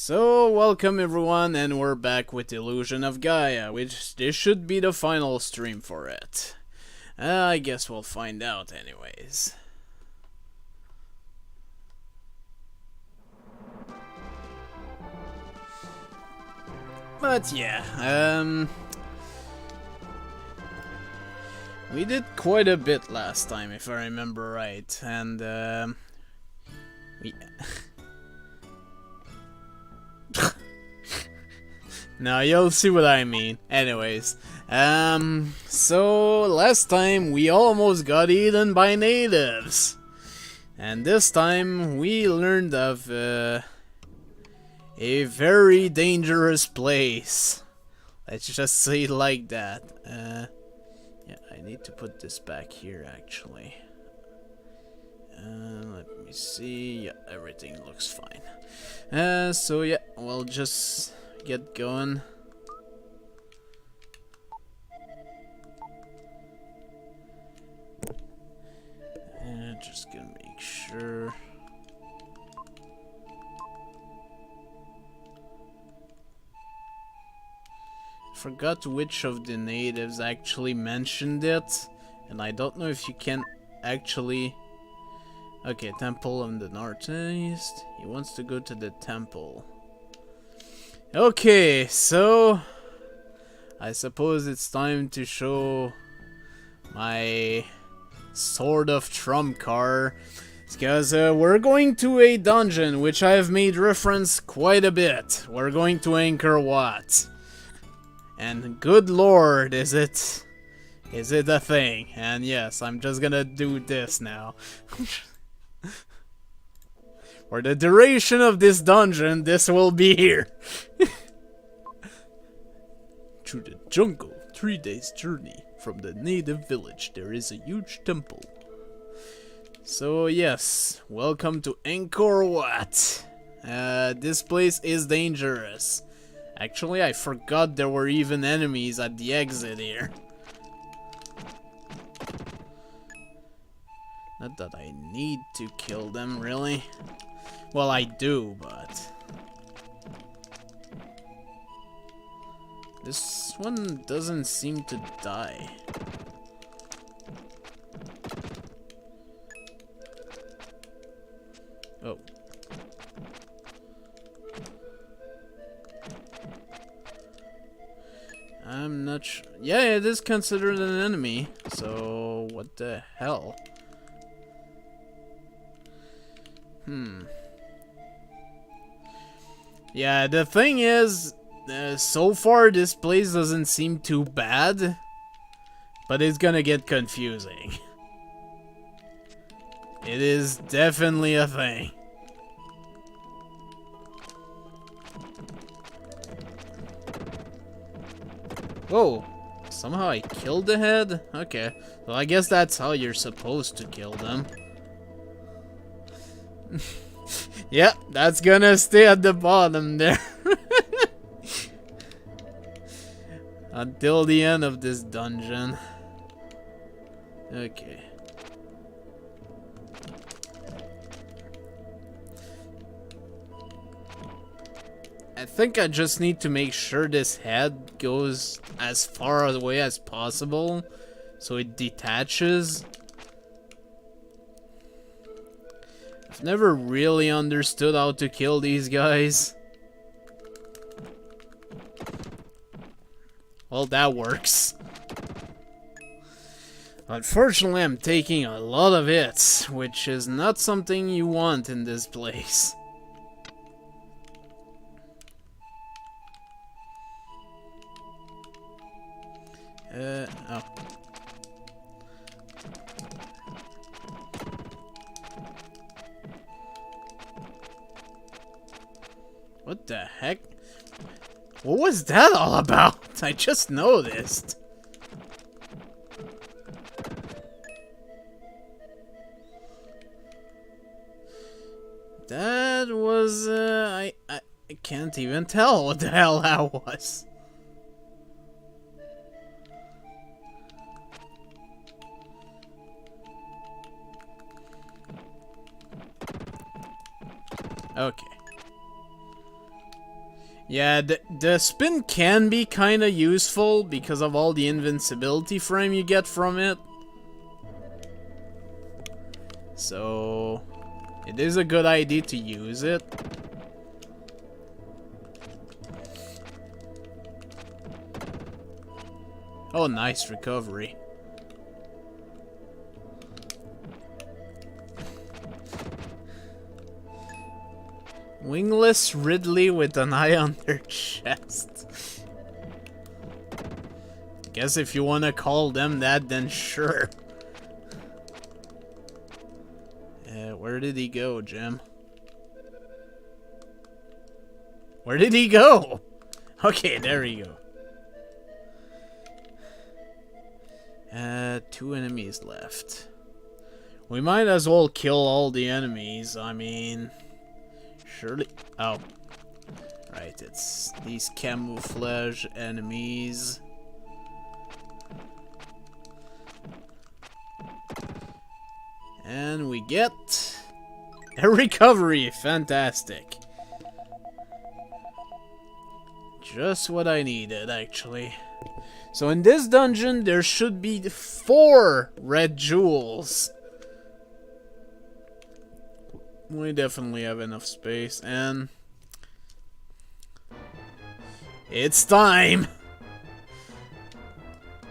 So, welcome everyone, and we're back with Illusion of Gaia, which this should be the final stream for it. I guess we'll find out anyways. But yeah, we did quite a bit last time, if I remember right, and we... Now you'll see what I mean. Anyways, so last time we almost got eaten by natives, and this time we learned of a very dangerous place. Let's just say it like that. Yeah, I need to put this back here actually. Let me see. Yeah, everything looks fine. So yeah, we'll just get going. Just gonna make sure. Forgot which of the natives actually mentioned it, and I don't know if you can actually. Okay, temple on the northeast. He wants to go to the temple. Okay, so I suppose it's time to show my sort of trump card, because we're going to a dungeon which I've made reference quite a bit. We're going to Angkor Wat, and good lord, is it a thing? And yes, I'm just gonna do this now. For the duration of this dungeon, this will be here. Through the jungle, 3 days journey from the native village, there is a huge temple. So yes, welcome to Angkor Wat. This place is dangerous. Actually, I forgot there were even enemies at the exit here. Not that I need to kill them, really. Well, I do, but... this one doesn't seem to die. Oh. I'm not sure. Yeah, it is considered an enemy. So, what the hell? Yeah, the thing is, so far this place doesn't seem too bad, but it's gonna get confusing. It is definitely a thing. Whoa, somehow I killed the head? Okay, well I guess that's how you're supposed to kill them. Yeah, that's gonna stay at the bottom there. Until the end of this dungeon. Okay. I think I just need to make sure this head goes as far away as possible so it detaches. I've never really understood how to kill these guys. Well, that works. Unfortunately, I'm taking a lot of hits, which is not something you want in this place. Oh. What the heck? What was that all about? I just noticed. That was, I can't even tell what the hell that was. Okay. Yeah, the spin can be kinda useful because of all the invincibility frame you get from it. So, it is a good idea to use it. Oh, nice recovery. Wingless Ridley with an eye on their chest. Guess if you want to call them that, then sure. Where did he go, Jim? Where did he go? Okay, there you go. 2 enemies left. We might as well kill all the enemies, I mean... Surely... Oh. Right, it's these camouflage enemies. And we get... a recovery! Fantastic. Just what I needed, actually. So in this dungeon, there should be 4 red jewels. We definitely have enough space, and... it's time!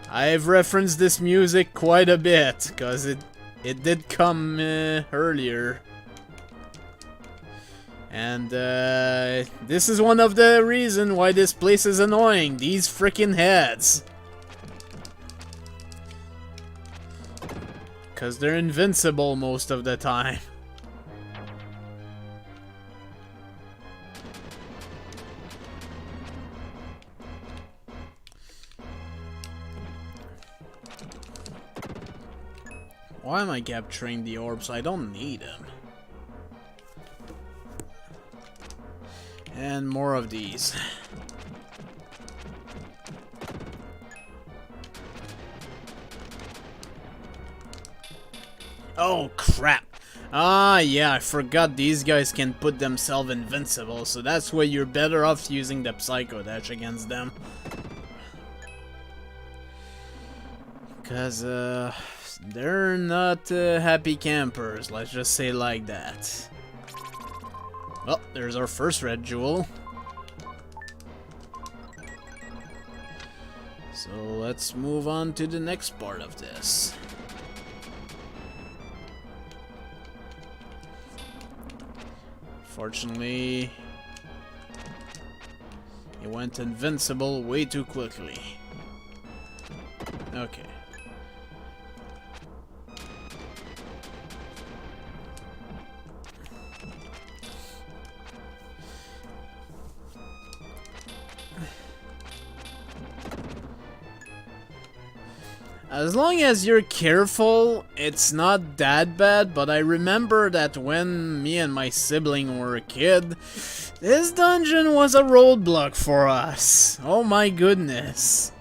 I've referenced this music quite a bit, because it did come earlier. And this is one of the reasons why this place is annoying. These freaking heads. Because they're invincible most of the time. Why am I capturing the orbs? I don't need them. And more of these. Oh, crap. Ah, yeah, I forgot these guys can put themselves invincible, so that's why you're better off using the Psycho Dash against them. Because, they're not happy campers, let's just say like that. Well, there's our first red jewel. So let's move on to the next part of this. Fortunately, he went invincible way too quickly. Okay. As long as you're careful, it's not that bad, but I remember that when me and my sibling were a kid, this dungeon was a roadblock for us. Oh my goodness.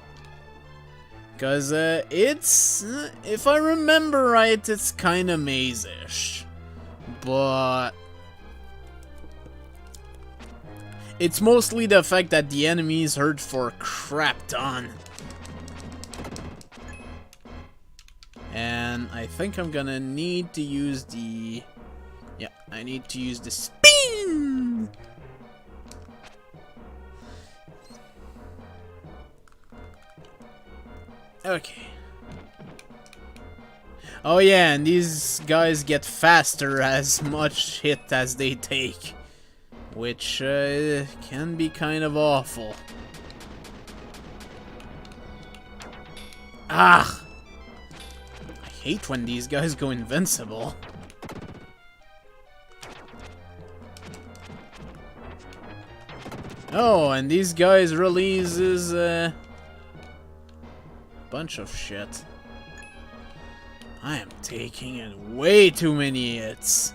Because it's, if I remember right, it's kind of maze-ish. But it's mostly the fact that the enemies hurt for a crap ton. And I think I'm gonna need to use the... yeah, I need to use the spin! Okay. Oh yeah, and these guys get faster as much hit as they take. Which can be kind of awful. Ah! I hate when these guys go invincible. Oh, and these guys releases a bunch of shit. I am taking in way too many hits.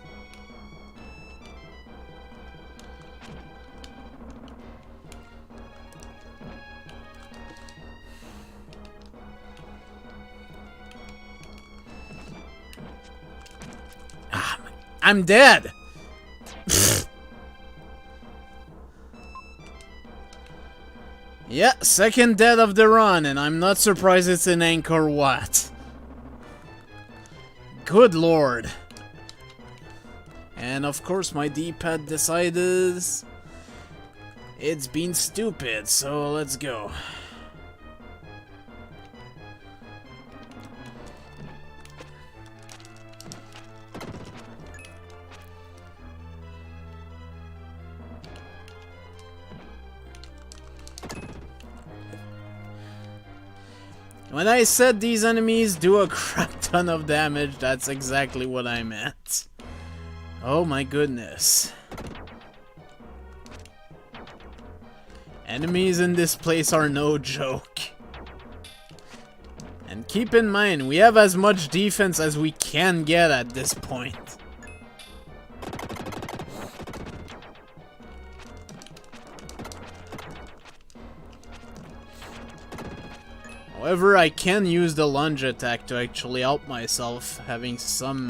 I'm dead! Yeah, second death of the run, and I'm not surprised it's an Angkor Wat. Good lord. And of course my D-pad decided it's been stupid, so let's go. When I said these enemies do a crap ton of damage, that's exactly what I meant. Oh my goodness. Enemies in this place are no joke. And keep in mind, we have as much defense as we can get at this point. However, I can use the lunge attack to actually help myself, having some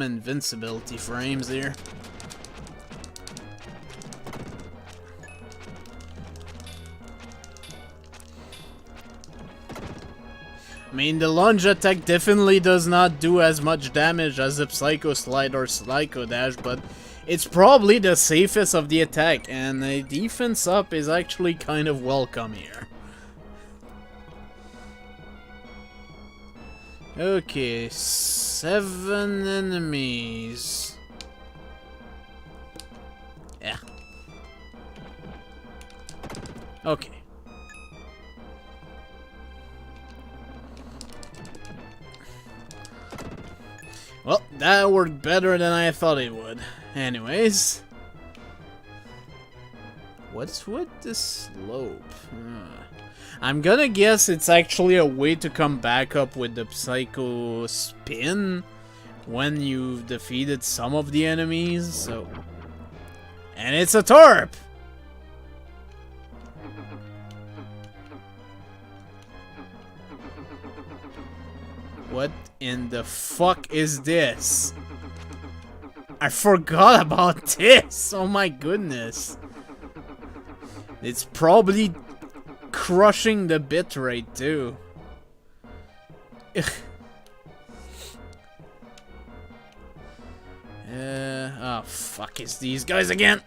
invincibility frames here. I mean, the lunge attack definitely does not do as much damage as the Psycho Slide or Psycho Dash, but it's probably the safest of the attack, and the defense up is actually kind of welcome here. Okay, 7 enemies. Yeah. Okay. Well, that worked better than I thought it would. Anyways. What's with the slope? I'm gonna guess it's actually a way to come back up with the Psycho Spin when you've defeated some of the enemies, so... And it's a Torp! What in the fuck is this? I forgot about this! Oh my goodness. It's probably crushing the bitrate too. Oh fuck, it's these guys again.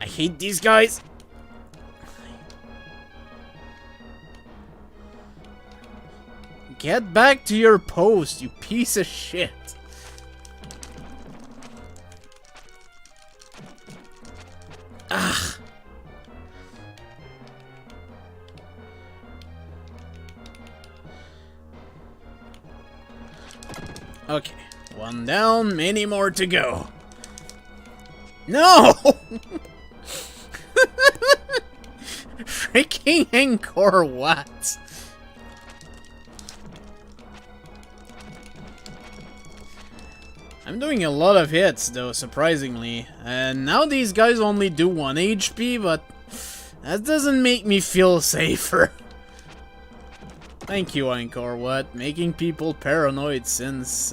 I hate these guys. Get back to your post, you piece of shit. Ah. Okay, one down, many more to go. No! Freaking Angkor Wat. I'm doing a lot of hits though, surprisingly. And now these guys only do 1 HP, but that doesn't make me feel safer. Thank you, Angkor Wat, making people paranoid since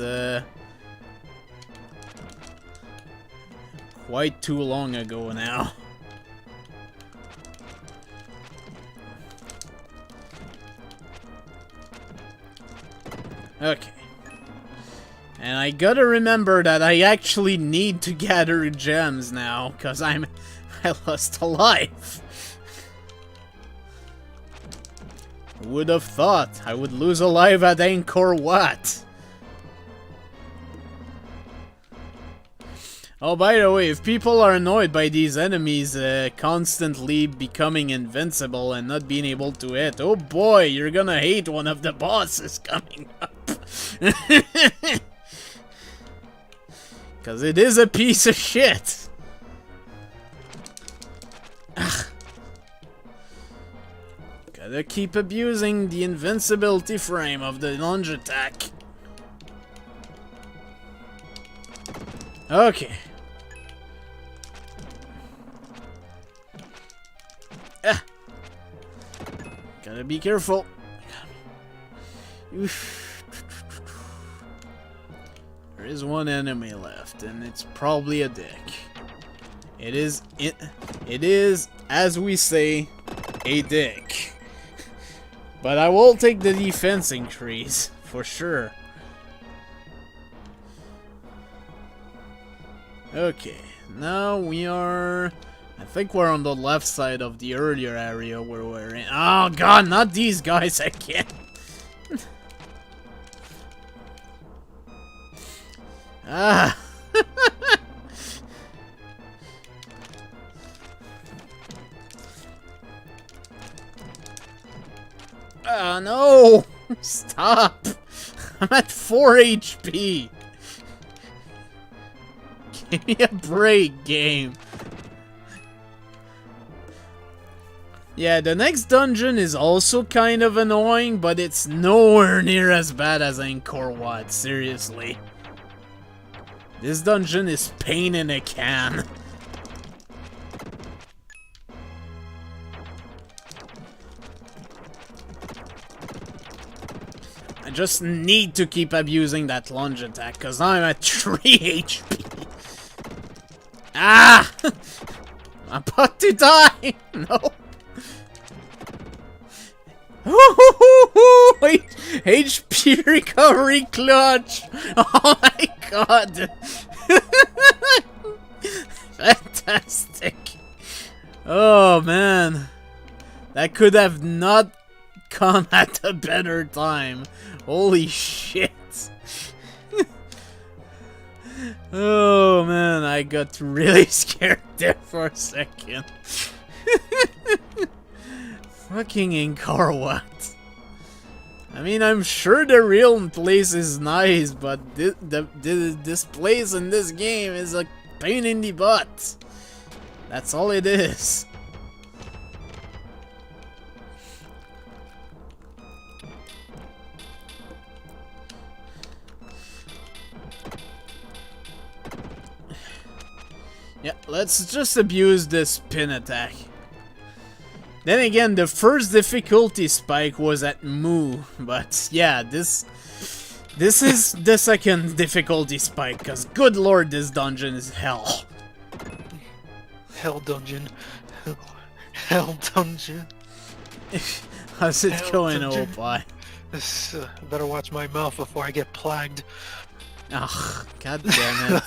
quite too long ago now. Okay. And I gotta remember that I actually need to gather gems now, cause I lost a life. Who would have thought I would lose a life at Angkor Wat? Oh, by the way, if people are annoyed by these enemies constantly becoming invincible and not being able to hit, oh boy, you're gonna hate one of the bosses coming up. Because it is a piece of shit. Ugh. Gotta keep abusing the invincibility frame of the lunge attack. Okay. Ah. Gotta be careful. Oof. There is one enemy left, and it's probably a dick. It is, as we say, a dick. But I will take the defense increase, for sure. Okay, now we are... I think we're on the left side of the earlier area where we're in. Oh god, not these guys again! Ah! No! Stop! I'm at 4 HP! Give me a break, game. Yeah, the next dungeon is also kind of annoying, but it's nowhere near as bad as Angkor Wat, seriously. This dungeon is pain in a can. I just need to keep abusing that lunge attack, because I'm at 3 HP. Ah! I'm about to die! No! HP recovery clutch! Oh my god! Fantastic! Oh man. That could have not come at a better time. Holy shit. Oh man, I got really scared there for a second. Fucking Angkor Wat. I mean, I'm sure the real place is nice, but this place in this game is a pain in the butt. That's all it is. Yeah, let's just abuse this pin attack. Then again, the first difficulty spike was at Mu, but yeah, this is the second difficulty spike, because good lord, this dungeon is hell. Hell dungeon. Hell dungeon. How's it going, old boy? This, better watch my mouth before I get plagued. Ugh, god damn it.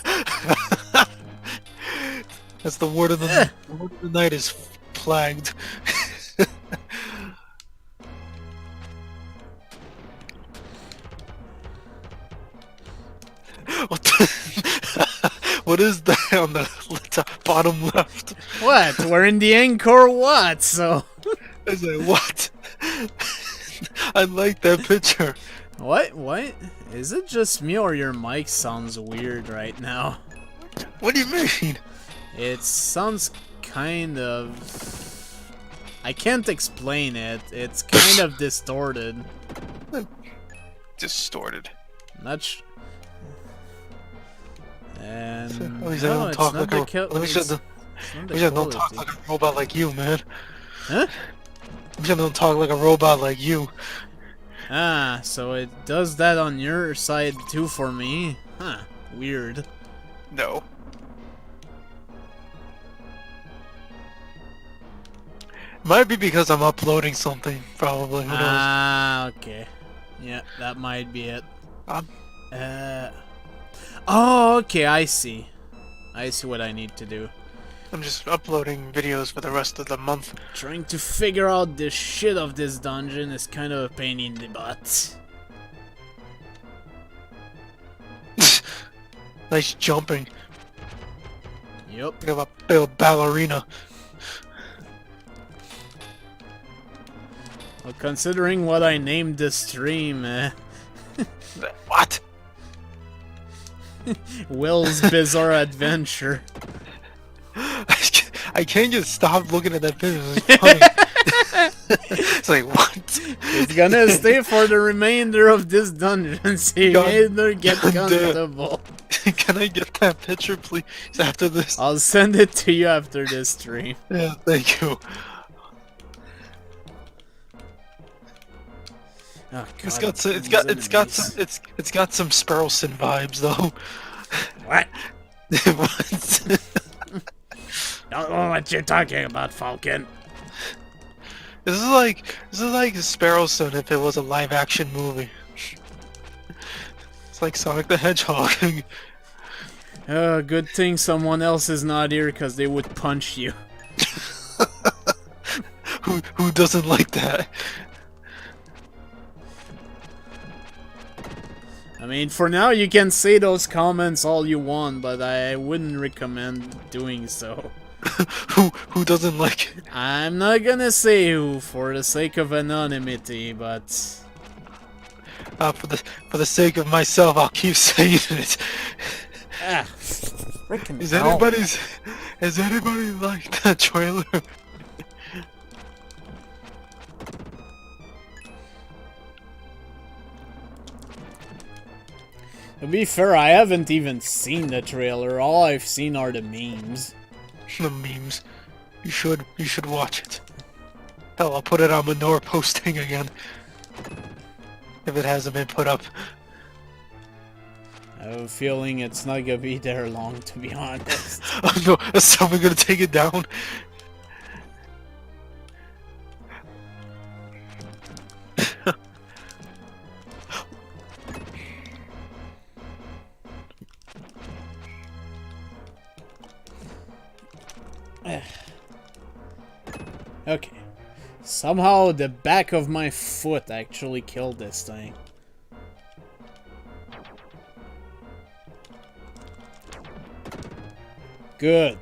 That's the word of the night is plagued. What is that on the bottom left? What? We're in the Angkor Wat, so... I was like, what? I like that picture. What? What? Is it just me or your mic sounds weird right now? What do you mean? It sounds kind of... I can't explain it. It's kind of distorted. Distorted. Not and at least I don't talk like a don't talk like a robot like you, man. Huh? At least I don't talk like a robot like you. Ah, so it does that on your side too for me? Huh. Weird. No. Might be because I'm uploading something, probably. Who knows? Ah, okay. Yeah, that might be it. Oh, okay, I see. I see what I need to do. I'm just uploading videos for the rest of the month. Trying to figure out the shit of this dungeon is kind of a pain in the butt. Nice jumping. Yep. You have a little ballerina. Well, considering what I named the stream, What? Will's Bizarre Adventure. I can't just stop looking at that picture. It's funny. It's like, what? It's gonna stay for the remainder of this dungeon, so you either get comfortable. Can I get that picture, please, after this? I'll send it to you after this stream. Yeah, thank you. Oh, God, it's got some Sparrowson vibes though. What? What? what you're talking about, Falcon. This is like Sparrow's Son if it was a live-action movie. It's like Sonic the Hedgehog. Good thing someone else is not here, because they would punch you. Who doesn't like that? I mean, for now you can say those comments all you want, but I wouldn't recommend doing so. Who doesn't like it? I'm not gonna say who for the sake of anonymity, but for the sake of myself, I'll keep saying it. Frickin' Has anybody liked that trailer? To be fair, I haven't even seen the trailer. All I've seen are the memes. The memes. You should watch it. Hell, I'll put it on Manure posting again. If it hasn't been put up. I have a feeling it's not gonna be there long, to be honest. Oh no, is someone gonna take it down? Okay. Somehow the back of my foot actually killed this thing. Good.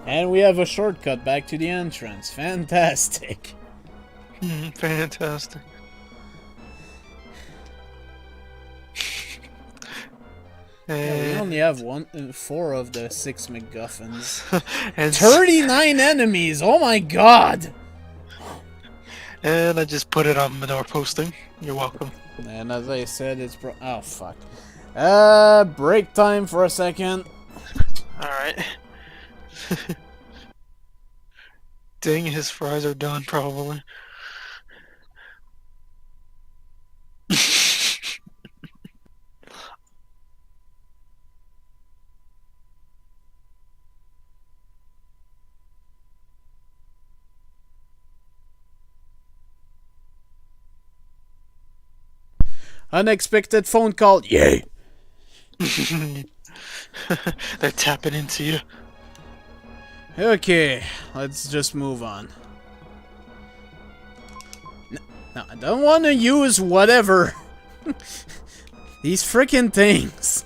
And we have a shortcut back to the entrance. Fantastic. Fantastic. Yeah, we only have 4 of the 6 MacGuffins. And 39 enemies! Oh my god! And I just put it on Manure posting. You're welcome. And as I said, it's oh fuck. Break time for a second. Alright. Dang, his fries are done, probably. Unexpected phone call. Yay! They're tapping into you. Okay, let's just move on. No, I don't want to use whatever. These freaking things.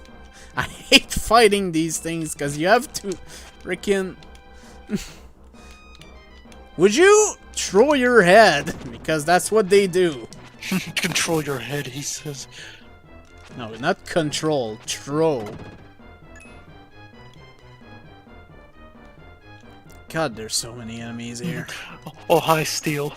I hate fighting these things because you have to freaking. Would you throw your head? Because that's what they do. Control your head, he says. No, not control. Throw. God, there's so many enemies here. Oh, hi, Steel.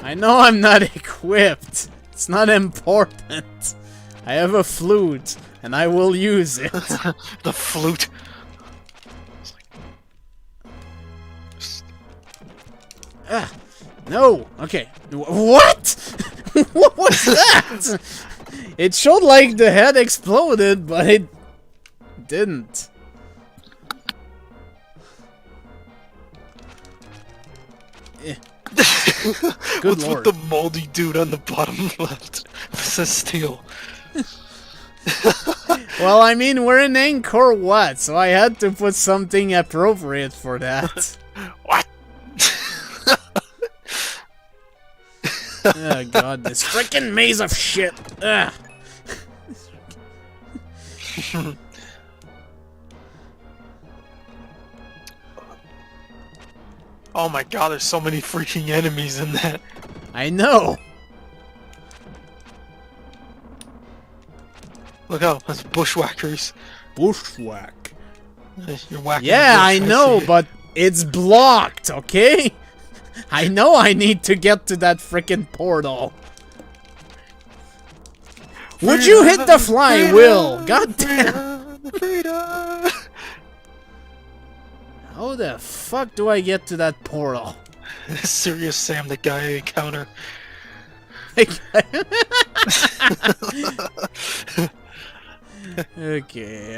I know I'm not equipped. It's not important. I have a flute, and I will use it. The flute. No. Okay. What? What was that? It showed like the head exploded, but it didn't. Good What's lord. with the moldy dude on the bottom left? This is Steel. Well, I mean, we're in Angkor Wat, so I had to put something appropriate for that. What? Oh god, this freaking maze of shit. Ugh. Oh my god, there's so many freaking enemies in that. I know. Look out, that's bushwhackers. Bushwhack. You're whacking Yeah, the I bush, know, see. but it's blocked, okay? I know I need to get to that freaking portal. Would you hit the fly, Will? God damn. Freedom. How the fuck do I get to that portal? Serious Sam the Gaia encounter. Okay,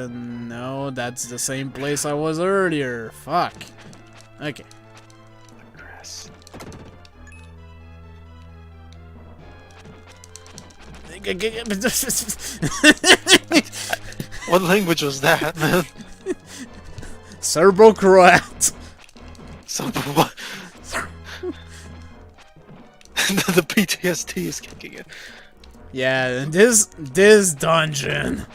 no, that's the same place I was earlier. Fuck. Okay. Grass. What language was that, man? Serbo-Croat. What? The PTSD is kicking in. Yeah, this dungeon.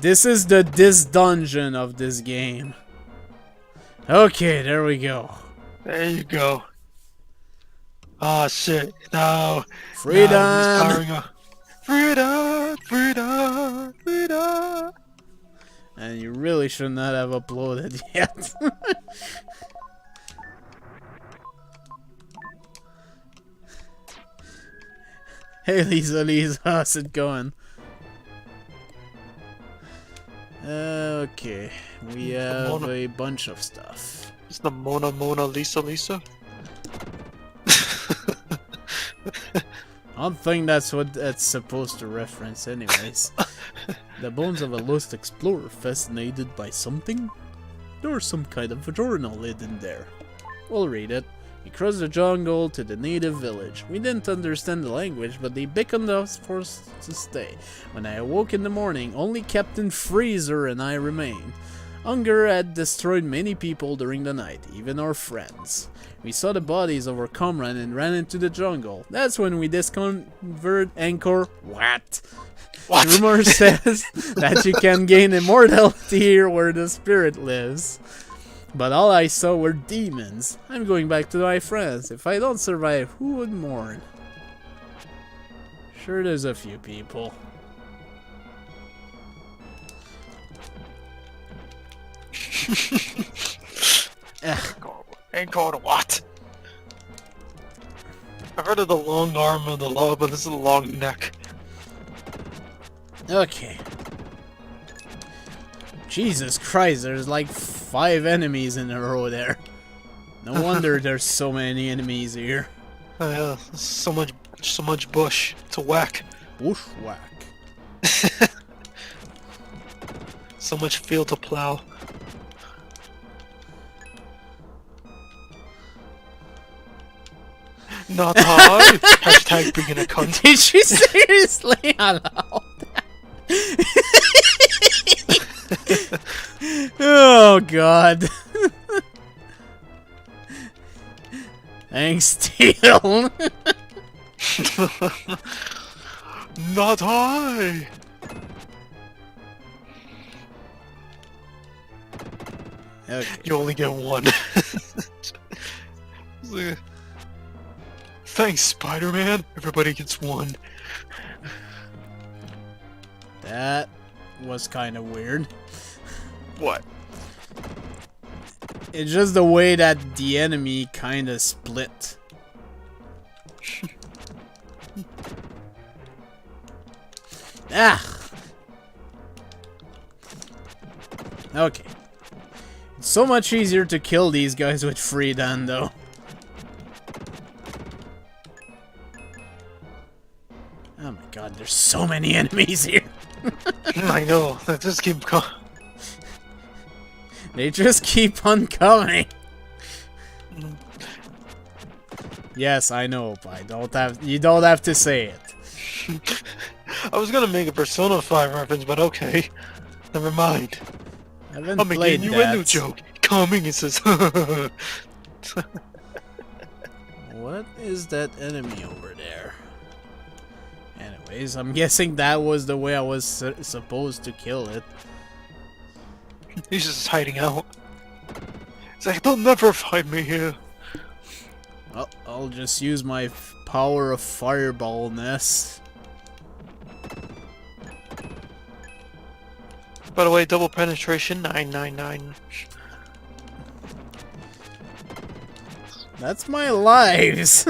This is the dungeon of this game. Okay, there we go. There you go. Ah, shit. No. Freedom. No, he's powering up. Freedom, freedom, freedom. And you really should not have uploaded yet. Hey Lisa, how's it going? Okay, we have a bunch of stuff. It's the Mona Lisa. I don't think that's what that's supposed to reference anyways. The bones of a lost explorer fascinated by something? There was some kind of a journal hidden there. We'll read it. We crossed the jungle to the native village. We didn't understand the language, but they beckoned us for us to stay. When I awoke in the morning, only Captain Freezer and I remained. Hunger had destroyed many people during the night, even our friends. We saw the bodies of our comrades and ran into the jungle. That's when we discovered Anchor. What? Rumor says that you can gain immortality here where the spirit lives. But all I saw were demons. I'm going back to my friends. If I don't survive, who would mourn? Sure, there's a few people. Ain't called what? I've heard of the long arm of the law, but this is a long neck. Okay. Jesus Christ, there's like 5 enemies in a row there. No wonder there's so many enemies here. Yeah, so much bush to whack. Bushwhack. So much field to plow. Not hard. Hashtag being a cunt. Did you seriously allow that? Oh god. Thanks, Steel. Not I. Okay. You only get one. Thanks, Spider-Man. Everybody gets one. That was kind of weird. What? It's just the way that the enemy kind of split. Ah! Okay. It's so much easier to kill these guys with Freedan, though. Oh my god, there's so many enemies here. I know. They just keep coming. They just keep on coming. Yes, I know, but you don't have to say it. I was gonna make a Persona 5 reference, but okay. Never mind. I haven't I'm played making you that. a new joke. Coming, it says. What is that enemy over there? Anyways, I'm guessing that was the way I was supposed to kill it. He's just hiding out. He's like, they'll never find me here. Well, I'll just use my power of fireballness. By the way, double penetration 999. That's my lives.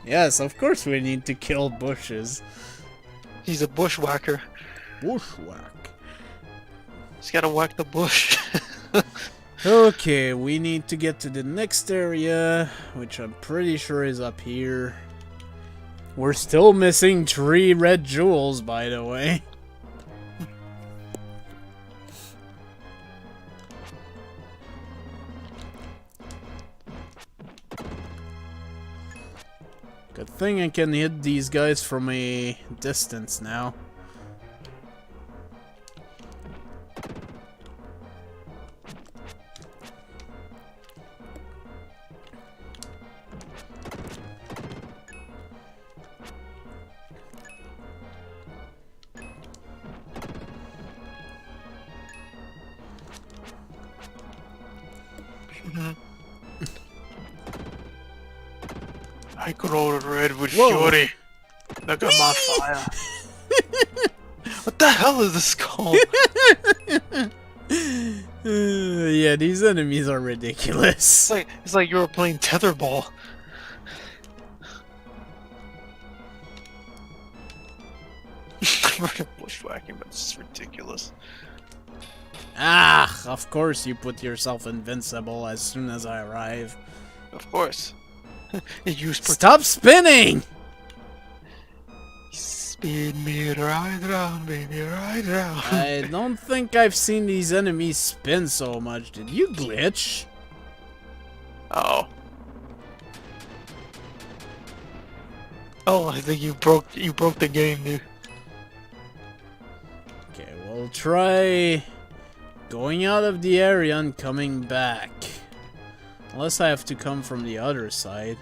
Yes, of course we need to kill bushes. He's a bushwhacker. Bushwhack. He's gotta whack the bush. Okay, we need to get to the next area, which I'm pretty sure is up here. We're still missing 3 red jewels, by the way. Good thing I can hit these guys from a distance now. I grow red with Whoa. fury. Look at my fire. What the hell is this called? Yeah, these enemies are ridiculous. It's like you were playing tetherball. Bushwhacking, but it's ridiculous. Ah, of course you put yourself invincible as soon as I arrive. Of course. Stop spinning! Spin me right round, baby, right round. I don't think I've seen these enemies spin so much. Did you glitch? Oh. Oh, I think you broke the game, dude. Okay, we'll try going out of the area and coming back. Unless I have to come from the other side.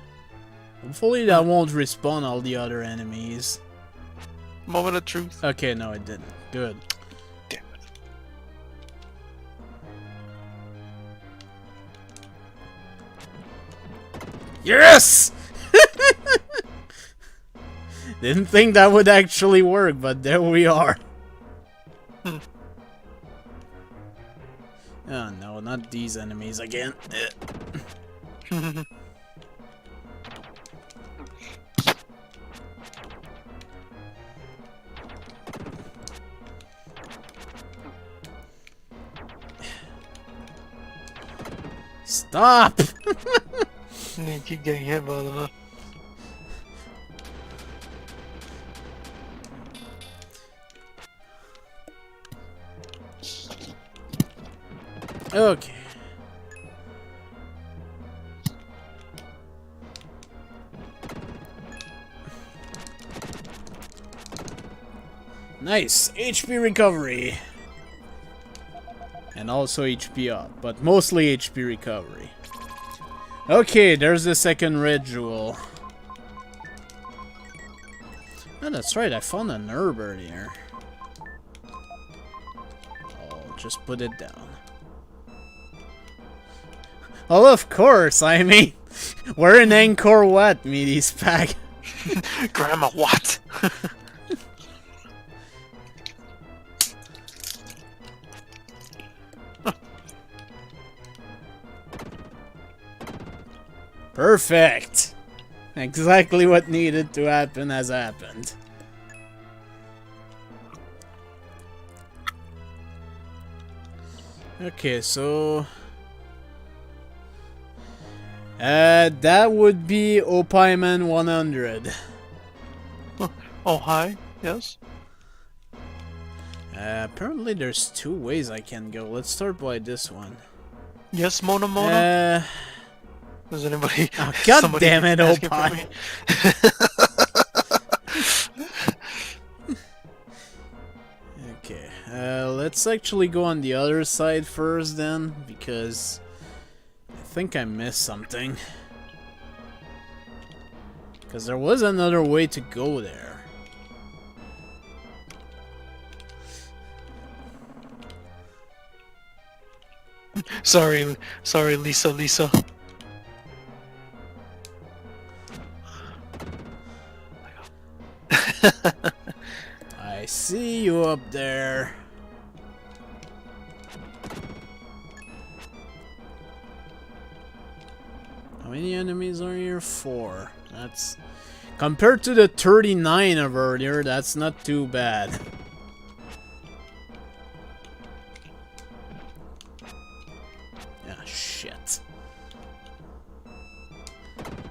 Hopefully that won't respawn all the other enemies. Moment of truth. Okay, no it didn't. Good. Damn it. Yes! Didn't think that would actually work, but there we are. Oh no, not these enemies again. Stop! You keep getting hit by them. Okay. Nice! HP recovery! And also HP up, but mostly HP recovery. Okay, there's the second red jewel. Oh, that's right, I found an herb earlier. I'll just put it down. Well, of course, I mean, we're in Angkor Wat, meaties pack. Grandma, what? Perfect! Exactly what needed to happen has happened. Okay, so... that would be Opaiman 100. Oh, hi. Yes? Apparently there's 2 ways I can go. Let's start by this one. Yes, Mona Mona? Does anybody... Oh, God damn it, Opie. Okay, let's actually go on the other side first then, because I think I missed something. Because there was another way to go there. Sorry, Lisa. I see you up there. How many enemies are here? 4. That's... Compared to the 39 of earlier, that's not too bad. Ah, shit.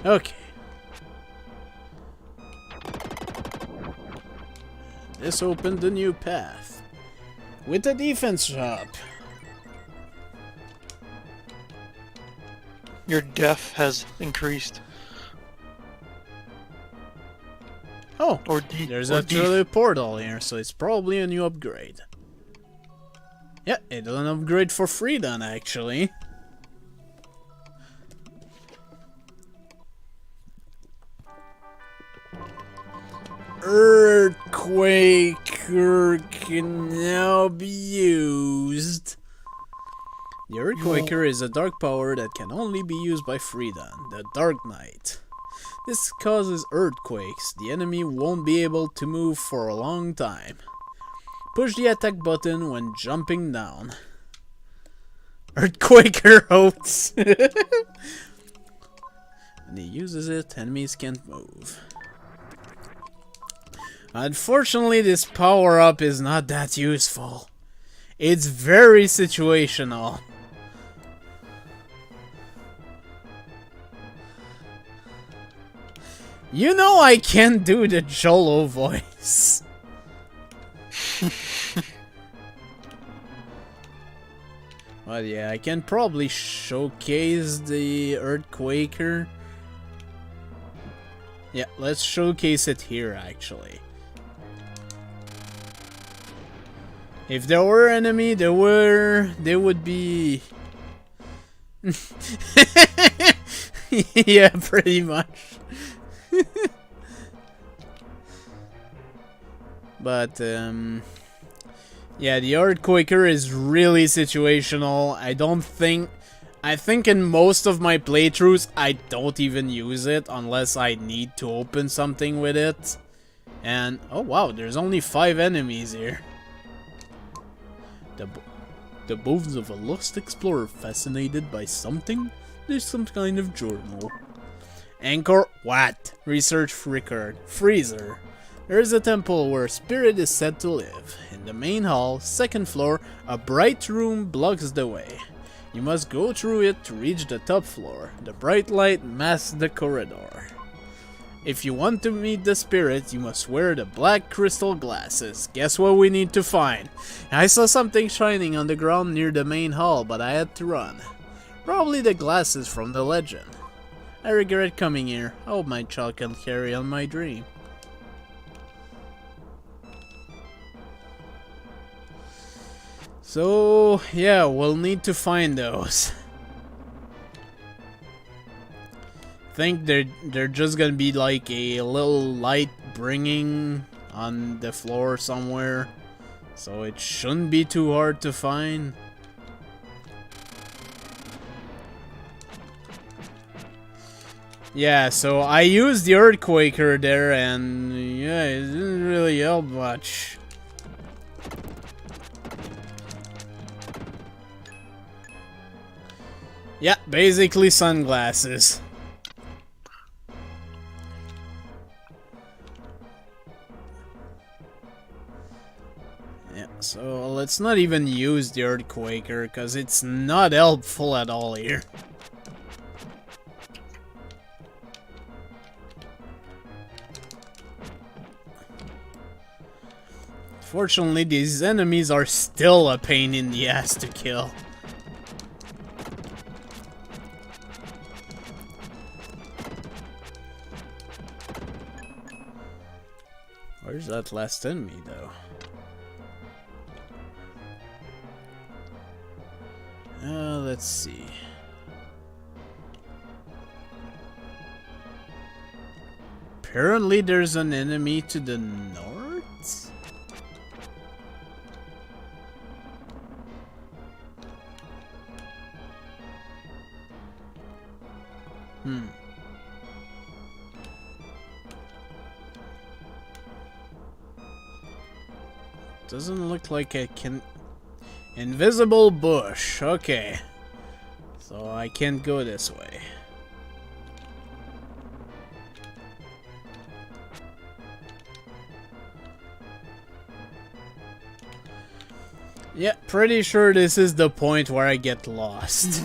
Okay. This opened a new path. With a defense shop. Your def has increased. Oh, Or there's or actually a portal here, so it's probably a new upgrade. Yeah, it's an upgrade for free then, actually. Earthquaker can now be used. The Earthquaker is a dark power that can only be used by Freedan, the Dark Knight. This causes earthquakes. The enemy won't be able to move for a long time. Push the attack button when jumping down. Earthquaker hopes. When he uses it, enemies can't move. Unfortunately, this power-up is not that useful. It's very situational. You know I can't do the Jolo voice. But yeah, I can probably showcase the Earthquaker. Yeah, let's showcase it here actually. If there were enemy, they would be... Yeah, pretty much. But, yeah, the Earthquaker is really situational. I think in most of my playthroughs, I don't even use it unless I need to open something with it. And, oh wow, there's only 5 enemies here. The bones of a lost explorer fascinated by something? There's some kind of journal. Anchor, what? Research record. Freezer. There is a temple where spirit is said to live. In the main hall, 2nd floor, a bright room blocks the way. You must go through it to reach the top floor. The bright light masks the corridor. If you want to meet the spirit, you must wear the black crystal glasses. Guess what we need to find? I saw something shining on the ground near the main hall, but I had to run. Probably the glasses from the legend. I regret coming here. I hope my child can carry on my dream. So, yeah, we'll need to find those. Think they're just gonna be like a little light bringing on the floor somewhere, so it shouldn't be too hard to find. Yeah, so I used the Earthquaker there, and yeah, it didn't really help much. Yeah, basically sunglasses. Yeah, so let's not even use the Earthquaker, because it's not helpful at all here. Fortunately, these enemies are still a pain in the ass to kill. Where's that last enemy, though? Let's see. Apparently there's an enemy to the north? Doesn't look like I can... Invisible bush, okay. So I can't go this way. Yeah, pretty sure this is the point where I get lost.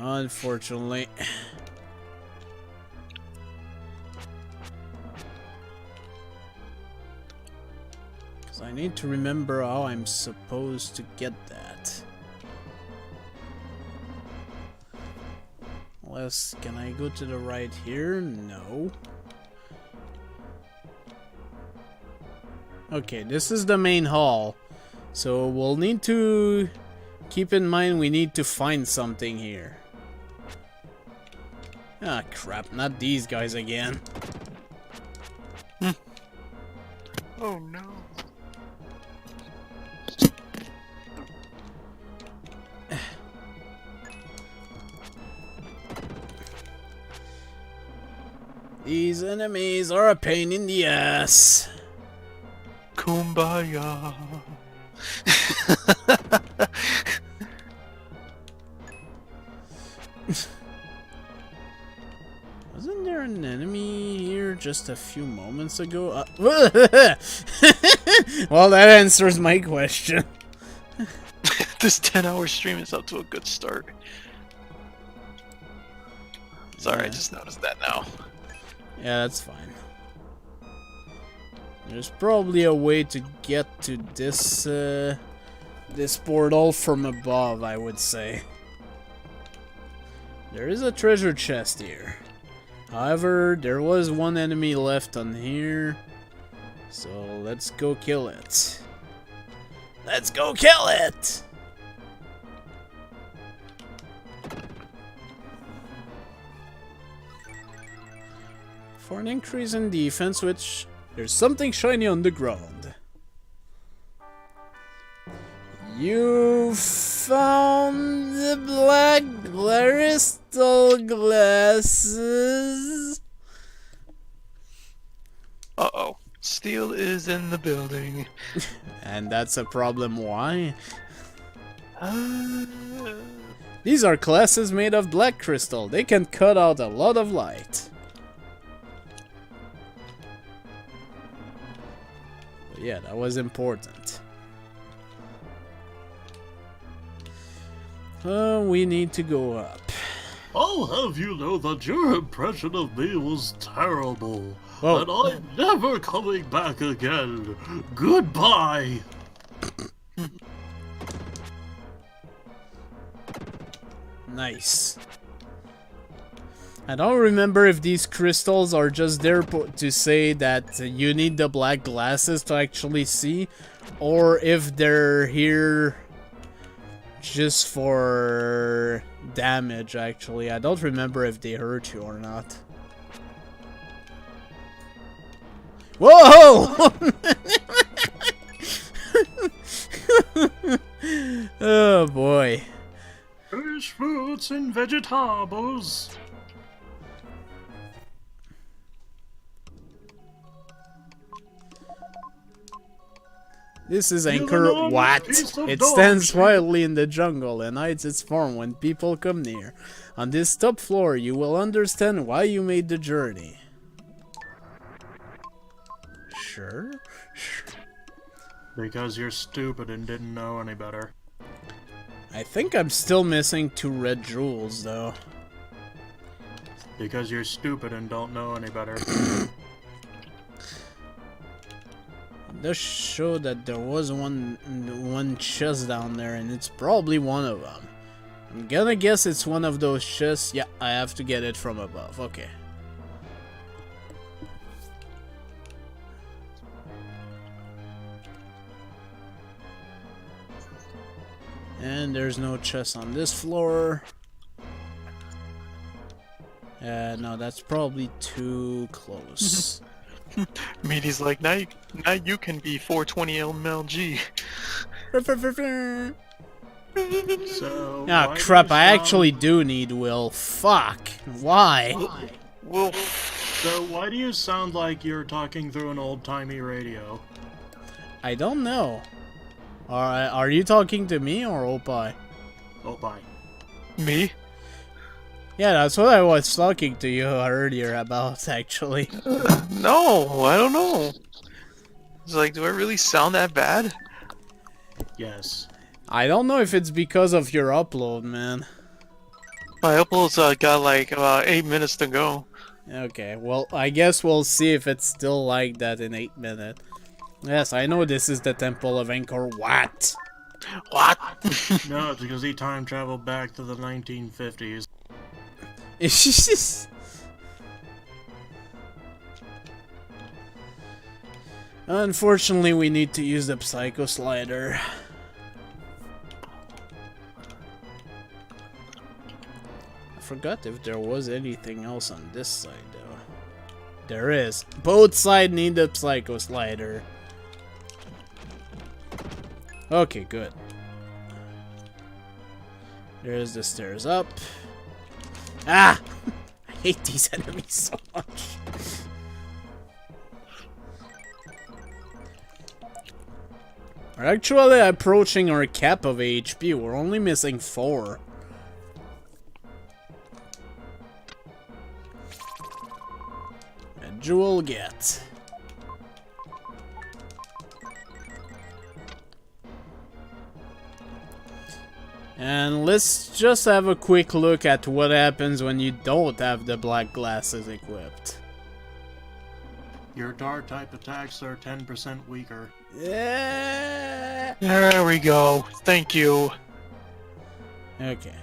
Unfortunately. Because I need to remember how I'm supposed to get that. Unless, can I go to the right here? No. Okay, this is the main hall. So we'll need to keep in mind we need to find something here. Ah, crap, not these guys again. Oh no. These enemies are a pain in the ass. Kumbaya. Wasn't there an enemy here just a few moments ago? Well, that answers my question. This 10-hour stream is up to a good start. Sorry, I just noticed that now. Yeah, that's fine. There's probably a way to get to this this portal from above, I would say. There is a treasure chest here. However, there was one enemy left on here. So let's go kill it. Let's go kill it! For an increase in defense, which there's something shiny on the ground. You found the black crystal glasses. Uh-oh. Steel is in the building. And that's a problem. Why? These are glasses made of black crystal. They can cut out a lot of light. But yeah, that was important. We need to go up. I'll have you know that your impression of me was terrible. Whoa. And I'm never coming back again. Goodbye. Nice. I don't remember if these crystals are just there to say that you need the black glasses to actually see, or if they're here just for damage, actually. I don't remember if they hurt you or not. Whoa! Oh boy. Fresh fruits and vegetables. This is Anchor Wat. It stands quietly in the jungle and hides its form when people come near. On this top floor, you will understand why you made the journey. Sure? Because you're stupid and didn't know any better. I think I'm still missing 2 red jewels, though. Because you're stupid and don't know any better. This showed that there was one chest down there, and it's probably one of them. I'm gonna guess it's one of those chests. Yeah, I have to get it from above. Okay. And there's no chest on this floor. No, that's probably too close. Meaty's like, now you can be 420 MLG. So. Ah, crap, I actually do need Will. Fuck. Why? Well, So why do you sound like you're talking through an old-timey radio? I don't know. Are you talking to me or Opie? Oh, bye. me? Yeah, that's what I was talking to you earlier about, actually. No, I don't know. It's like, do I really sound that bad? Yes. I don't know if it's because of your upload, man. My upload's got like about 8 minutes to go. Okay, well, I guess we'll see if it's still like that in 8 minutes. Yes, I know this is the Temple of Angkor Wat. What? No, it's because he time traveled back to the 1950s. It's just... Unfortunately, we need to use the Psycho Slider. I forgot if there was anything else on this side, though. There is. Both sides need the Psycho Slider. Okay, good. There's the stairs up. Ah! I hate these enemies so much. We're actually approaching our cap of HP. We're only missing 4. A jewel get. And let's just have a quick look at what happens when you don't have the black glasses equipped. Your dark type attacks are 10% weaker. Yeah. There we go. Thank you. Okay.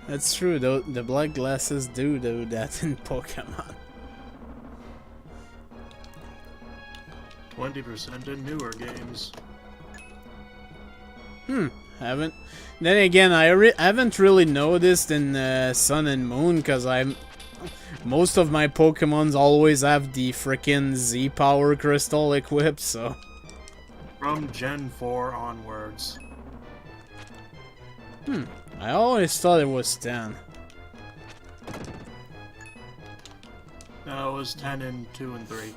That's true, though. The black glasses do that in Pokemon. 20% in newer games. Haven't. Then again, I haven't really noticed in Sun and Moon, because most of my Pokemons always have the frickin' Z Power Crystal equipped, so. From Gen 4 onwards. I always thought it was 10. No, it was 10 in 2 and 3.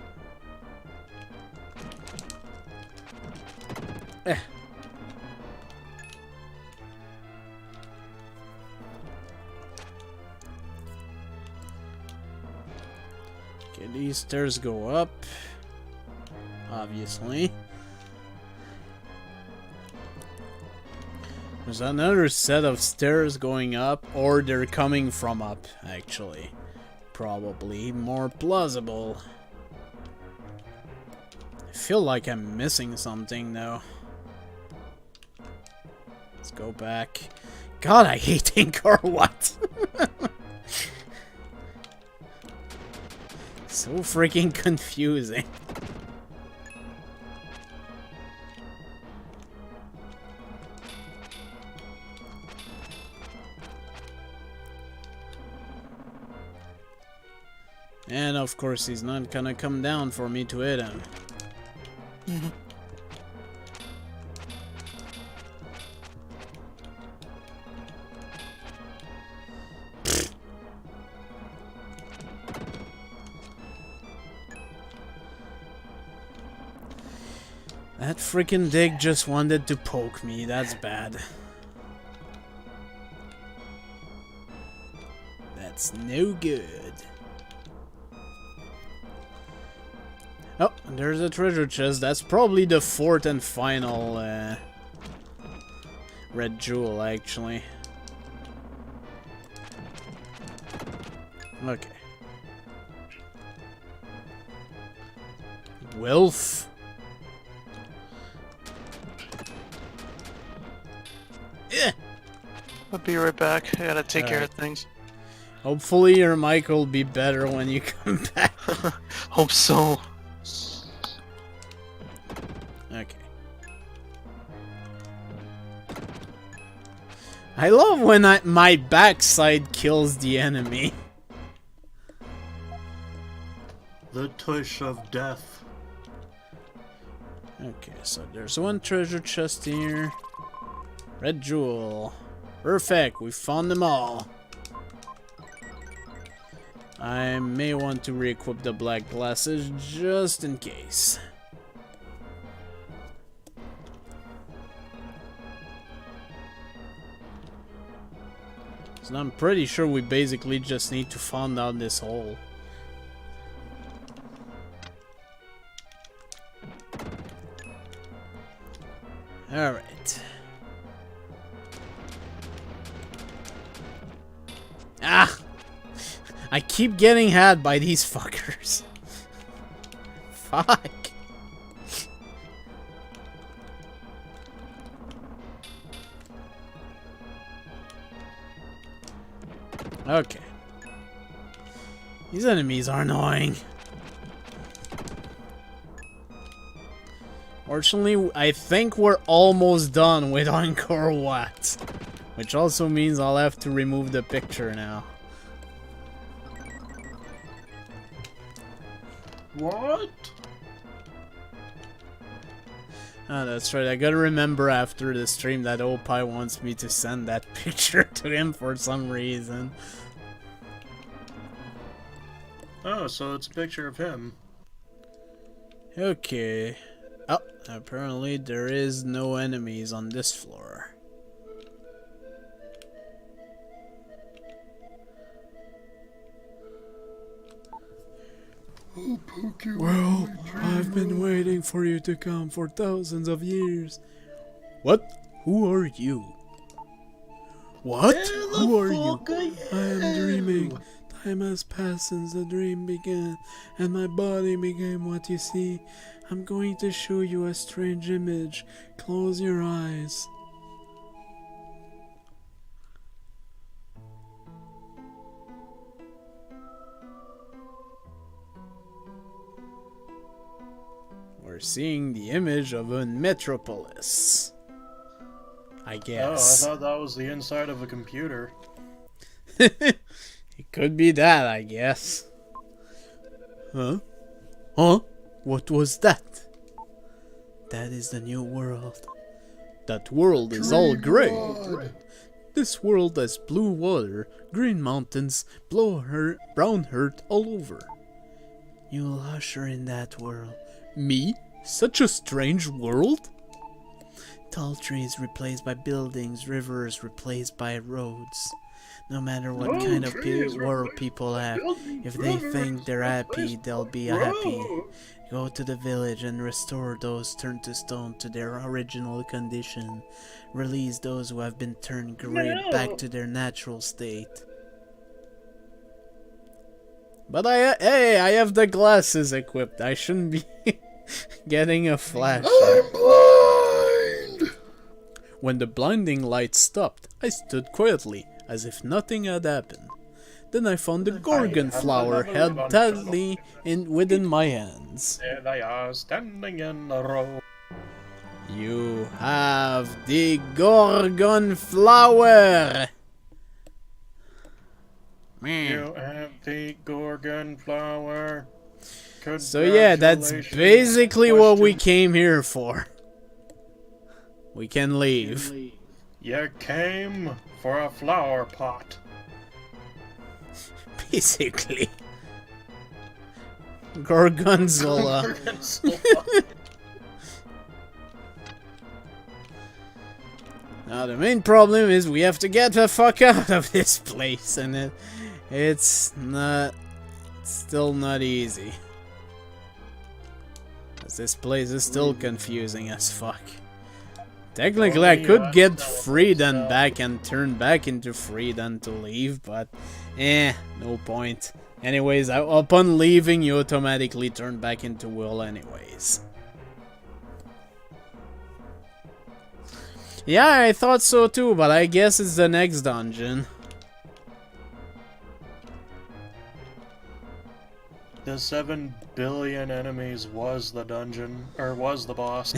Okay, these stairs go up. Obviously. There's another set of stairs going up, or they're coming from up, actually. Probably more plausible. I feel like I'm missing something, though. Let's go back. God, I hate Angkor Wat. So freaking confusing. And of course he's not gonna come down for me to hit him. That freaking dick just wanted to poke me, that's bad. That's no good. Oh, there's a treasure chest. That's probably the 4th and final red jewel, actually. Okay. Wilf. Yeah. I'll be right back. I gotta take care of things. Hopefully your mic will be better when you come back. Hope so. Okay. I love when my backside kills the enemy. The tush of death. Okay, so there's one treasure chest here. Red jewel. Perfect, we found them all. I may want to re-equip the black glasses just in case. So I'm pretty sure we basically just need to find out this hole. Alright. Ah! I keep getting had by these fuckers. Fuck. Okay. These enemies are annoying. Fortunately, I think we're almost done with Encore Wat. Which also means I'll have to remove the picture now. What? Oh, that's right. I gotta remember after the stream that Opie wants me to send that picture to him for some reason. Oh, so it's a picture of him. Okay. Oh, apparently there is no enemies on this floor. Well, I've been waiting for you to come for thousands of years. What? Who are you? What? Who are you? I am dreaming. Time has passed since the dream began, and my body became what you see. I'm going to show you a strange image. Close your eyes. We're seeing the image of a metropolis. I guess. Oh, I thought that was the inside of a computer. It could be that, I guess. Huh? Huh? What was that? That is the new world. That world is all gray. This world has blue water, green mountains, brown earth all over. You'll usher in that world. Me? Such a strange world? Tall trees replaced by buildings, rivers replaced by roads. No matter what kind of world people have, if they think they're happy, they'll be happy. Go to the village and restore those turned to stone to their original condition. Release those who have been turned gray back to their natural state. But hey, I have the glasses equipped. I shouldn't be getting a flash. I'm blind! When the blinding light stopped, I stood quietly, as if nothing had happened. Then I found the Gorgon flower held tightly within my hands. There they are, standing in a row. You have the Gorgon flower! You have the Gorgon flower. So yeah, that's basically what we came here for. We can leave. You came for a flower pot. Basically. Gorgonzola. Now the main problem is we have to get the fuck out of this place, and it's still not easy. As this place is still confusing as fuck. Technically, I could get freed and back and turn back into freed and to leave, but no point. Anyways, upon leaving, you automatically turn back into Will anyways. Yeah, I thought so too, but I guess it's the next dungeon. The 7 billion enemies was the dungeon, or was the boss.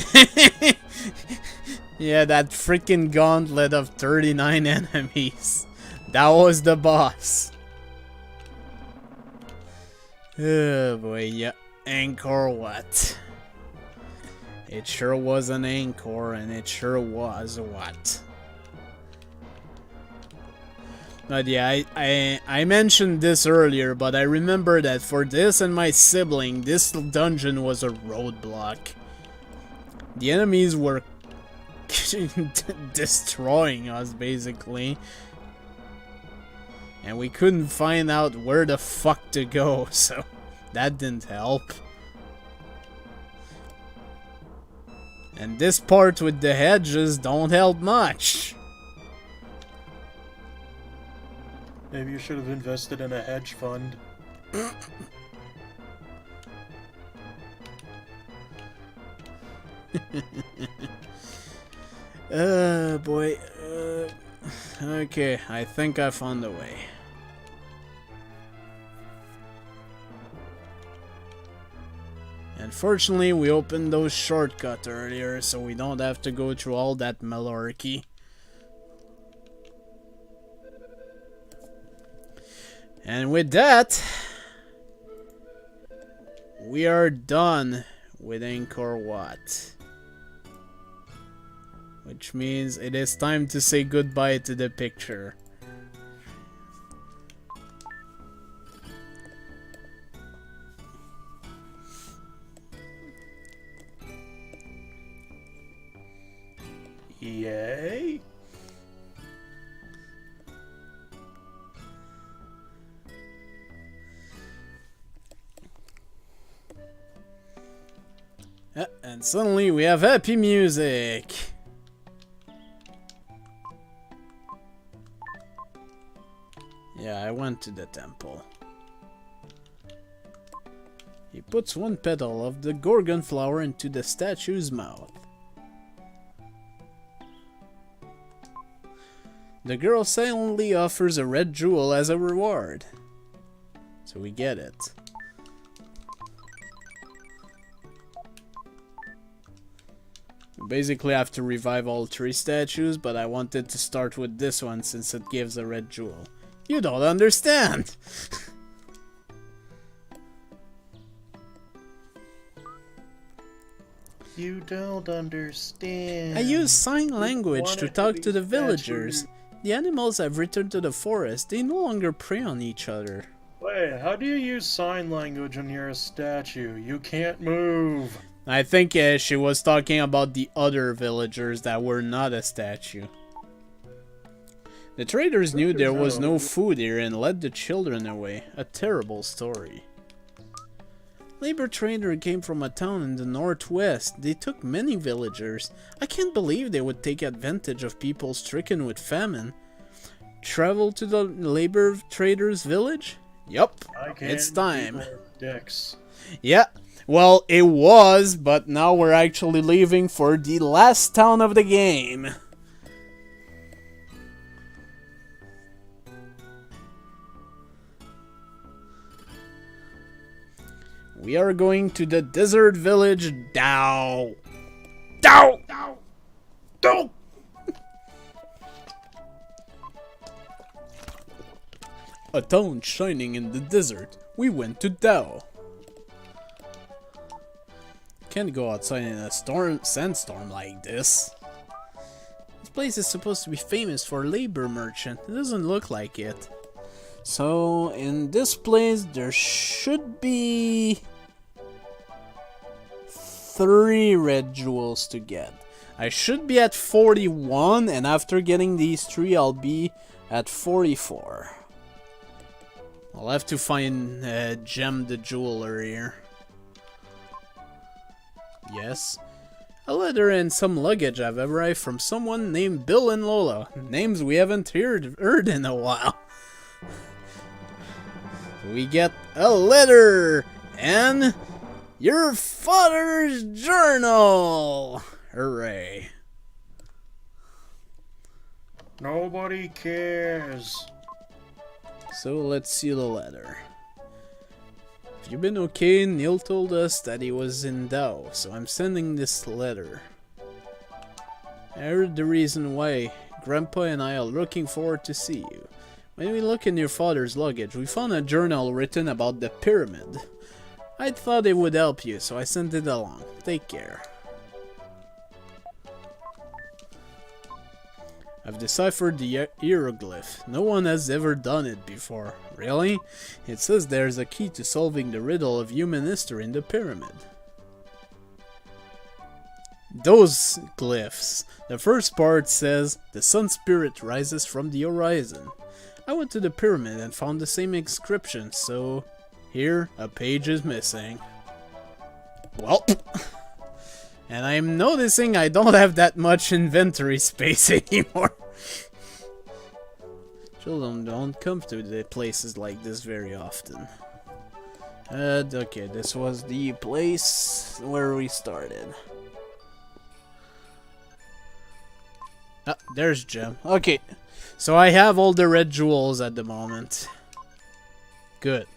Yeah, that freaking gauntlet of 39 enemies. That was the boss. Oh boy, yeah. Encore what? It sure was an encore, and it sure was what. But yeah, I mentioned this earlier, but I remember that for this and my sibling, this dungeon was a roadblock. The enemies were destroying us, basically. And we couldn't find out where the fuck to go, so that didn't help. And this part with the hedges don't help much. Maybe you should have invested in a hedge fund. Boy. Okay, I think I found a way. Unfortunately, we opened those shortcuts earlier, so we don't have to go through all that malarkey. And with that, we are done with Angkor Wat. Which means it is time to say goodbye to the picture. Yay! And suddenly we have happy music. Yeah, I went to the temple. He puts one petal of the Gorgon flower into the statue's mouth. The girl silently offers a red jewel as a reward. So we get it. We basically have to revive all 3 statues, but I wanted to start with this one since it gives a red jewel. You don't understand! You don't understand. I use sign language to talk to the villagers. The animals have returned to the forest. They no longer prey on each other. Wait, how do you use sign language when you're a statue? You can't move. I think she was talking about the other villagers that were not a statue. The traders knew there was no food here and led the children away. A terrible story. Labor trader came from a town in the northwest. They took many villagers. I can't believe they would take advantage of people stricken with famine. Travel to the labor trader's village? Yup, it's time. Dicks. Yeah, well, it was, but now we're actually leaving for the last town of the game. We are going to the desert village Dao. Dao! Dao! Dao! A town shining in the desert. We went to Dao. Can't go outside in a sandstorm like this. This place is supposed to be famous for labor merchant. It doesn't look like it. So, in this place, there should be 3 red jewels to get. I should be at 41, and after getting these 3, I'll be at 44. I'll have to find Gem the Jeweler here. Yes. A letter and some luggage have arrived from someone named Bill and Lola. Names we haven't heard in a while. We get a letter and your father's journal. Hooray. Nobody cares. So let's see the letter. Have you been okay? Neil told us that he was in Dao, so I'm sending this letter. I heard the reason why. Grandpa and I are looking forward to see you. When we look in your father's luggage, we found a journal written about the pyramid. I thought it would help you, so I sent it along. Take care. I've deciphered the hieroglyph. No one has ever done it before. Really? It says there's a key to solving the riddle of human history in the pyramid. Those glyphs. The first part says, the sun spirit rises from the horizon. I went to the pyramid and found the same inscription, so here a page is missing. Well, And I'm noticing I don't have that much inventory space anymore. Children don't come to the places like this very often. Okay, this was the place where we started. Ah, there's Gem. Okay, so I have all the red jewels at the moment. Good.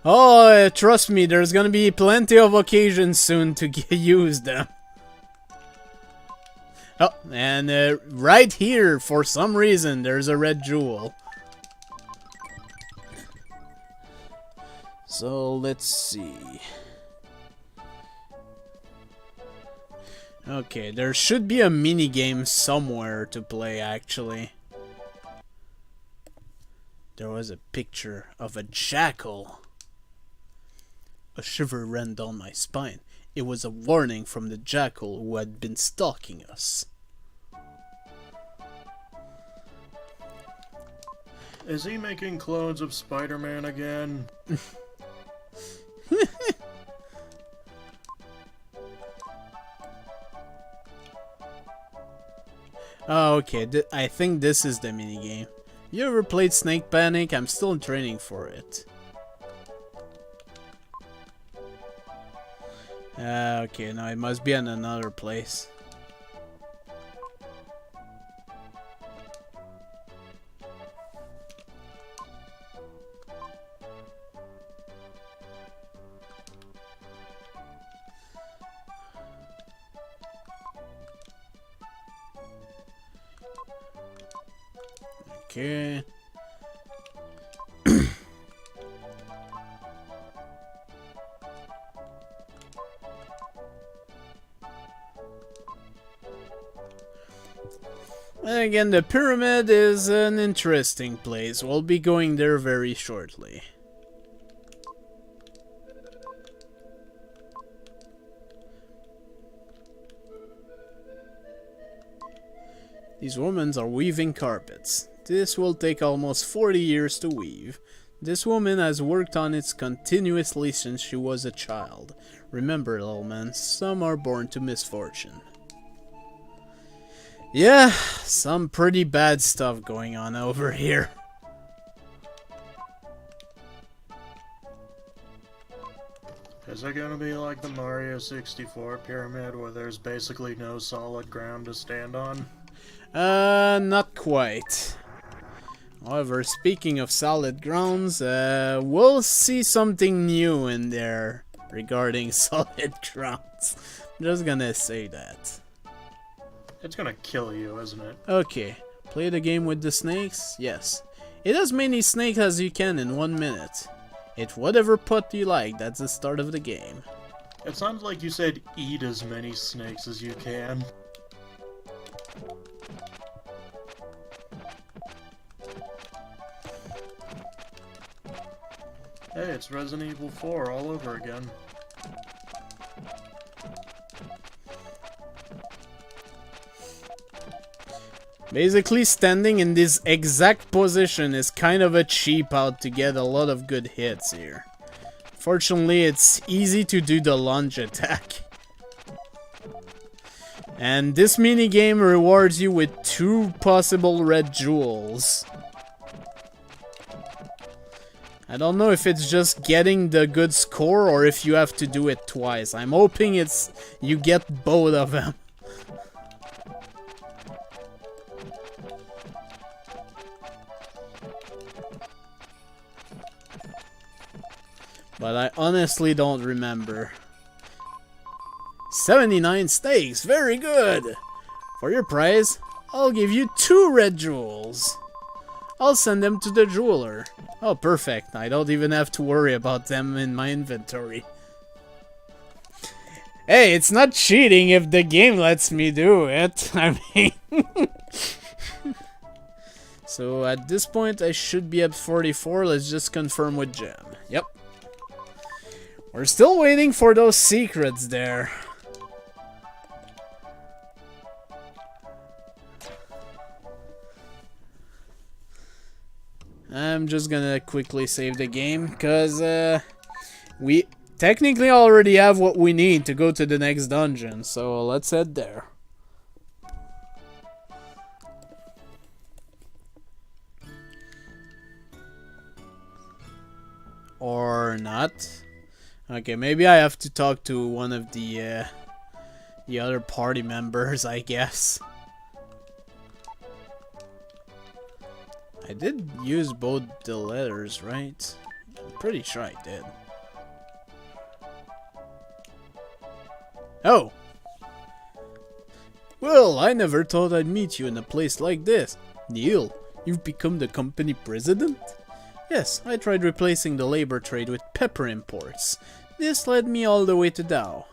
Oh, trust me, there's gonna be plenty of occasions soon to use them. Oh, and right here, for some reason, there's a red jewel. So, let's see. Okay, there should be a mini game somewhere to play, actually. There was a picture of a jackal. A shiver ran down my spine. It was a warning from the jackal who had been stalking us. Is he making clones of Spider-Man again? Oh, okay, I think this is the minigame. You ever played Snake Panic? I'm still in training for it. Okay, no, it must be in another place. Okay. Again, the pyramid is an interesting place. We'll be going there very shortly. These women are weaving carpets. This will take almost 40 years to weave. This woman has worked on it continuously since she was a child. Remember, little man, some are born to misfortune. Yeah, some pretty bad stuff going on over here. Is it gonna be like the Mario 64 pyramid where there's basically no solid ground to stand on? Not quite. However, speaking of solid grounds, we'll see something new in there regarding solid grounds. I'm just gonna say that. It's gonna kill you, isn't it? Okay, play the game with the snakes? Yes. Eat as many snakes as you can in 1 minute. Eat whatever pot you like, that's the start of the game. It sounds like you said eat as many snakes as you can. Hey, it's Resident Evil 4 all over again. Basically, standing in this exact position is kind of a cheap out to get a lot of good hits here. Fortunately, it's easy to do the lunge attack. And this minigame rewards you with 2 possible red jewels. I don't know if it's just getting the good score or if you have to do it twice. I'm hoping it's you get both of them. But I honestly don't remember. 79 steaks, very good! For your prize, I'll give you 2 red jewels. I'll send them to the jeweler. Oh, perfect. I don't even have to worry about them in my inventory. Hey, it's not cheating if the game lets me do it. I mean... So at this point, I should be at 44. Let's just confirm with Gem. Yep. We're still waiting for those secrets there. I'm just gonna quickly save the game, because technically already have what we need to go to the next dungeon, so let's head there. Or not. Okay, maybe I have to talk to one of the other party members, I guess. I did use both the letters, right? I'm pretty sure I did. Oh! Well, I never thought I'd meet you in a place like this. Neil, you've become the company president? Yes, I tried replacing the labor trade with pepper imports. This led me all the way to Dow.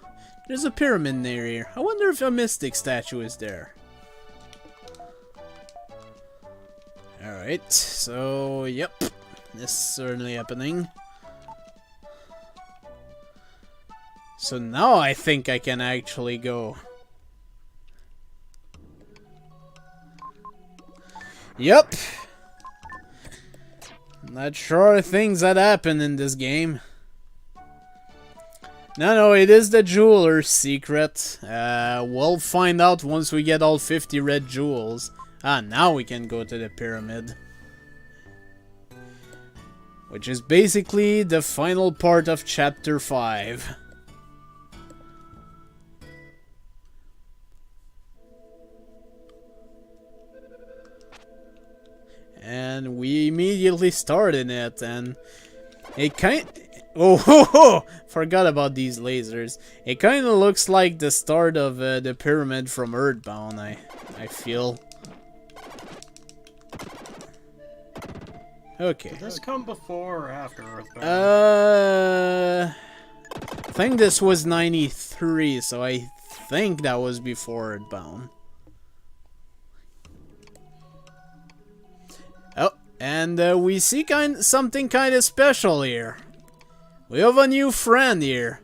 There's a pyramid near here. I wonder if a mystic statue is there. Alright, so, yep. This is certainly happening. So now I think I can actually go. Yep. Not sure things that happen in this game. No, it is the jeweler's secret. We'll find out once we get all 50 red jewels. Ah, now we can go to the pyramid. Which is basically the final part of chapter 5. And we immediately started it, and it forgot about these lasers. It kind of looks like the start of the pyramid from Earthbound, I feel. Okay. Did this come before or after Earthbound? I think this was 93, so I think that was before Earthbound. Oh, and we see something kind of special here. We have a new friend here.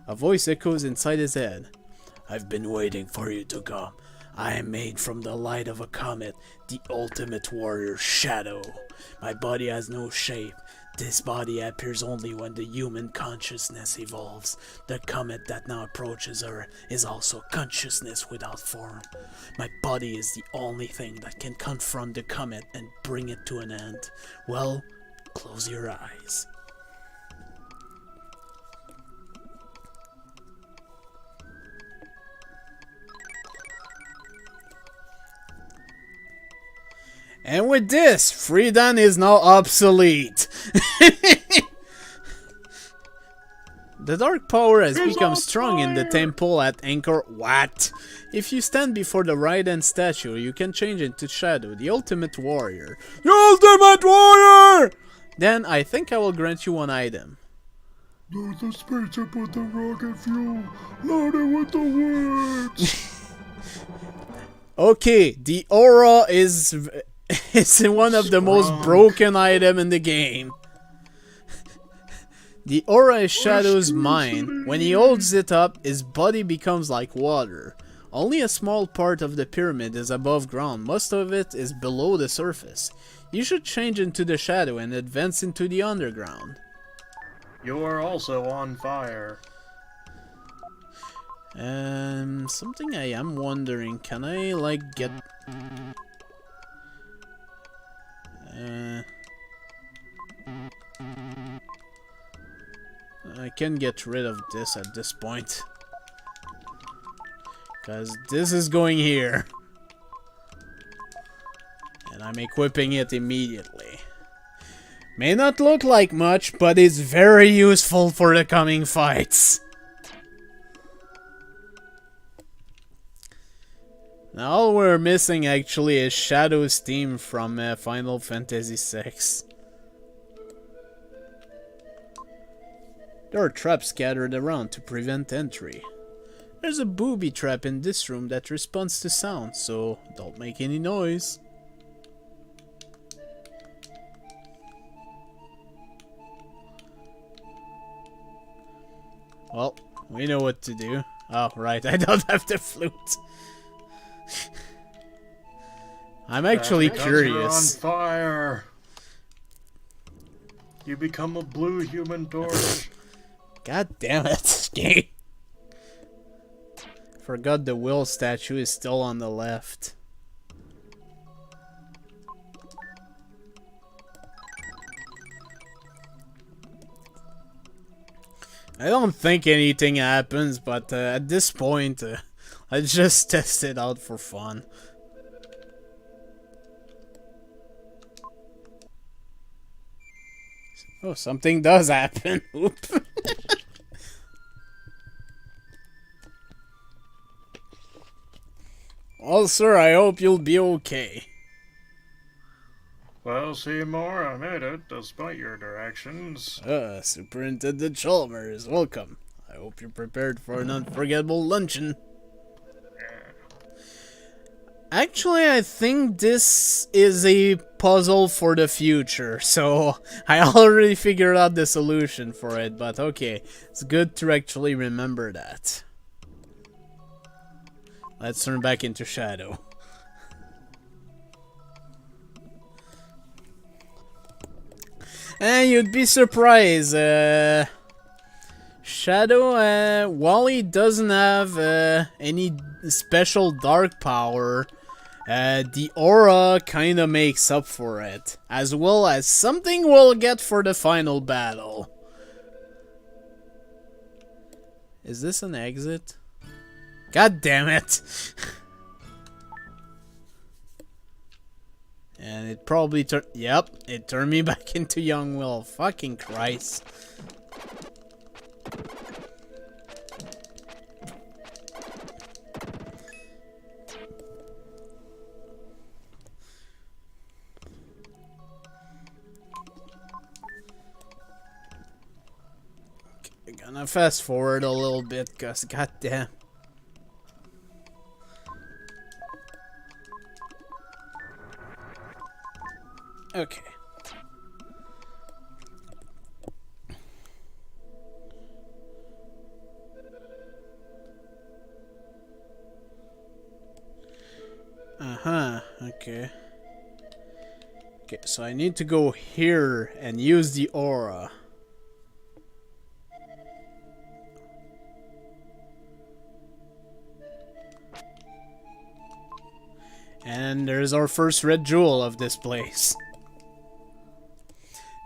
A voice echoes inside his head. I've been waiting for you to come. I am made from the light of a comet, the ultimate warrior Shadow. My body has no shape. This body appears only when the human consciousness evolves. The comet that now approaches her is also consciousness without form. My body is the only thing that can confront the comet and bring it to an end. Well, close your eyes. And with this, Freedan is now obsolete. The dark power has become strong in the temple at Angkor Wat. If you stand before the Raiden statue, you can change into Shadow, the ultimate warrior. The ultimate warrior! Then I think I will grant you one item. There's a spaceship with the rocket fuel, loaded with the words. Okay, the aura is one of the most broken items in the game. The aura is Shadow's mind. When he holds it up, his body becomes like water. Only a small part of the pyramid is above ground. Most of it is below the surface. You should change into the Shadow and advance into the underground. You are also on fire. Something I am wondering, can I, like, get... I can get rid of this at this point. Because this is going here. And I'm equipping it immediately. May not look like much, but it's very useful for the coming fights. Now all we're missing actually is Shadow's team from Final Fantasy VI. There are traps scattered around to prevent entry. There's a booby trap in this room that responds to sound, so don't make any noise. Well, we know what to do. Oh, right, I don't have the flute. I'm actually curious. You're on fire. You become a blue human torch. God damn it, game. Forgot the will statue is still on the left. I don't think anything happens, but at this point, I just test it out for fun. Oh, something does happen. Oop. Well, sir, I hope you'll be okay. Well, Seymour, I made it, despite your directions. Superintendent Chalmers, welcome. I hope you're prepared for an unforgettable luncheon. Actually, I think this is a puzzle for the future, so I already figured out the solution for it, but okay, it's good to actually remember that. Let's turn back into Shadow. And you'd be surprised, Shadow, while he doesn't have any special dark power, the aura kinda makes up for it, as well as something we'll get for the final battle. Is this an exit? God damn it! And it probably yep, it turned me back into young Will. Fucking Christ. Okay, gonna fast forward a little bit, cause goddamn. Okay. Okay. Okay, so I need to go here and use the aura. And there's our first red jewel of this place.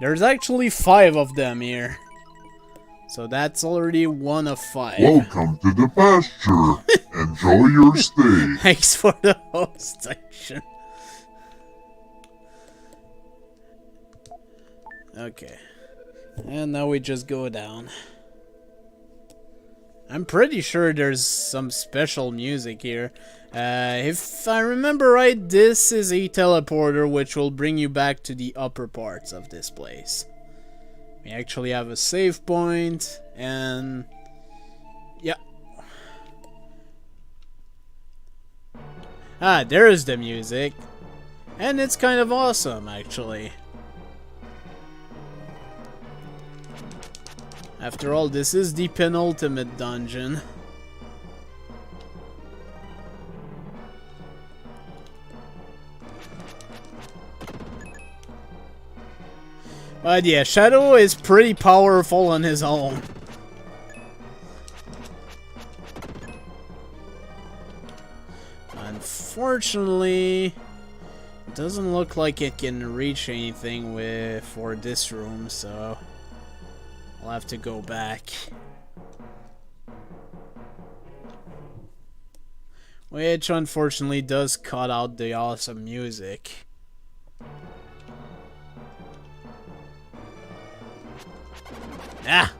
There's actually 5 of them here. So that's already 1 of 5. Welcome to the pasture. Enjoy your stay. Thanks for the host section. Okay. And now we just go down. I'm pretty sure there's some special music here. If I remember right, this is a teleporter which will bring you back to the upper parts of this place. We actually have a save point, and yeah. Ah, there's the music. And it's kind of awesome, actually. After all, this is the penultimate dungeon. But yeah, Shadow is pretty powerful on his own. Unfortunately, it doesn't look like it can reach anything for this room, so I'll have to go back. Which unfortunately does cut out the awesome music. Ah!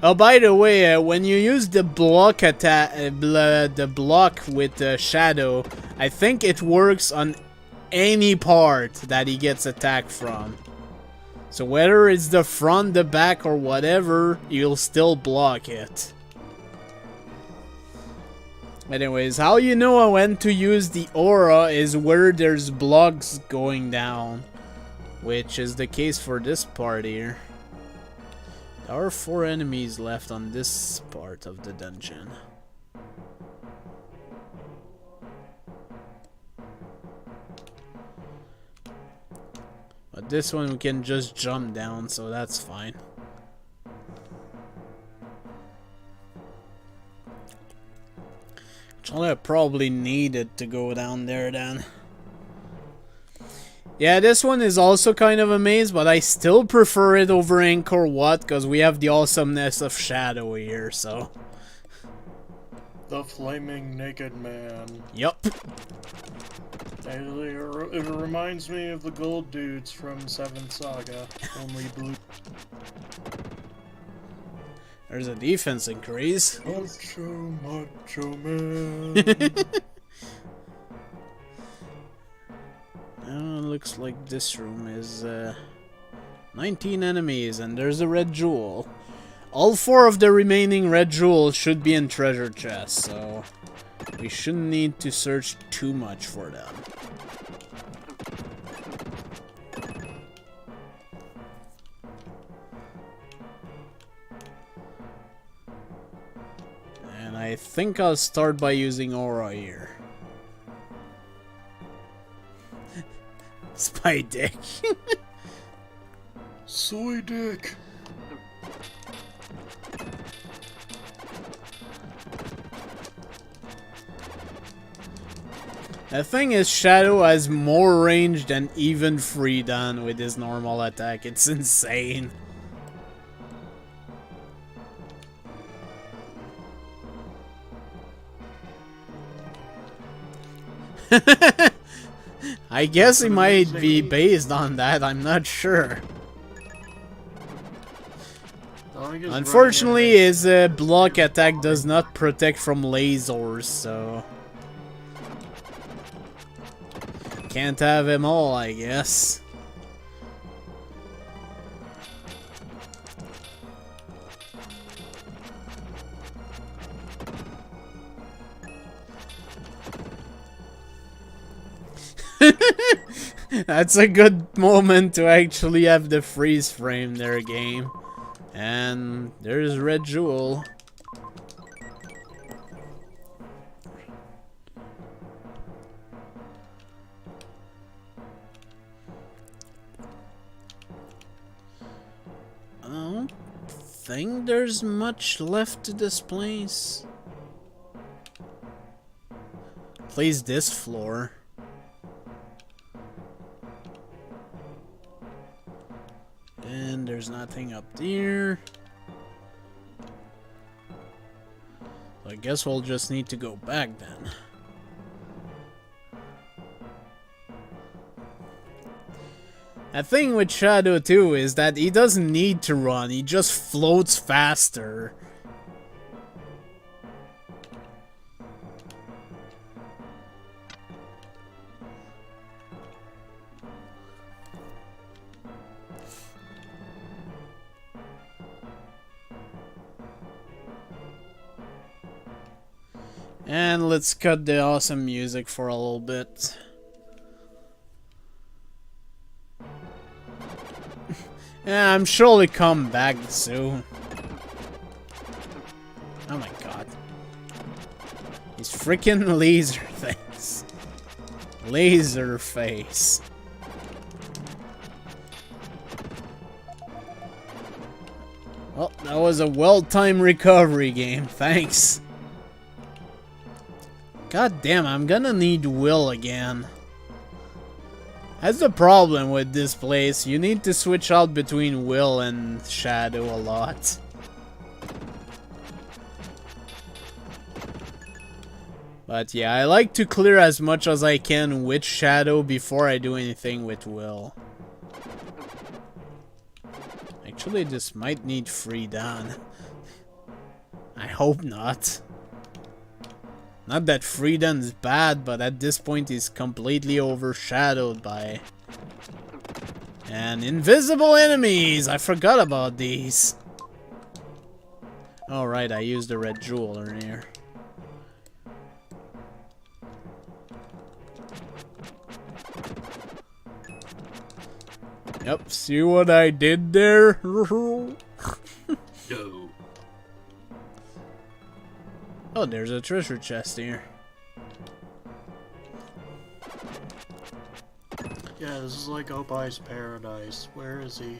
Oh, by the way, when you use the block attack, the block with Shadow, I think it works on any part that he gets attacked from. So whether it's the front, the back, or whatever, you'll still block it. Anyways, how you know when to use the aura is where there's blocks going down. Which is the case for this part here. There are 4 enemies left on this part of the dungeon. But this one we can just jump down, so that's fine. Actually, I probably needed to go down there then. Yeah, this one is also kind of a maze, but I still prefer it over Angkor Wat because we have the awesomeness of Shadow here, so. The flaming naked man. Yup. It reminds me of the gold dudes from 7th Saga, only blue. There's a defense increase. Macho man. Looks like this room is 19 enemies, and there's a red jewel. All 4 of the remaining red jewels should be in treasure chests, so we shouldn't need to search too much for them. And I think I'll start by using aura here. Spy dick. Soy dick. The thing is, Shadow has more range than even Freedan with his normal attack. It's insane. I guess it might be based on that, I'm not sure. Unfortunately, his block attack does not protect from lasers, so... Can't have him all, I guess. That's a good moment to actually have the freeze frame there, game. And there's Red Jewel. I don't think there's much left to this place. At least this floor. And there's nothing up there. So I guess we'll just need to go back then. The thing with Shadow too is that he doesn't need to run, he just floats faster. And let's cut the awesome music for a little bit. Yeah, I'm sure he'll come back soon. Oh my god. These freaking laser things. Laser face. Well, that was a well-timed recovery game. Thanks. God damn, I'm gonna need Will again. That's the problem with this place. You need to switch out between Will and Shadow a lot. But yeah, I like to clear as much as I can with Shadow before I do anything with Will. Actually, this might need Freedan. I hope not. Not that Freedan is bad, but at this point he's completely overshadowed by... And invisible enemies! I forgot about these! Oh right, I used the red jewel earlier. Yep, see what I did there? No. Oh, there's a treasure chest here. Yeah, this is like Opie's paradise. Where is he?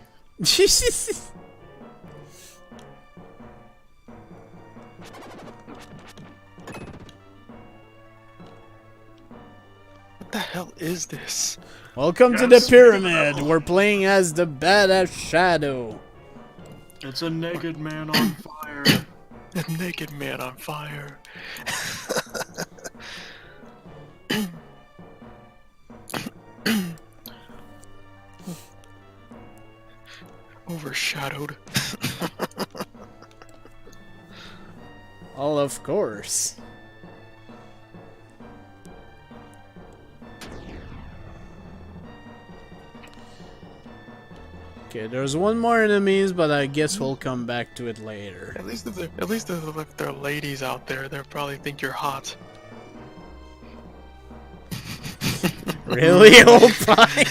What the hell is this? Welcome to the pyramid. We're playing as the badass Shadow. It's a naked man on fire. The naked man on fire. Overshadowed. All of course. Okay, there's one more enemies, but I guess we'll come back to it later. At least if there are ladies out there, they'll probably think you're hot. Really, Opie?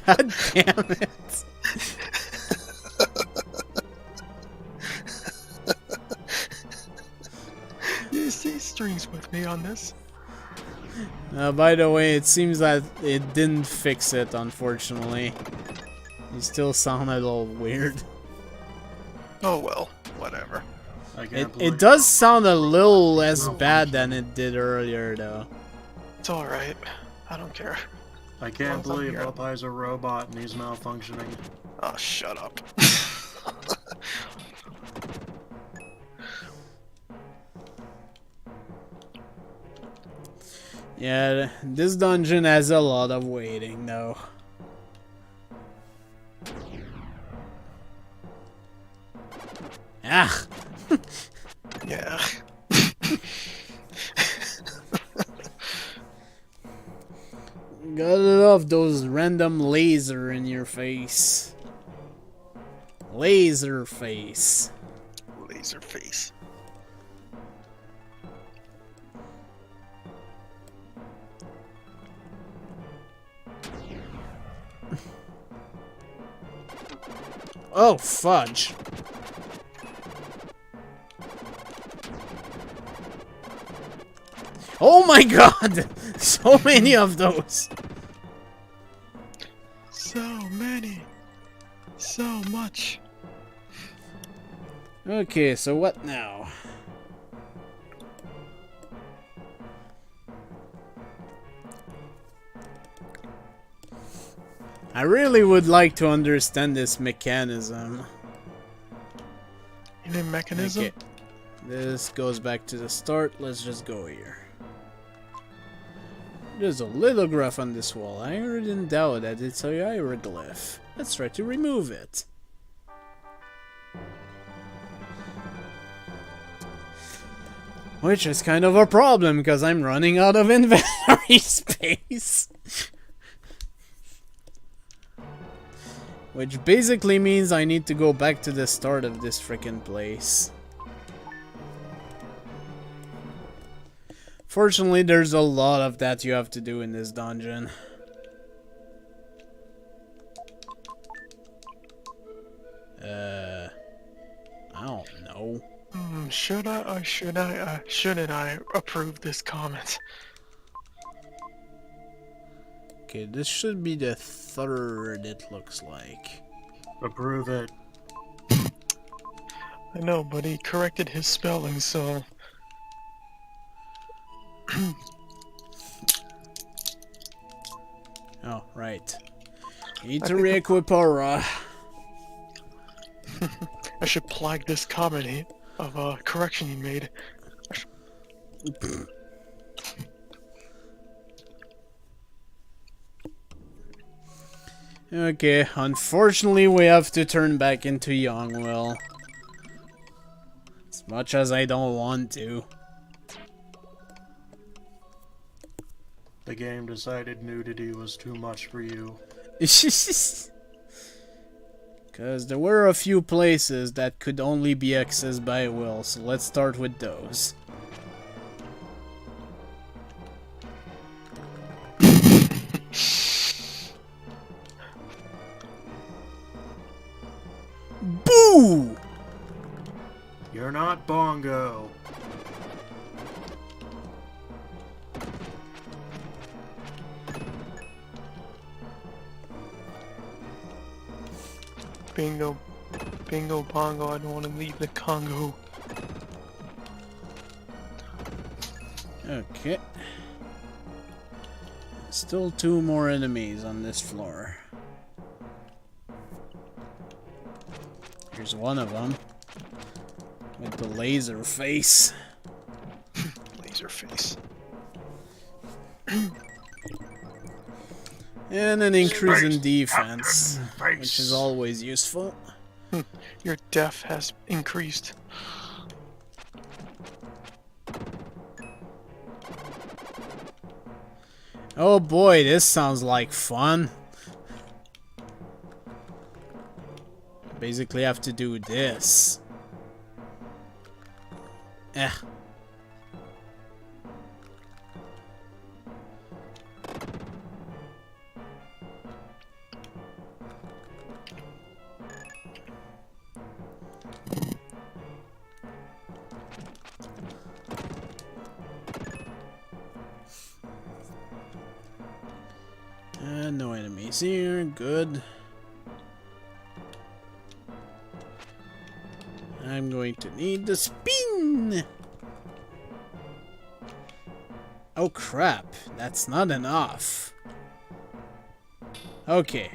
God damn it. You see strings with me on this. By the way, it seems that it didn't fix it, unfortunately. You still sound a little weird. Oh well, whatever. I can't It does sound a little less bad than it did earlier, though. It's alright. I don't care. I can't Well, believe here. Opie's a robot and he's malfunctioning. Oh, shut up. Yeah, this dungeon has a lot of waiting, though. Ah! Yeah. Gotta love those random laser in your face. Laser face. Laser face. Oh, fudge. Oh my god! So many of those! So many. So much. Okay, so what now? I really would like to understand this mechanism. You mean mechanism? Okay. This goes back to the start. Let's just go here. There's a lithograph on this wall. I didn't doubt that it's a hieroglyph. Let's try to remove it. Which is kind of a problem because I'm running out of inventory space. Which basically means I need to go back to the start of this frickin' place. Fortunately, there's a lot of that you have to do in this dungeon. I don't know. Should I or shouldn't I approve this comment? Okay, this should be the third, it looks like. Approve it. I know, but he corrected his spelling, so... Oh, right. Need I to think re-equip aura. I should plug this comment of correction he made. Okay, unfortunately we have to turn back into Youngwill. As much as I don't want to. The game decided nudity was too much for you. Because there were a few places that could only be accessed by Will, so let's start with those. Boo! You're not Bongo. Bingo. Bingo bongo, I don't want to leave the Congo. Okay. Still 2 more enemies on this floor. Here's one of them. With the laser face. Laser face. And an increase in defense, which is always useful. Your def has increased. Oh boy, this sounds like fun. Basically have to do this. No enemies here, good. I'm going to need the spin! Oh crap, that's not enough. Okay.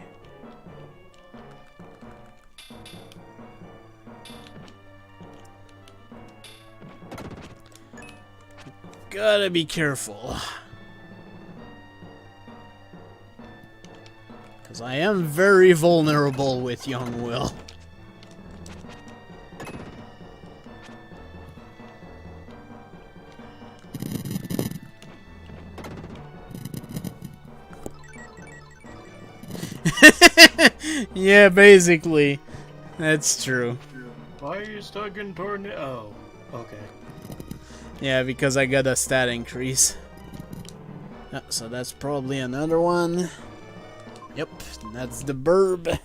Gotta be careful. Because I am very vulnerable with young Will. Yeah, basically. That's true. Why are you stuck in tornado? Oh, okay. Yeah, because I got a stat increase. So that's probably another one. Yep, that's the burb.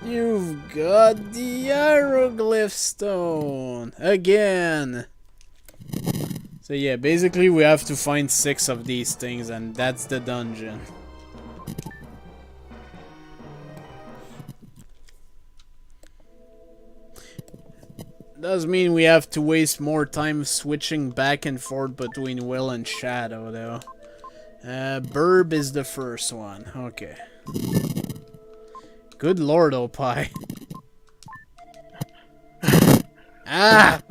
You've got the hieroglyph stone again. So yeah, basically we have to find 6 of these things and that's the dungeon. Does mean we have to waste more time switching back and forth between Will and Shadow though. Burb is the first one. Okay. Good lord, Opie. Ah!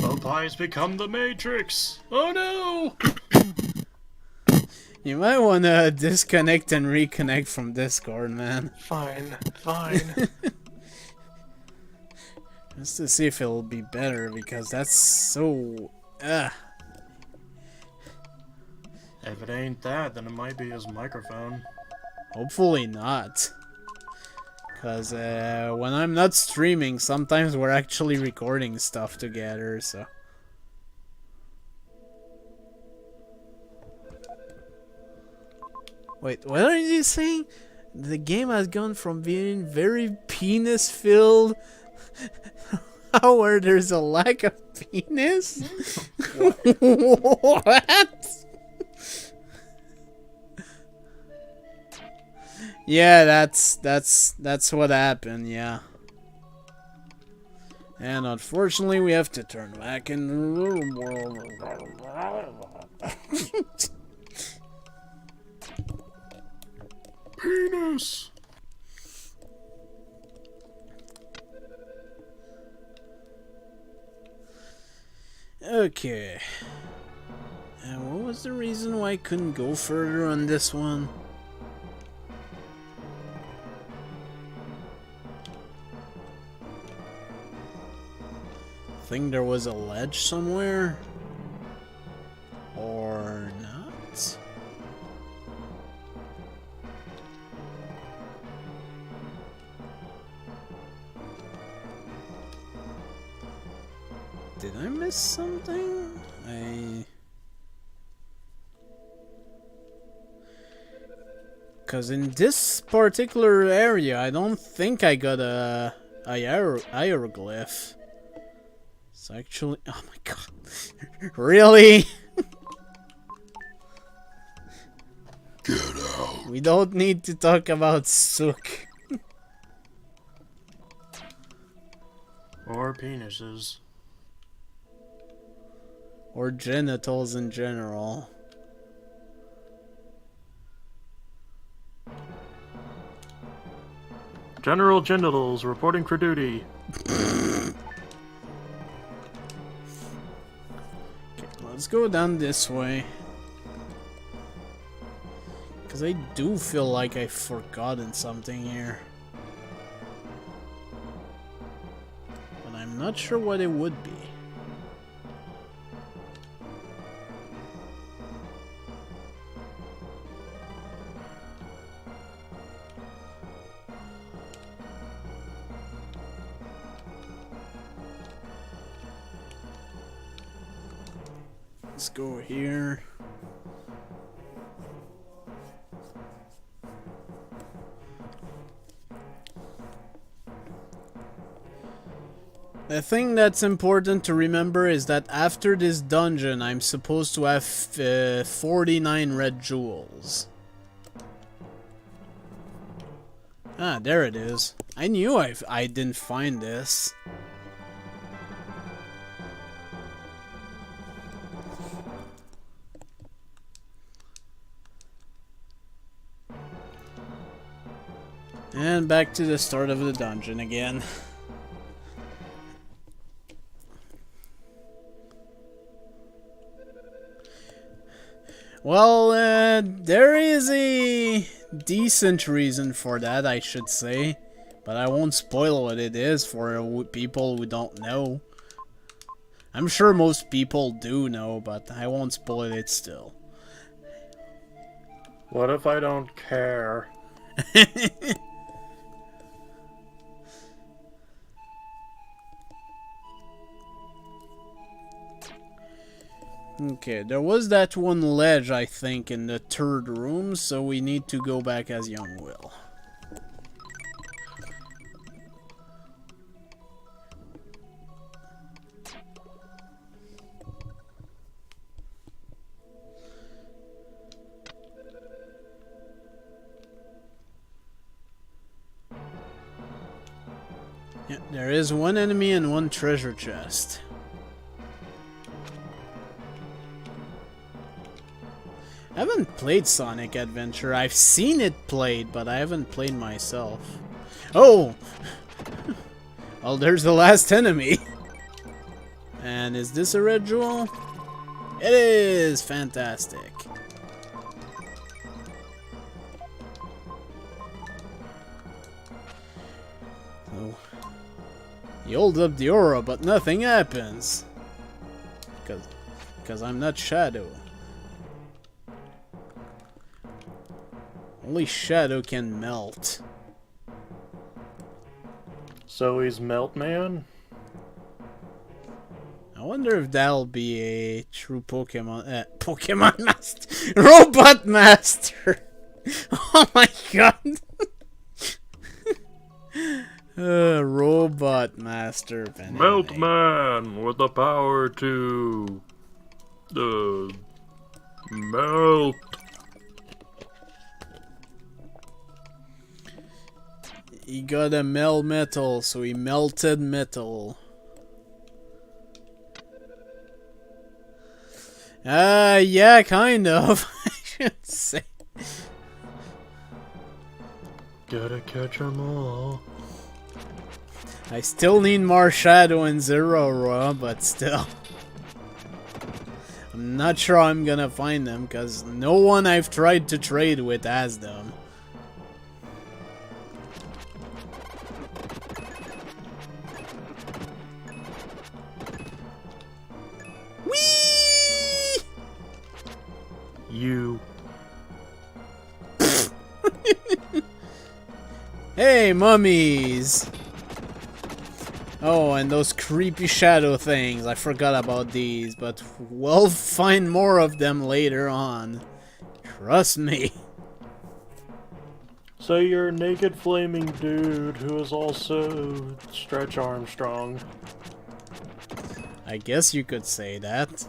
Opie's become the Matrix! Oh no! You might want to disconnect and reconnect from Discord, man. Fine, fine. Just to see if it'll be better, because that's so... If it ain't that, then it might be his microphone. Hopefully not. Because when I'm not streaming, sometimes we're actually recording stuff together, so... Wait, what are you saying? The game has gone from being very penis-filled... where there's a lack of penis? What? Yeah, that's what happened, yeah. And unfortunately we have to turn back in the room. Penis! Okay. And what was the reason why I couldn't go further on this one? I think there was a ledge somewhere? Or not? Did I miss something? Because in this particular area, I don't think I got a hieroglyph. It's actually... Oh my god. Really? Get We don't need to talk about Sook. Or penises. Or genitals in general. General Genitals reporting for duty. Okay, let's go down this way. Because I do feel like I've forgotten something here. But I'm not sure what it would be. Let's go here. The thing that's important to remember is that after this dungeon, I'm supposed to have 49 red jewels. Ah, there it is. I knew I didn't find this. And back to the start of the dungeon again. Well, there is a decent reason for that, I should say. But I won't spoil what it is for people who don't know. I'm sure most people do know, but I won't spoil it still. What if I don't care? Okay, there was that one ledge, I think, in the third room, so we need to go back as Young Will. Yeah, there is one enemy and one treasure chest. I haven't played Sonic Adventure. I've seen it played, but I haven't played myself. Oh! Well, there's the last enemy. And is this a red jewel? It is! Fantastic. Oh. You hold up the aura, but nothing happens. Because I'm not Shadow. Only Shadow can melt. So he's Melt Man? I wonder if that'll be a true Pokemon... Pokemon Master... Robot Master! Oh my god! Robot Master PanAnning. Melt Man with the power to... melt. He got a melt metal, so he melted metal. Yeah, kind of. I should say. Gotta catch 'em all. I still need more Shadow and Zeraora, but still. I'm not sure I'm gonna find them, because no one I've tried to trade with has them. You. Hey, mummies! Oh, and those creepy shadow things. I forgot about these, but we'll find more of them later on. Trust me. So you're a naked flaming dude who is also Stretch Armstrong. I guess you could say that.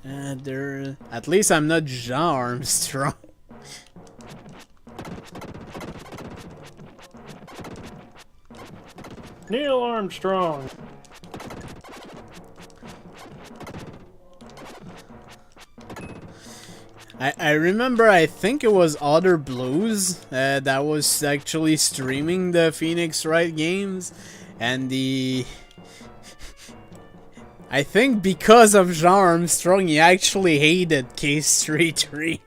At least I'm not Jean Armstrong. Neil Armstrong. I remember, I think it was Other Blues that was actually streaming the Phoenix Wright games, and I think because of Jean Armstrong, he actually hated Case 3-3.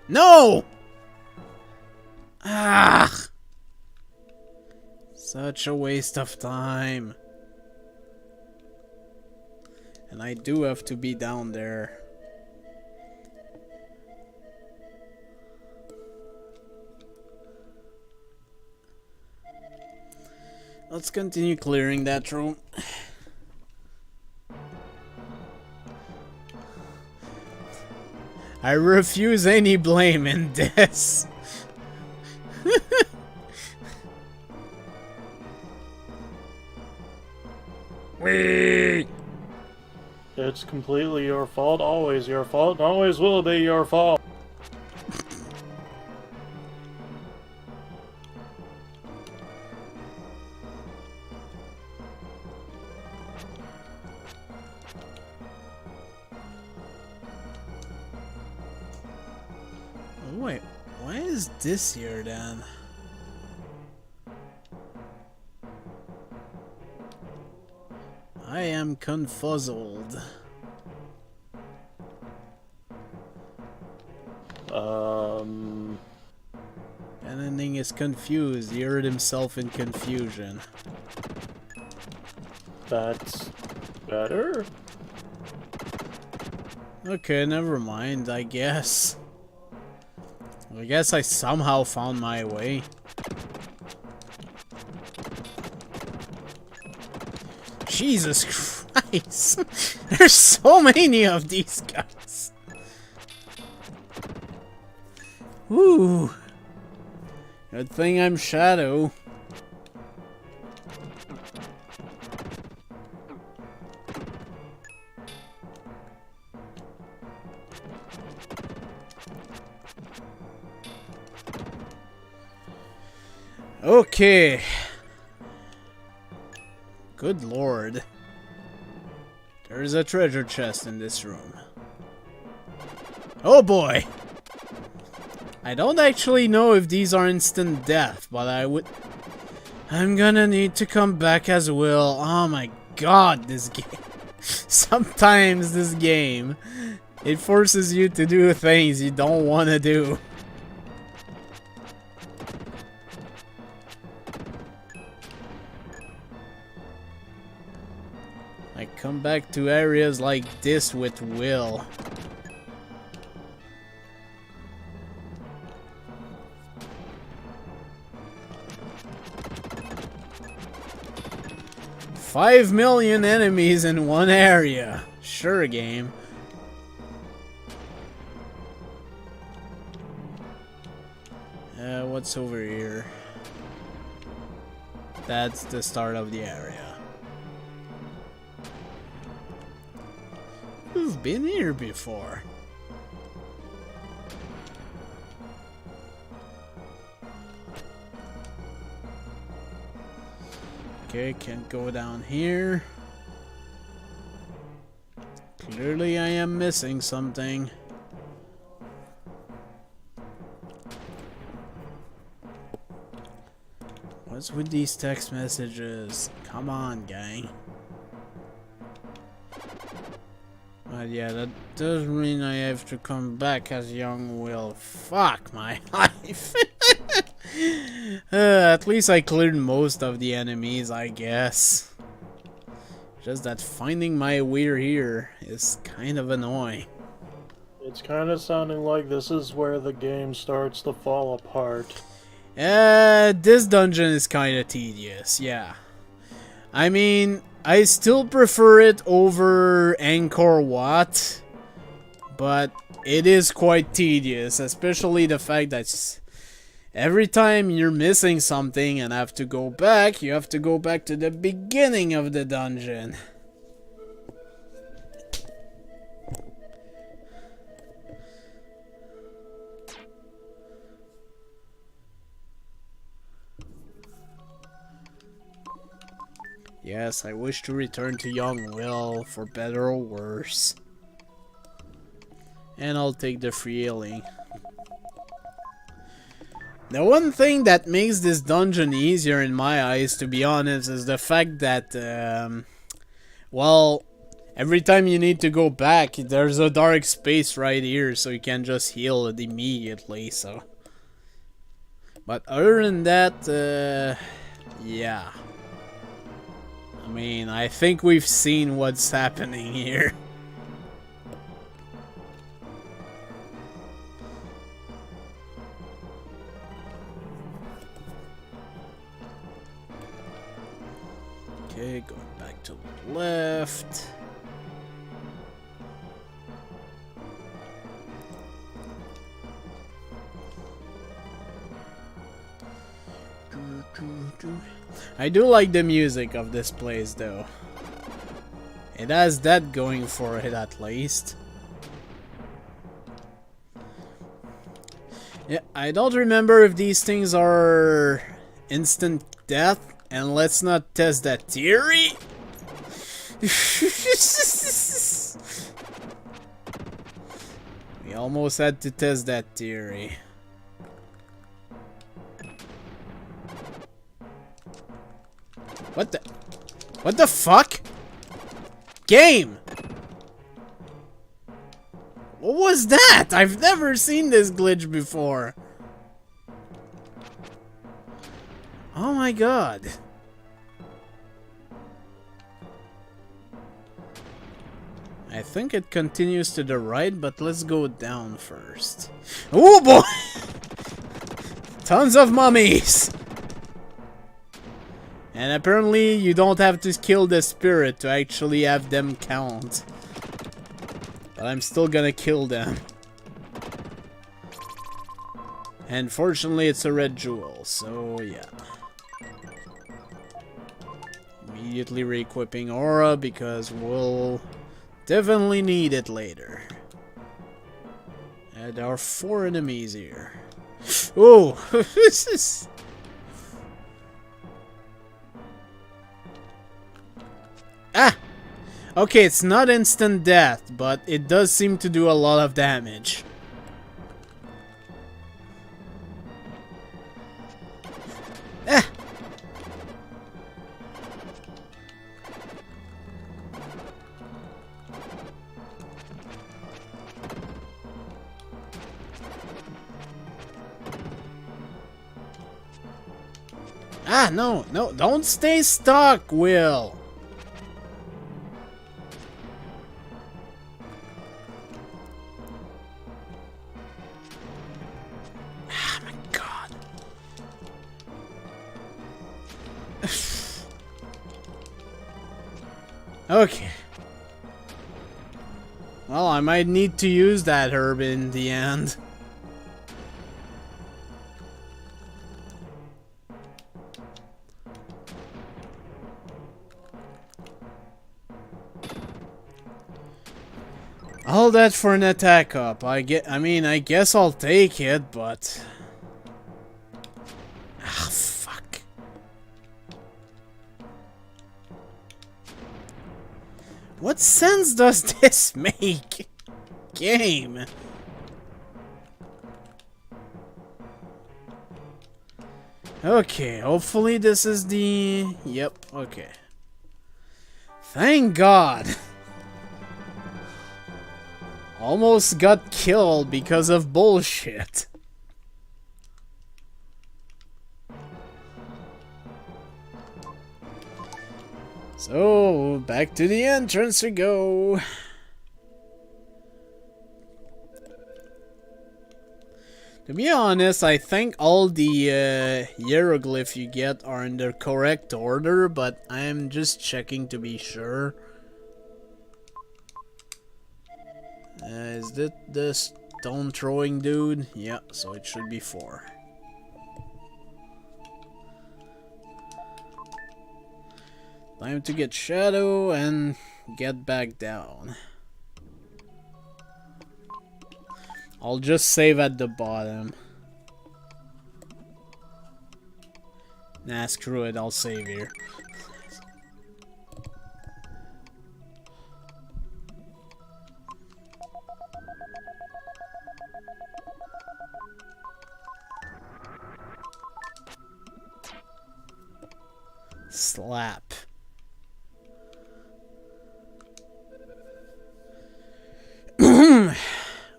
No! Ah! Such a waste of time. And I do have to be down there. Let's continue clearing that room. I refuse any blame in this. Wee! It's completely your fault, always your fault, and always will be your fault. Oh, wait, why is this here then? I am confuzzled. PanAnning is confused. He heard himself in confusion. That's better? Okay, never mind, I guess. I guess I somehow found my way. Jesus Christ! There's so many of these guys! Woo! Good thing I'm Shadow. Okay. Good lord. There's a treasure chest in this room. Oh boy! I don't actually know if these are instant death, but I'm gonna need to come back as well. Oh my god, this game. Sometimes this game, it forces you to do things you don't want to do. I come back to areas like this with will. $5 million enemies in one area. Sure, game. What's over here? That's the start of the area. We've been here before. Okay, can't go down here. Clearly I am missing something. What's with these text messages? Come on, gang. But yeah, that does mean I have to come back as young Will. Fuck my life. At least I cleared most of the enemies, I guess. Just that finding my way here is kind of annoying. It's kind of sounding like this is where the game starts to fall apart. This dungeon is kind of tedious, yeah. I mean, I still prefer it over Angkor Wat, but it is quite tedious, especially the fact that every time you're missing something and have to go back, you have to go back to the beginning of the dungeon. Yes, I wish to return to young Will, for better or worse. And I'll take the free healing. The one thing that makes this dungeon easier in my eyes, to be honest, is the fact that, well, every time you need to go back, there's a dark space right here, so you can just heal it immediately, so. But other than that, yeah. I mean, I think we've seen what's happening here. Okay, going back to the left. I do like the music of this place, though. It has that going for it, at least. Yeah, I don't remember if these things are instant death, and let's not test that theory. We almost had to test that theory. What the fuck? Game! What was that? I've never seen this glitch before. Oh my god. I think it continues to the right, but let's go down first. Oh boy! Tons of mummies! And apparently you don't have to kill the spirit to actually have them count. But I'm still gonna kill them. And fortunately it's a red jewel, so yeah. Immediately re-equipping aura because we'll definitely need it later. And there are 4 enemies here. Oh! This is... Ah! Okay, it's not instant death, but it does seem to do a lot of damage. Ah! Ah, no, no, don't stay stuck, Will. Okay. Well, I might need to use that herb in the end. All that for an attack up. I guess I'll take it, but... Ah, fuck. What sense does this make? Game. Okay, hopefully this is the... Yep, okay. Thank God. Almost got killed because of bullshit. So, back to the entrance we go. To be honest, I think all the hieroglyphs you get are in the correct order, but I'm just checking to be sure. Is that the stone throwing dude? Yeah, so it should be 4. Time to get Shadow and get back down. I'll just save at the bottom. Nah, screw it, I'll save here. Slap.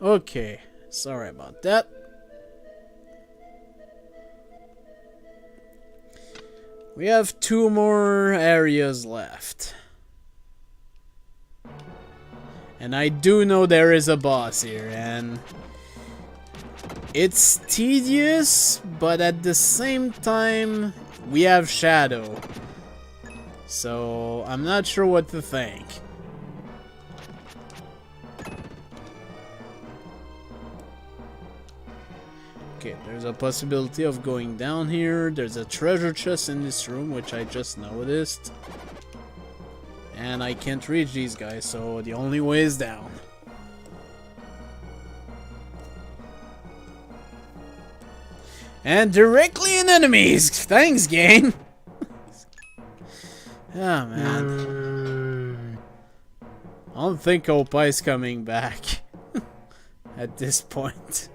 Okay, sorry about that. We have 2 more areas left. And I do know there is a boss here, and it's tedious, but at the same time, we have Shadow. So, I'm not sure what to think. Okay, there's a possibility of going down here. There's a treasure chest in this room, which I just noticed. And I can't reach these guys, so the only way is down. And directly in enemies! Thanks, game! Ah, man. I don't think Opai's coming back at this point.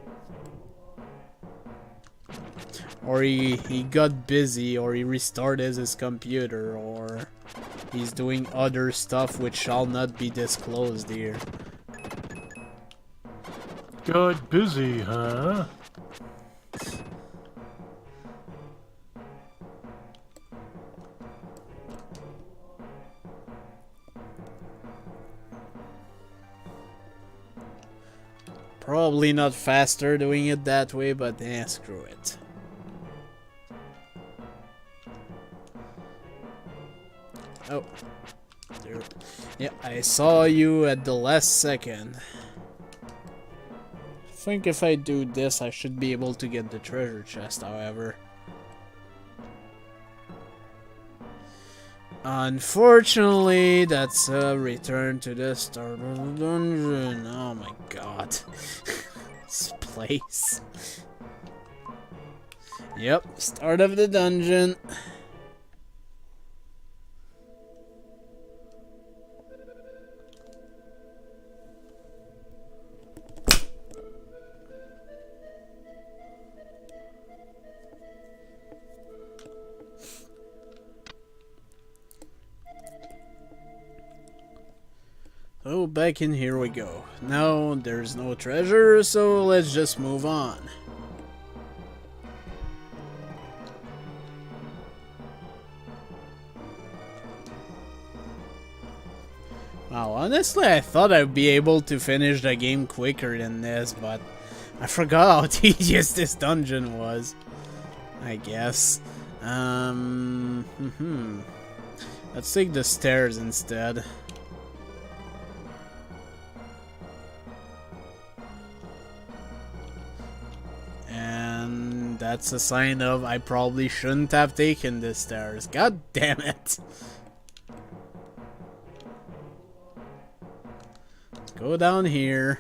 Or he got busy, or he restarted his computer, or he's doing other stuff which shall not be disclosed here. Got busy, huh? Probably not faster doing it that way, but eh, screw it. Oh. There. Yeah, I saw you at the last second. I think if I do this, I should be able to get the treasure chest, however. Unfortunately, that's a return to the start of the dungeon. Oh my god. This place. Yep, start of the dungeon. Oh, back in here we go. Now there's no treasure, so let's just move on. Wow, honestly I thought I'd be able to finish the game quicker than this, but I forgot how tedious this dungeon was, I guess. Let's take the stairs instead. And that's a sign of I probably shouldn't have taken the stairs. God damn it. Let's go down here.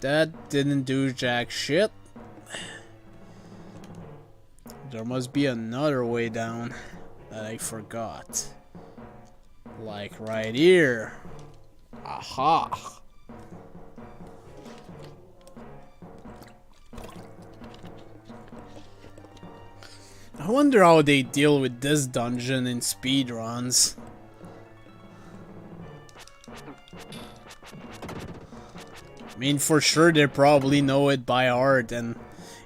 That didn't do jack shit. There must be another way down that I forgot. Like right here. Aha! I wonder how they deal with this dungeon in speedruns. I mean, for sure they probably know it by heart, and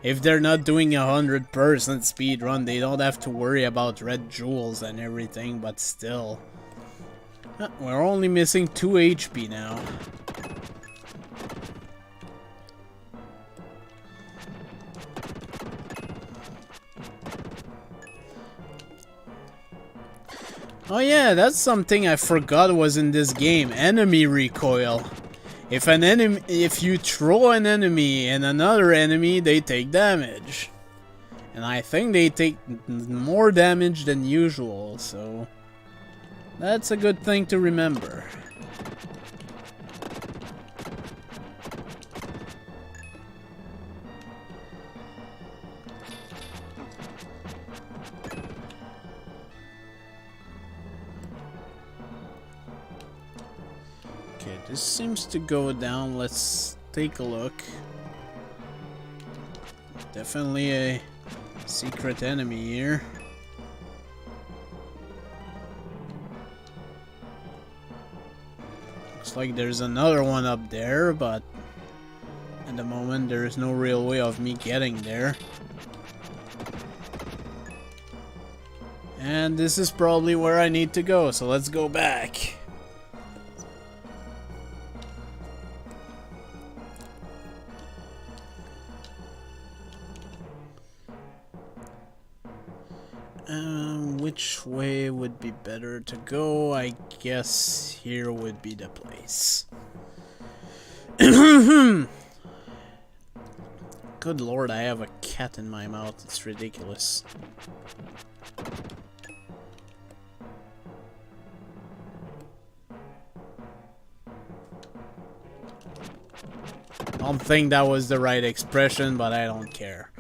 if they're not doing 100% speedrun, they don't have to worry about red jewels and everything, but still. We're only missing 2 HP now. Oh yeah, that's something I forgot was in this game. Enemy recoil. if you throw an enemy and another enemy, they take damage. And I think they take more damage than usual, so that's a good thing to remember. Okay, this seems to go down. Let's take a look. Definitely a secret enemy here. Looks like there's another one up there, but at the moment there is no real way of me getting there. And this is probably where I need to go, so let's go back. Which way would be better to go? I guess here would be the place. Good lord, I have a cat in my mouth. It's ridiculous. I don't think that was the right expression, but I don't care.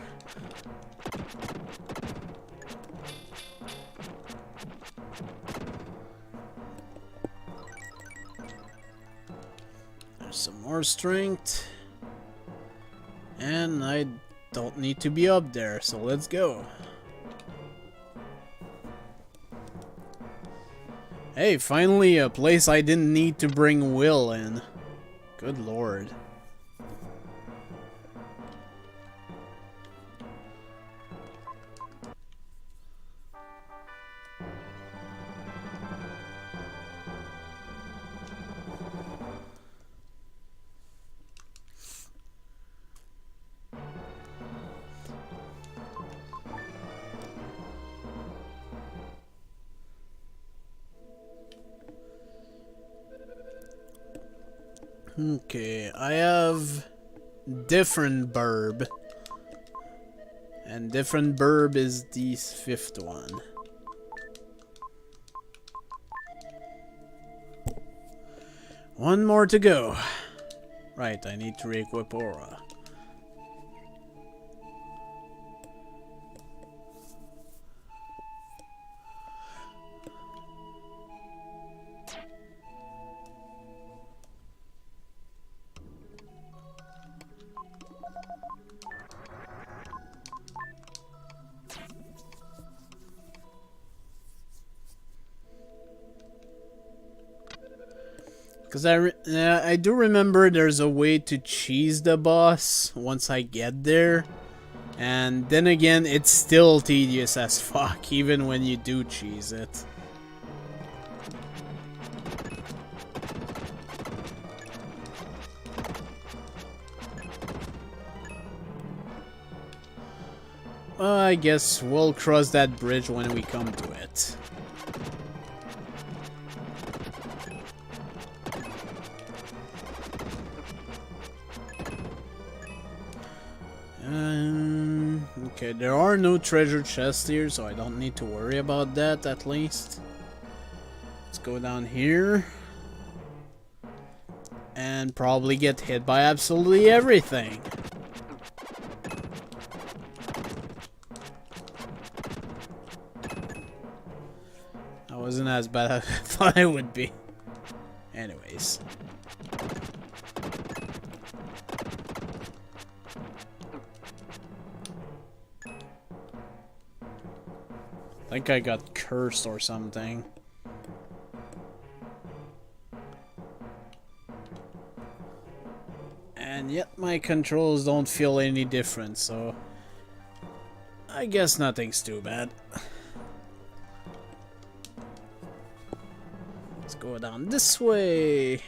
Some more strength, and I don't need to be up there, so let's go. Hey, finally a place I didn't need to bring Will in. Good lord. Okay, I have different burb, and different burb is the 5th one. One more to go. Right, I need to re-equip Aura. Because I do remember there's a way to cheese the boss once I get there. And then again, it's still tedious as fuck, even when you do cheese it. Well, I guess we'll cross that bridge when we come to it. Okay, there are no treasure chests here, so I don't need to worry about that, at least. Let's go down here. And probably get hit by absolutely everything. That wasn't as bad as I thought it would be. Anyways. I think I got cursed or something. And yet my controls don't feel any different, so I guess nothing's too bad. Let's go down this way.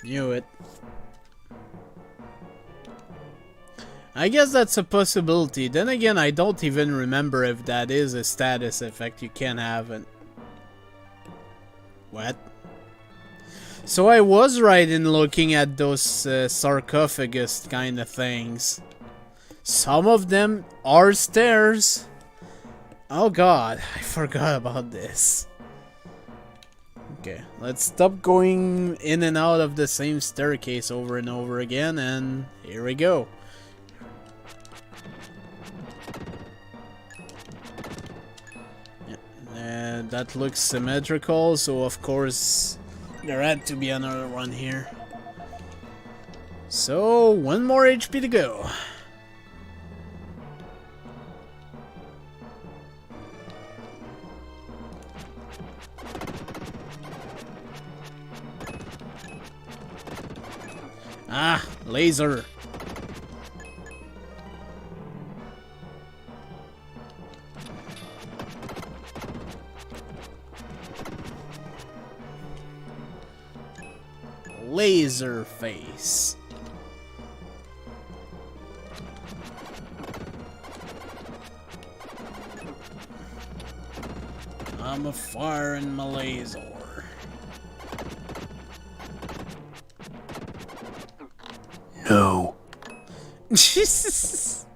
Knew it. I guess that's a possibility. Then again, I don't even remember if that is a status effect you can have. And What? So I was right in looking at those sarcophagus kind of things. Some of them are stairs. Oh god, I forgot about this. Okay, let's stop going in and out of the same staircase over and over again, and here we go. That looks symmetrical, so of course there had to be another one here. So, one more HP to go. Ah, laser. Laser face. I'm a firing my laser. No. Jesus.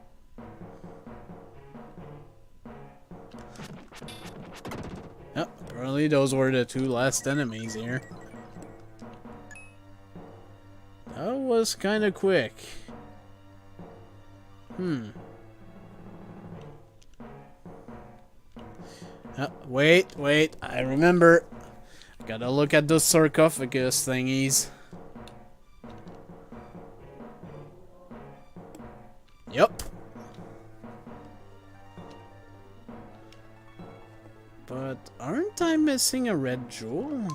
Oh, apparently those were the two last enemies here. That was kind of quick. Wait, I remember. Gotta look at those sarcophagus thingies. Yep. But aren't I missing a red jewel?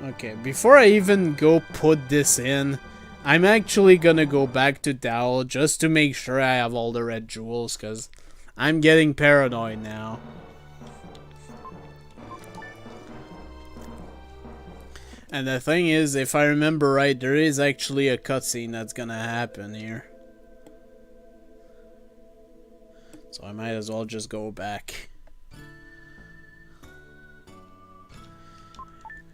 Okay, before I even go put this in, I'm actually gonna go back to Dowell just to make sure I have all the red jewels, because I'm getting paranoid now. And the thing is, if I remember right, there is actually a cutscene that's gonna happen here. So I might as well just go back.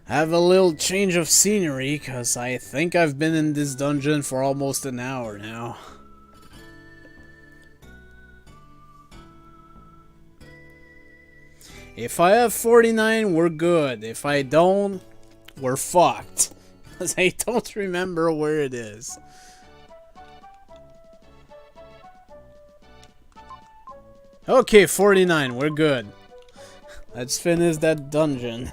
Have a little change of scenery, because I think I've been in this dungeon for almost an hour now. If I have 49, we're good. If I don't, we're fucked. Because I don't remember where it is. Okay, 49, we're good. Let's finish that dungeon.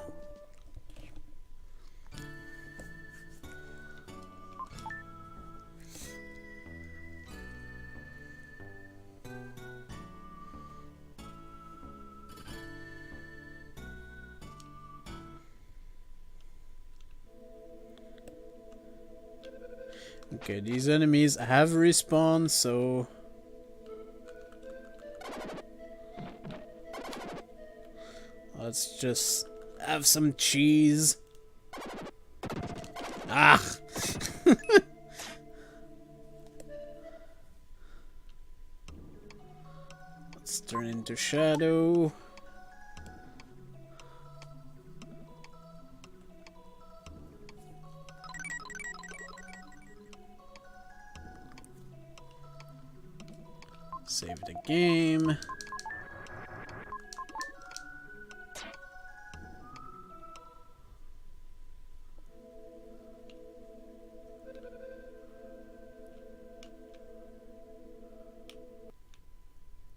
Okay, these enemies have respawned, so... let's just have some cheese. Ah! Let's turn into Shadow. Save the game.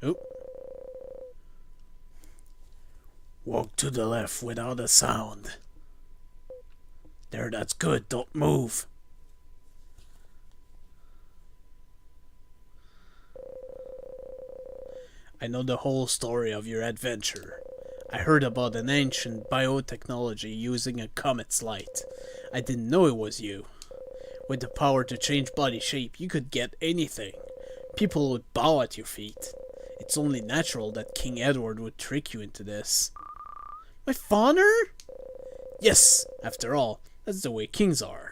Oop. Walk to the left without a sound. There, that's good. Don't move. I know the whole story of your adventure. I heard about an ancient biotechnology using a comet's light. I didn't know it was you. With the power to change body shape, you could get anything. People would bow at your feet. It's only natural that King Edward would trick you into this. My father? Yes, after all, that's the way kings are.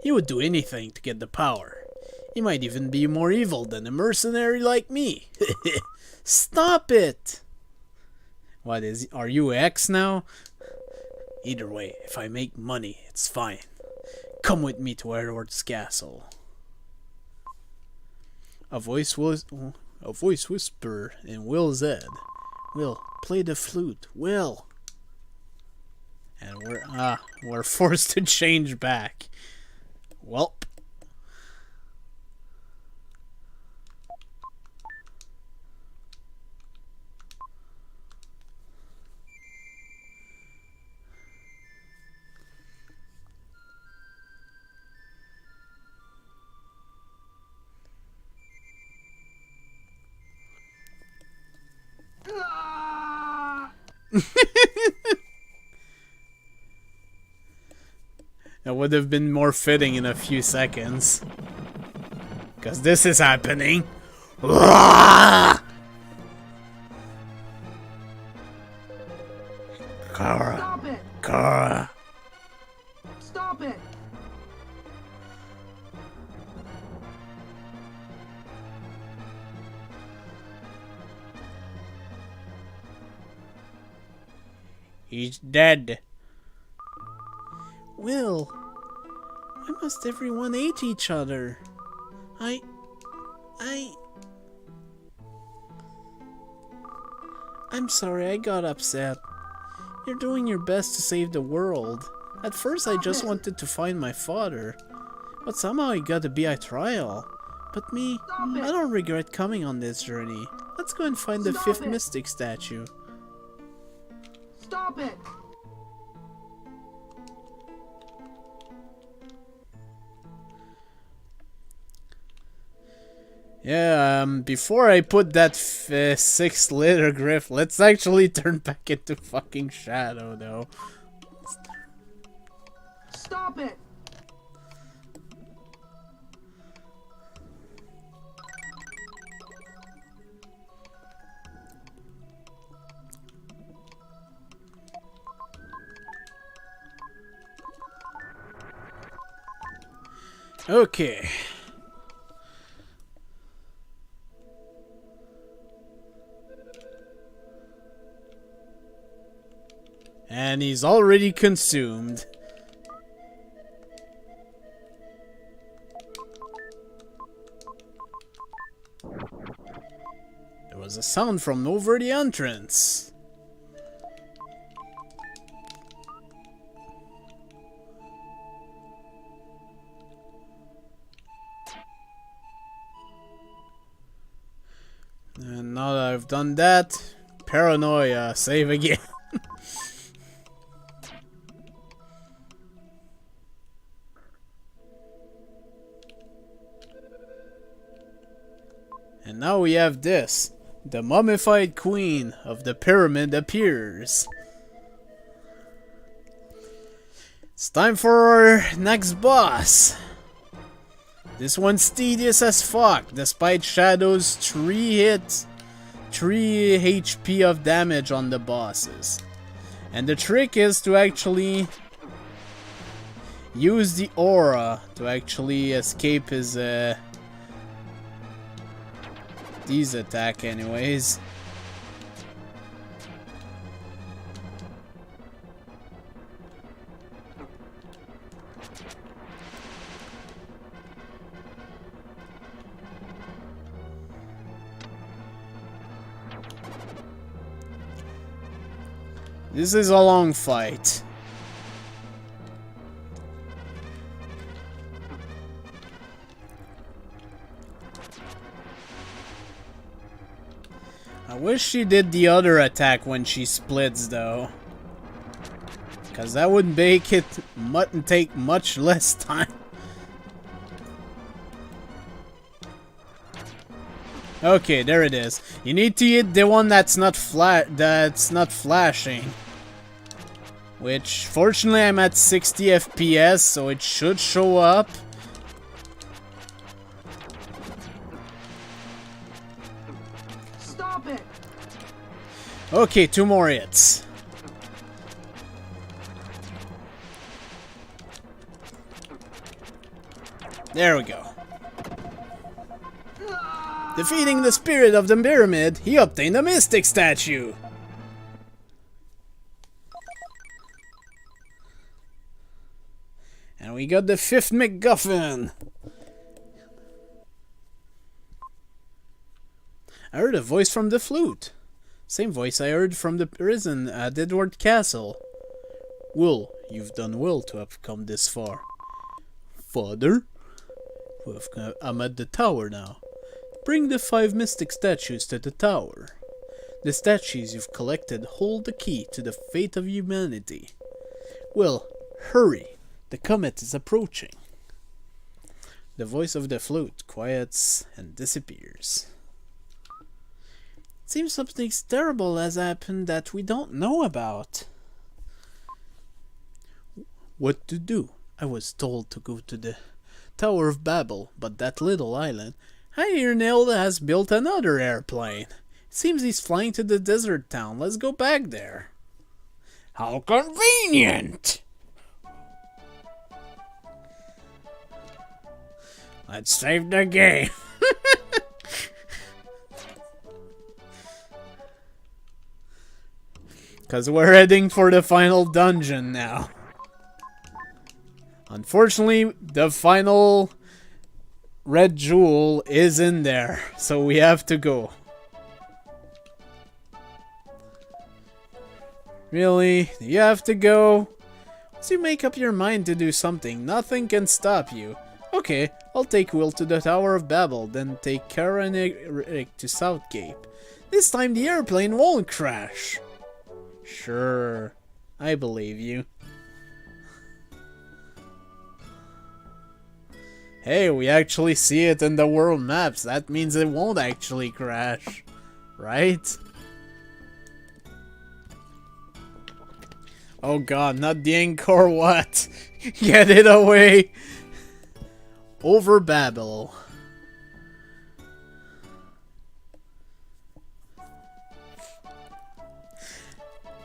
He would do anything to get the power. He might even be more evil than a mercenary like me. Stop it! What is? Are you X now? Either way, if I make money, it's fine. Come with me to Edward's castle. A voice whispered in Will's head. Will, play the flute. Will. And we're forced to change back. Welp. It would have been more fitting in a few seconds. Because this is happening. Kara. Stop it! Kara. Stop it! He's dead. Will, why must everyone hate each other? I'm sorry, I got upset. You're doing your best to save the world. At first I just wanted to find my father, but somehow it got to be a trial. But me, I don't regret coming on this journey. Let's go and find the fifth mystic statue. Stop it! Yeah, before I put that sixth litter griff, let's actually turn back into fucking Shadow, though. Stop it! Okay. And he's already consumed. There was a sound from over the entrance. And now that I've done that, paranoia, save again. And now we have this. The mummified queen of the pyramid appears. It's time for our next boss. This one's tedious as fuck, despite Shadow's 3 HP of damage on the bosses. And the trick is to actually use the aura to actually escape his these attack anyways. This is a long fight. I wish she did the other attack when she splits though. Cause that would make it take much less time. Okay, there it is. You need to hit the one that's not flashing. Which fortunately I'm at 60 FPS, so it should show up. Stop it! Okay, 2 more hits. There we go. Defeating the spirit of the pyramid, he obtained a mystic statue. And we got the fifth MacGuffin. I heard a voice from the flute. Same voice I heard from the prison at Edward Castle. Will, you've done well to have come this far. Father? I'm at the tower now. Bring the 5 mystic statues to the tower. The statues you've collected hold the key to the fate of humanity. Will, hurry. The comet is approaching. The voice of the flute quiets and disappears. It seems something terrible has happened that we don't know about. What to do? I was told to go to the Tower of Babel, but that little island. I hear Neil has built another airplane. It seems he's flying to the desert town. Let's go back there. How convenient! Let's save the game. Because we're heading for the final dungeon now. Unfortunately, the final red jewel is in there, so we have to go. Really? You have to go? Once you make up your mind to do something, nothing can stop you. Okay, I'll take Will to the Tower of Babel, then take Kara and Eric to Southgate. This time the airplane won't crash. Sure, I believe you. Hey, we actually see it in the world maps. That means it won't actually crash, right? Oh god, not the Encore what? Get it away! Over Babel.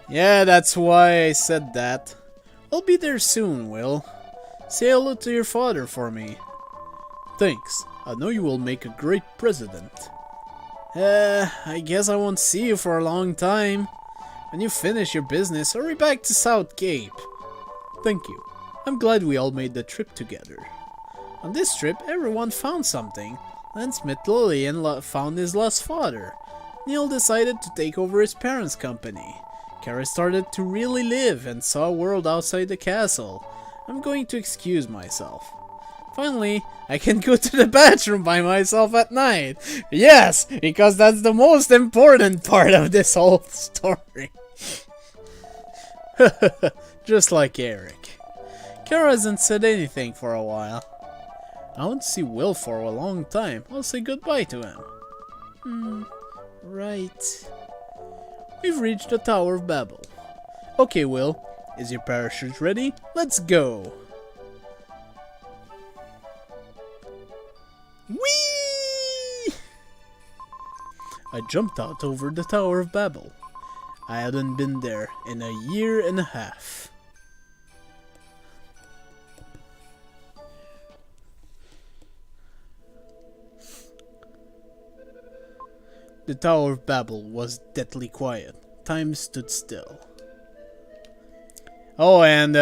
Yeah, that's why I said that. I'll be there soon, Will. Say hello to your father for me. Thanks. I know you will make a great president. I guess I won't see you for a long time. When you finish your business, hurry back to Southgate. Thank you. I'm glad we all made the trip together. On this trip, everyone found something. Lance met Lillian found his lost father. Neil decided to take over his parents' company. Kara started to really live and saw a world outside the castle. I'm going to excuse myself. Finally, I can go to the bathroom by myself at night. Yes, because that's the most important part of this whole story. Just like Eric. Kara hasn't said anything for a while. I won't see Will for a long time. I'll say goodbye to him. Right. We've reached the Tower of Babel. Okay, Will. Is your parachute ready? Let's go. Whee! I jumped out over the Tower of Babel. I hadn't been there in a year and a half. The Tower of Babel was deathly quiet. Time stood still. Oh, and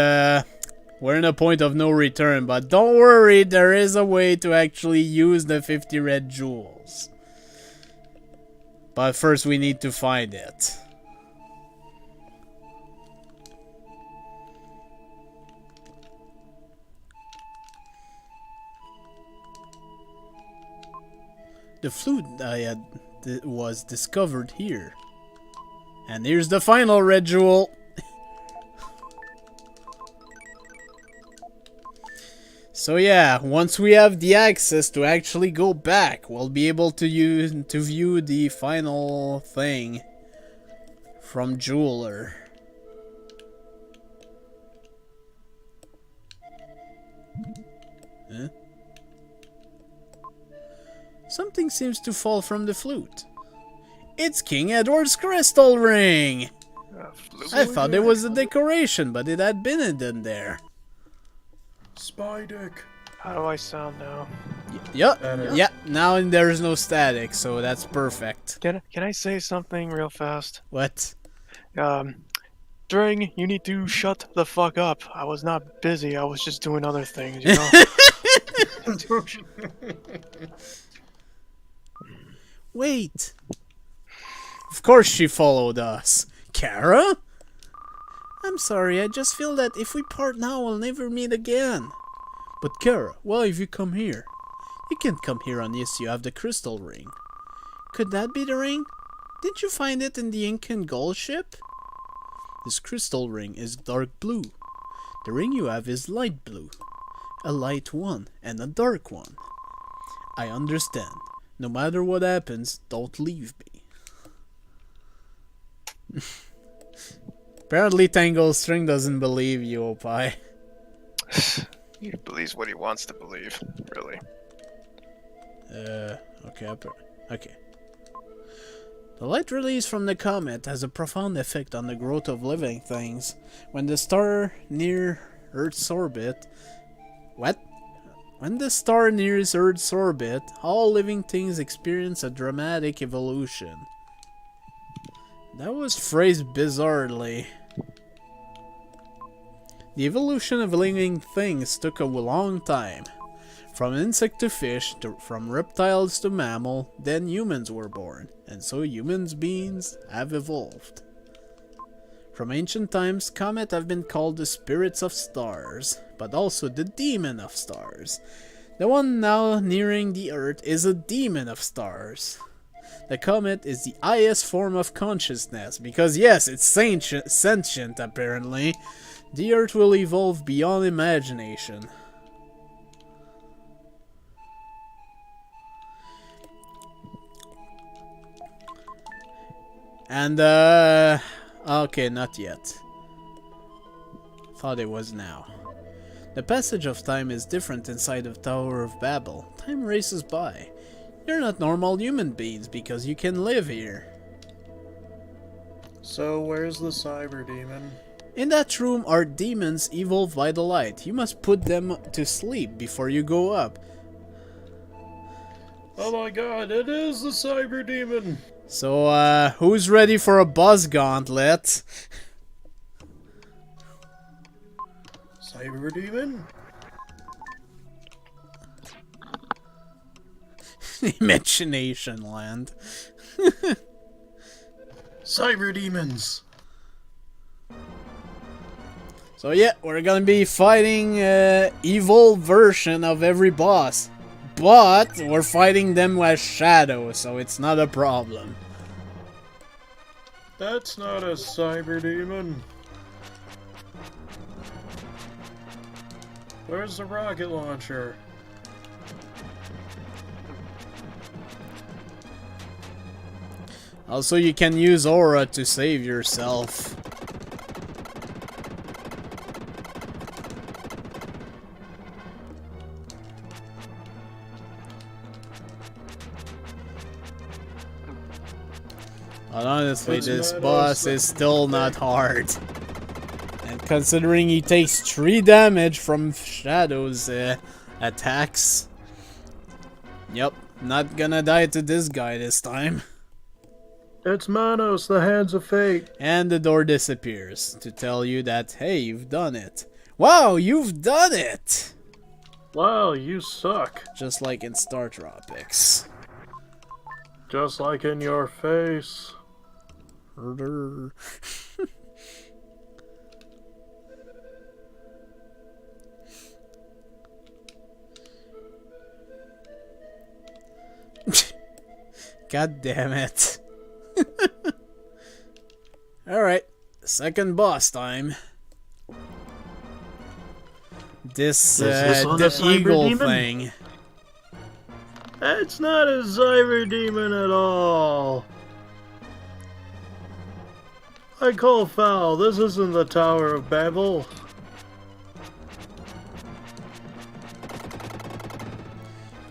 we're in a point of no return, but don't worry, there is a way to actually use the 50 red jewels. But first we need to find it. The flute I had was discovered here. And here's the final red jewel. So yeah, once we have the access to actually go back, we'll be able to view the final thing from Jeweler. Huh? Something seems to fall from the flute. It's King Edward's crystal ring! I thought it was a decoration, but it had been hidden there. Spy dick. How do I sound now? Yep, now there's no static, so that's perfect. Can I say something real fast? What? String, you need to shut the fuck up. I was not busy. I was just doing other things, you know? Wait. Of course she followed us. Kara? I'm sorry, I just feel that if we part now, we'll never meet again. But Kara, why have you come here? You can't come here unless you have the crystal ring. Could that be the ring? Didn't you find it in the Incan gold ship? This crystal ring is dark blue. The ring you have is light blue. A light one and a dark one. I understand. No matter what happens, don't leave me. Apparently Tangle String doesn't believe you, Opie. He believes what he wants to believe, really. Okay. Okay. The light released from the comet has a profound effect on the growth of living things. When the star near Earth's orbit... What? When the star nears Earth's orbit, all living things experience a dramatic evolution. That was phrased bizarrely. The evolution of living things took a long time. From insect to fish, from reptiles to mammal, then humans were born, and so humans beings have evolved. From ancient times, comets have been called the spirits of stars, but also the demon of stars. The one now nearing the Earth is a demon of stars. The comet is the highest form of consciousness, because yes, it's sentient apparently. The Earth will evolve beyond imagination. And, okay, not yet. Thought it was now. The passage of time is different inside of Tower of Babel. Time races by. You're not normal human beings because you can live here. So, where's the cyber demon? In that room are demons evolved by the light. You must put them to sleep before you go up. Oh my god, it is the cyber demon! So, who's ready for a buzz gauntlet? Cyber demon? Imagination land. Cyber demons! So yeah, we're gonna be fighting evil version of every boss. But we're fighting them as shadows, so it's not a problem. That's not a cyber demon. Where's the rocket launcher? Also, you can use aura to save yourself. But honestly, this boss is still not hard. And considering he takes 3 damage from Shadow's attacks. Yep, not gonna die to this guy this time. It's Manos, the Hands of Fate. And the door disappears to tell you that, hey, you've done it. Wow, you've done it! Wow, you suck. Just like in Star Tropics. Just like in your face. Murder. God damn it. Alright, second boss time. The eagle thing. It's not a cyber demon at all. I call foul. This isn't the Tower of Babel.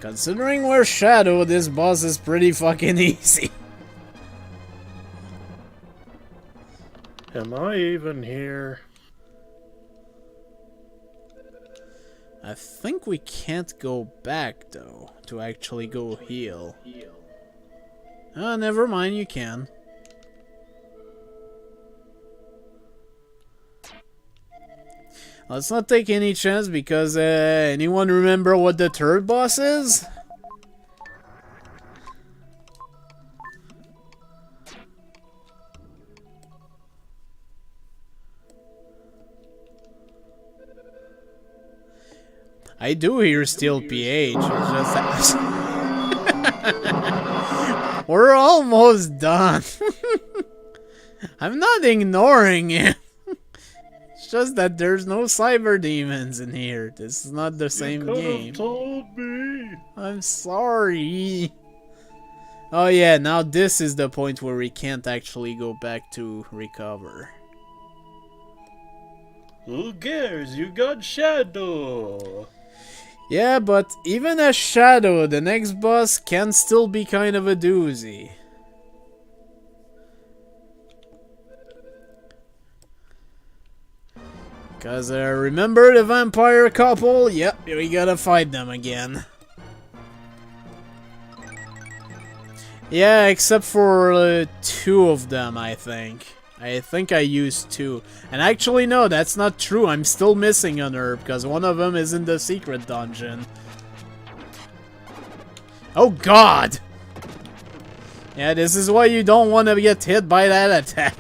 Considering we're Shadow, this boss is pretty fucking easy. Am I even here? I think we can't go back, though, to actually go heal. Never mind, you can. Let's not take any chance because anyone remember what the third boss is? I do hear steel pH. It's just that we're almost done. I'm not ignoring it. It's just that there's no cyber demons in here. This is not the same game. You told me. I'm sorry. Oh yeah, now this is the point where we can't actually go back to recover. Who cares? You got Shadow. Yeah, but even as Shadow, the next boss can still be kind of a doozy. Cause remember the vampire couple? Yep, we gotta fight them again. Yeah, except for 2 of them, I think. I think I used 2. And actually, no, that's not true. I'm still missing an herb, because one of them is in the secret dungeon. Oh, God! Yeah, this is why you don't want to get hit by that attack.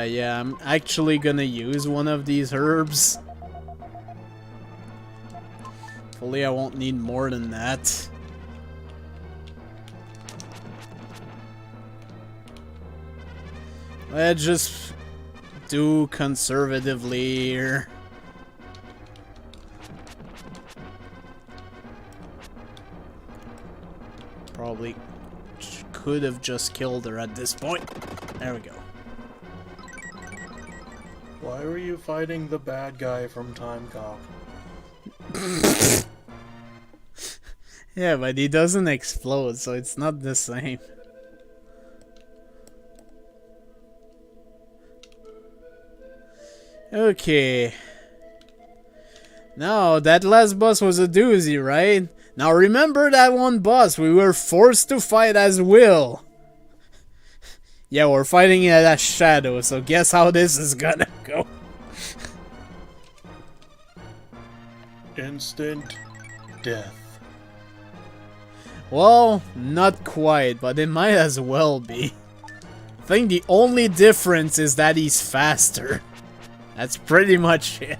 Yeah, I'm actually gonna use one of these herbs. Hopefully I won't need more than that. Let's just do conservatively here. Probably could have just killed her at this point. There we go. Why were you fighting the bad guy from Time Cop? Yeah, but he doesn't explode, so it's not the same. Okay. Now, that last boss was a doozy, right? Now remember that one boss we were forced to fight as Will. Yeah, we're fighting it as Shadow, so guess how this is gonna go. Instant death. Well, not quite, but it might as well be. I think the only difference is that he's faster. That's pretty much it.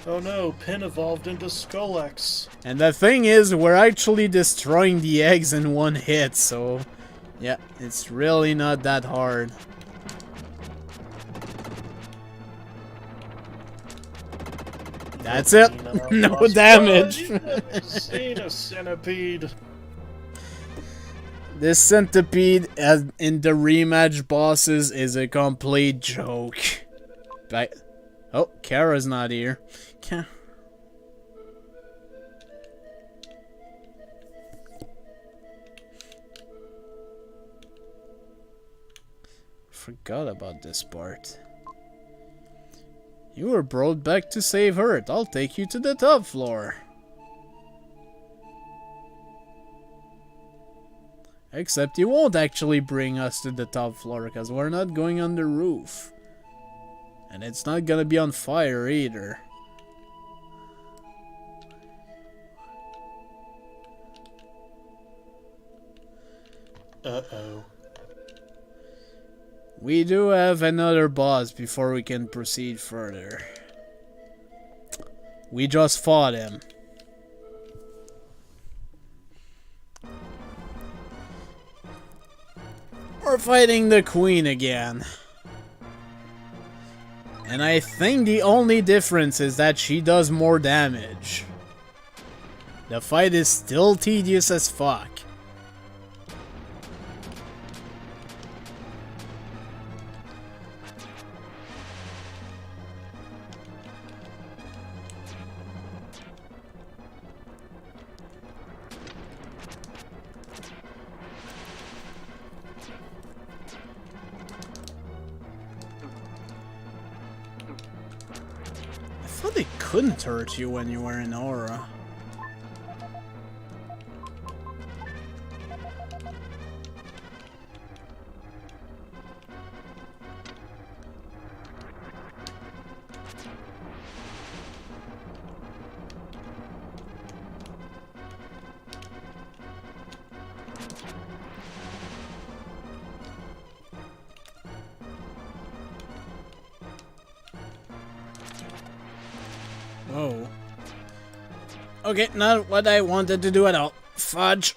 Oh no, Pin evolved into Skull-X. And the thing is, we're actually destroying the eggs in one hit, so... yeah, it's really not that hard. That's it! No damage! Seen a centipede. This centipede in the rematch bosses is a complete joke. But... oh, Kara's not here. Forgot about this part. You were brought back to save Earth. I'll take you to the top floor. Except you won't actually bring us to the top floor because we're not going on the roof. And it's not gonna be on fire either. Uh-oh. We do have another boss before we can proceed further. We just fought him. We're fighting the Queen again. And I think the only difference is that she does more damage. The fight is still tedious as fuck. I thought they couldn't hurt you when you were in aura. Whoa. Okay, not what I wanted to do at all. Fudge.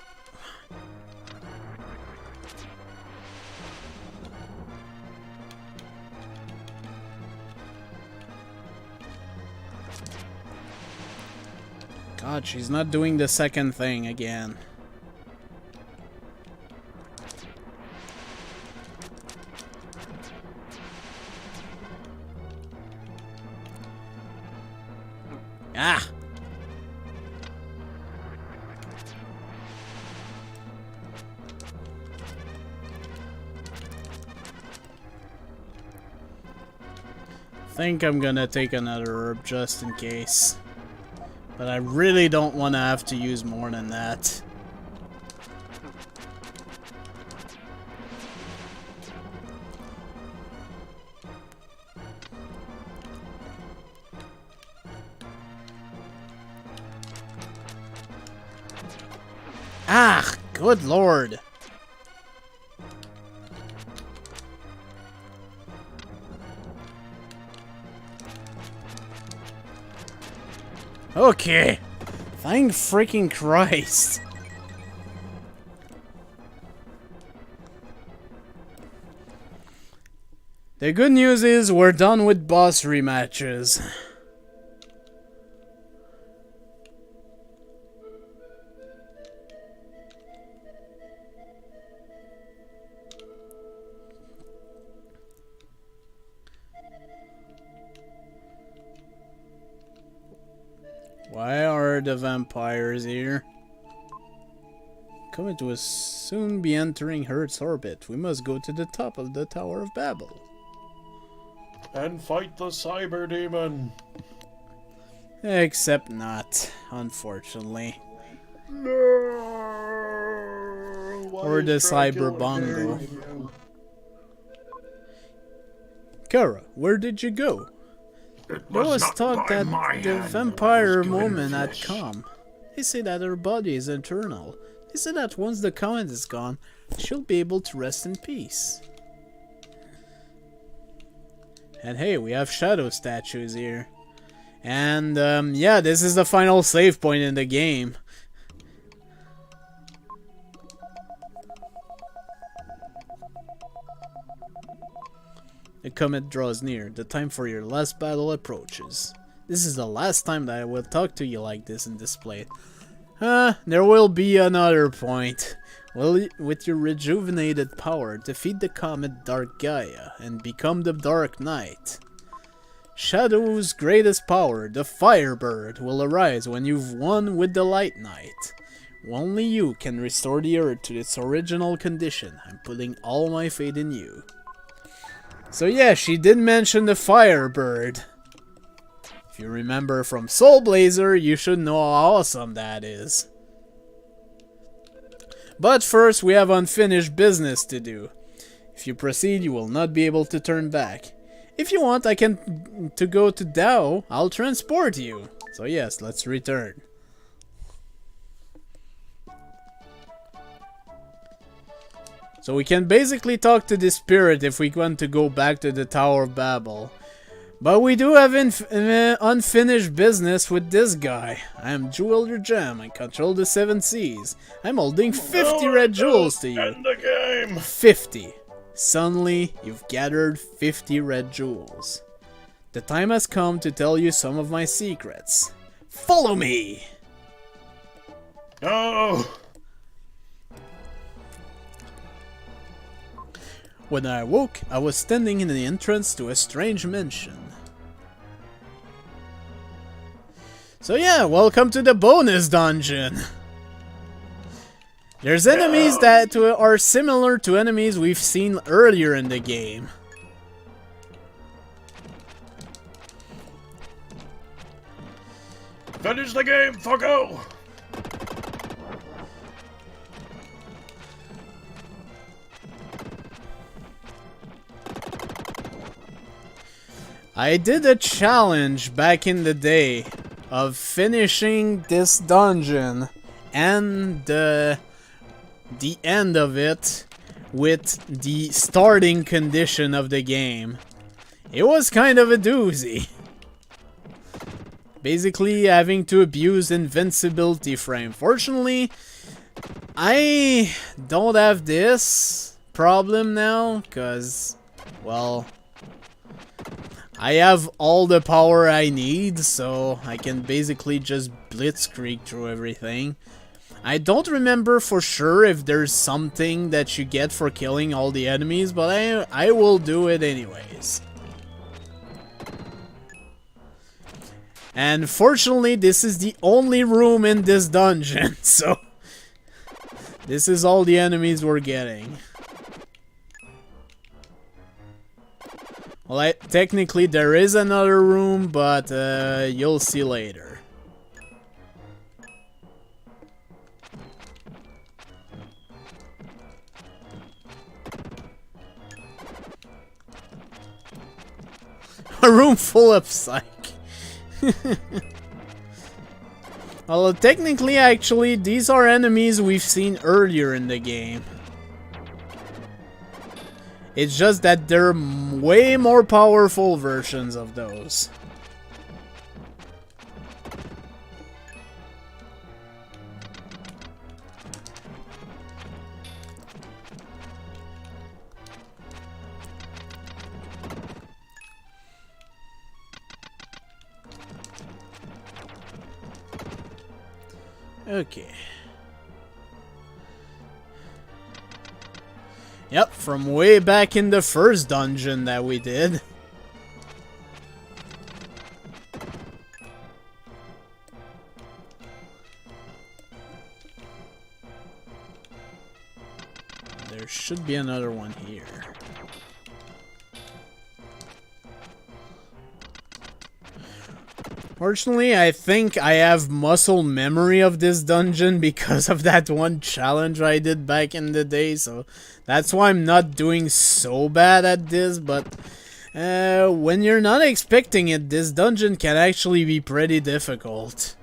God, she's not doing the second thing again. Ah! Think I'm gonna take another herb just in case. But I really don't want to have to use more than that. Ah, good lord. Okay. Thank freaking Christ. The good news is we're done with boss rematches. Why are the vampires here? Comet will soon be entering Earth's orbit. We must go to the top of the Tower of Babel. And fight the cyber demon. Except not, unfortunately. No. Or the cyber bongo. Kara, where did you go? There was talk that the vampire moment had come. They say that her body is eternal. They say that once the comet is gone, she'll be able to rest in peace. And hey, we have shadow statues here. And yeah, this is the final save point in the game. The comet draws near. The time for your last battle approaches. This is the last time that I will talk to you like this in this play. There will be another point. Well, with your rejuvenated power, defeat the comet Dark Gaia and become the Dark Knight. Shadow's greatest power, the Firebird, will arise when you've won with the Light Knight. Only you can restore the Earth to its original condition. I'm putting all my faith in you. So yeah, she did mention the Firebird. If you remember from Soul Blazer, you should know how awesome that is. But first, we have unfinished business to do. If you proceed, you will not be able to turn back. If you want, I can go to Dao. I'll transport you. So yes, let's return. So we can basically talk to the spirit if we want to go back to the Tower of Babel. But we do have unfinished business with this guy. I am Jewel Gem. I control the 7 seas. I'm holding 50 red jewels to you. End the game. 50. Suddenly, you've gathered 50 red jewels. The time has come to tell you some of my secrets. Follow me! No. When I awoke, I was standing in the entrance to a strange mansion. So yeah, welcome to the bonus dungeon! There's enemies that are similar to enemies we've seen earlier in the game. Finish the game, fucko! I did a challenge back in the day of finishing this dungeon and the end of it with the starting condition of the game. It was kind of a doozy. basically having to abuse invincibility frame. Fortunately, I don't have this problem now, because, well, I have all the power I need, so I can basically just blitzkrieg through everything. I don't remember for sure if there's something that you get for killing all the enemies, but I will do it anyways. And fortunately, this is the only room in this dungeon, so this is all the enemies we're getting. Well, technically there is another room, but you'll see later. A room full of psych. Well, technically, actually, these are enemies we've seen earlier in the game. It's just that they're way more powerful versions of those. Okay. Yep, from way back in the first dungeon that we did. There should be another one here. Fortunately, I think I have muscle memory of this dungeon because of that one challenge I did back in the day, so that's why I'm not doing so bad at this, but when you're not expecting it, this dungeon can actually be pretty difficult.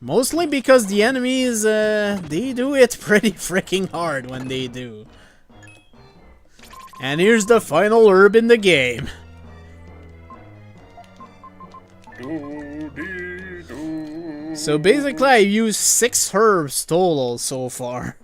Mostly because the enemies, they do it pretty freaking hard when they do. And here's the final herb in the game. So basically I used 6 herbs total so far.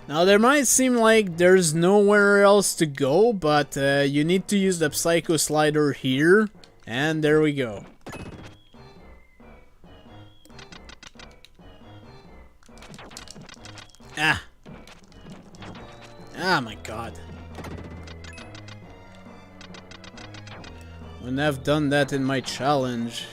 Now there might seem like there's nowhere else to go, but you need to use the Psycho Slider here, and there we go. Ah! Ah, my god. Wouldn't have done that in my challenge.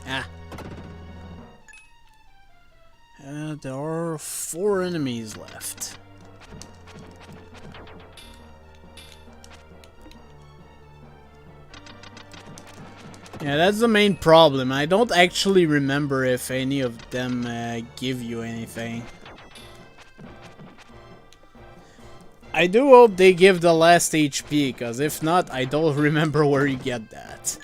Ah. There are 4 enemies left. Yeah, that's the main problem. I don't actually remember if any of them give you anything. I do hope they give the last HP, because if not, I don't remember where you get that.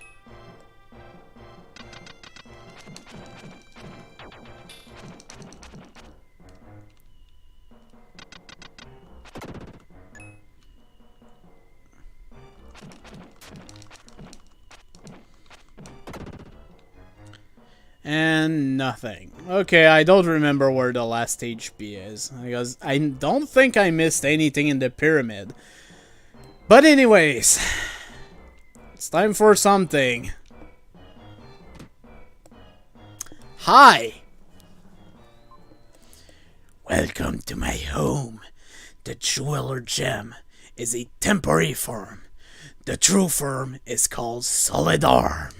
And nothing. Okay, I don't remember where the last HP is, because I don't think I missed anything in the pyramid. But anyways, it's time for something. Hi! Welcome to my home. The Jeweler Gem is a temporary form. The true form is called Solid Arm.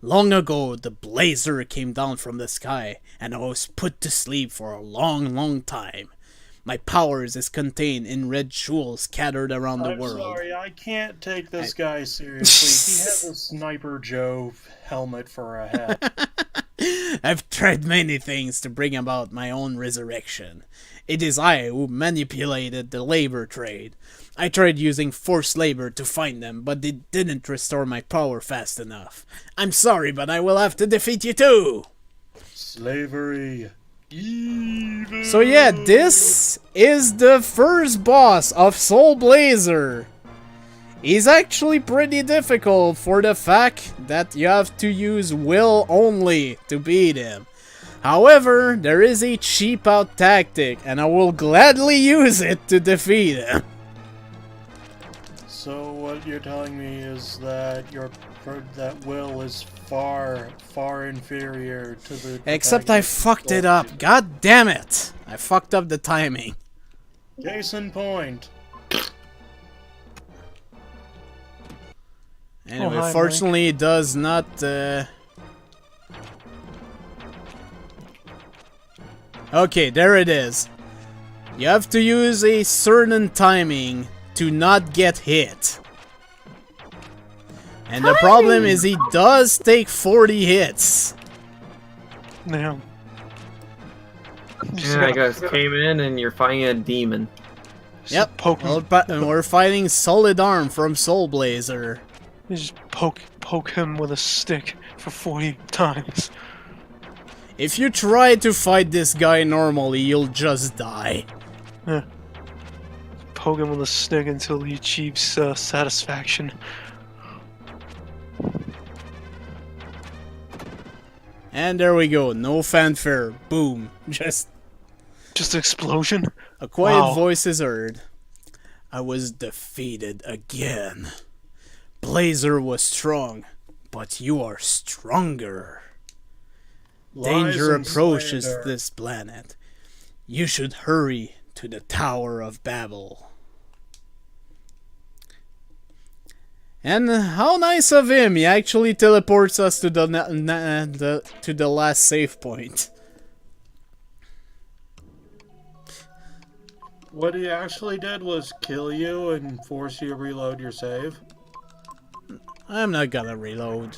Long ago, the blazer came down from the sky, and I was put to sleep for a long, long time. My powers is contained in red jewels scattered around the I'm world. sorry, I can't take this guy seriously. He has a Sniper Joe helmet for a hat. I've tried many things to bring about my own resurrection. It is I who manipulated the labor trade. I tried using forced labor to find them, but it didn't restore my power fast enough. I'm sorry, but I will have to defeat you too! Slavery. Evil. So yeah, this is the first boss of Soul Blazer. He's actually pretty difficult for the fact that you have to use will only to beat him. However, there is a cheap out tactic, and I will gladly use it to defeat him. So what you're telling me is that that will is far, far inferior to the... Except I fucked it up. God damn it! I fucked up the timing. Case in point. Anyway, hi, fortunately it does not... Okay, there it is. You have to use a certain timing to not get hit. And the problem is he does take 40 hits. Damn. Yeah, I guys came in and you're fighting a demon. Yep, Poke him. we're fighting Solid Arm from Soul Blazer. You just poke him with a stick for 40 times. If you try to fight this guy normally, you'll just die. Poke him with a stick until he achieves satisfaction. And there we go, no fanfare. Boom. Just explosion? a quiet Wow. voice is heard. I was defeated again. Blazer was strong, but you are stronger. Danger Lies and approaches slander. this planet. You should hurry to the Tower of Babel. And how nice of him! He actually teleports us to the last save point. What he actually did was kill you and force you to reload your save. I'm not gonna reload.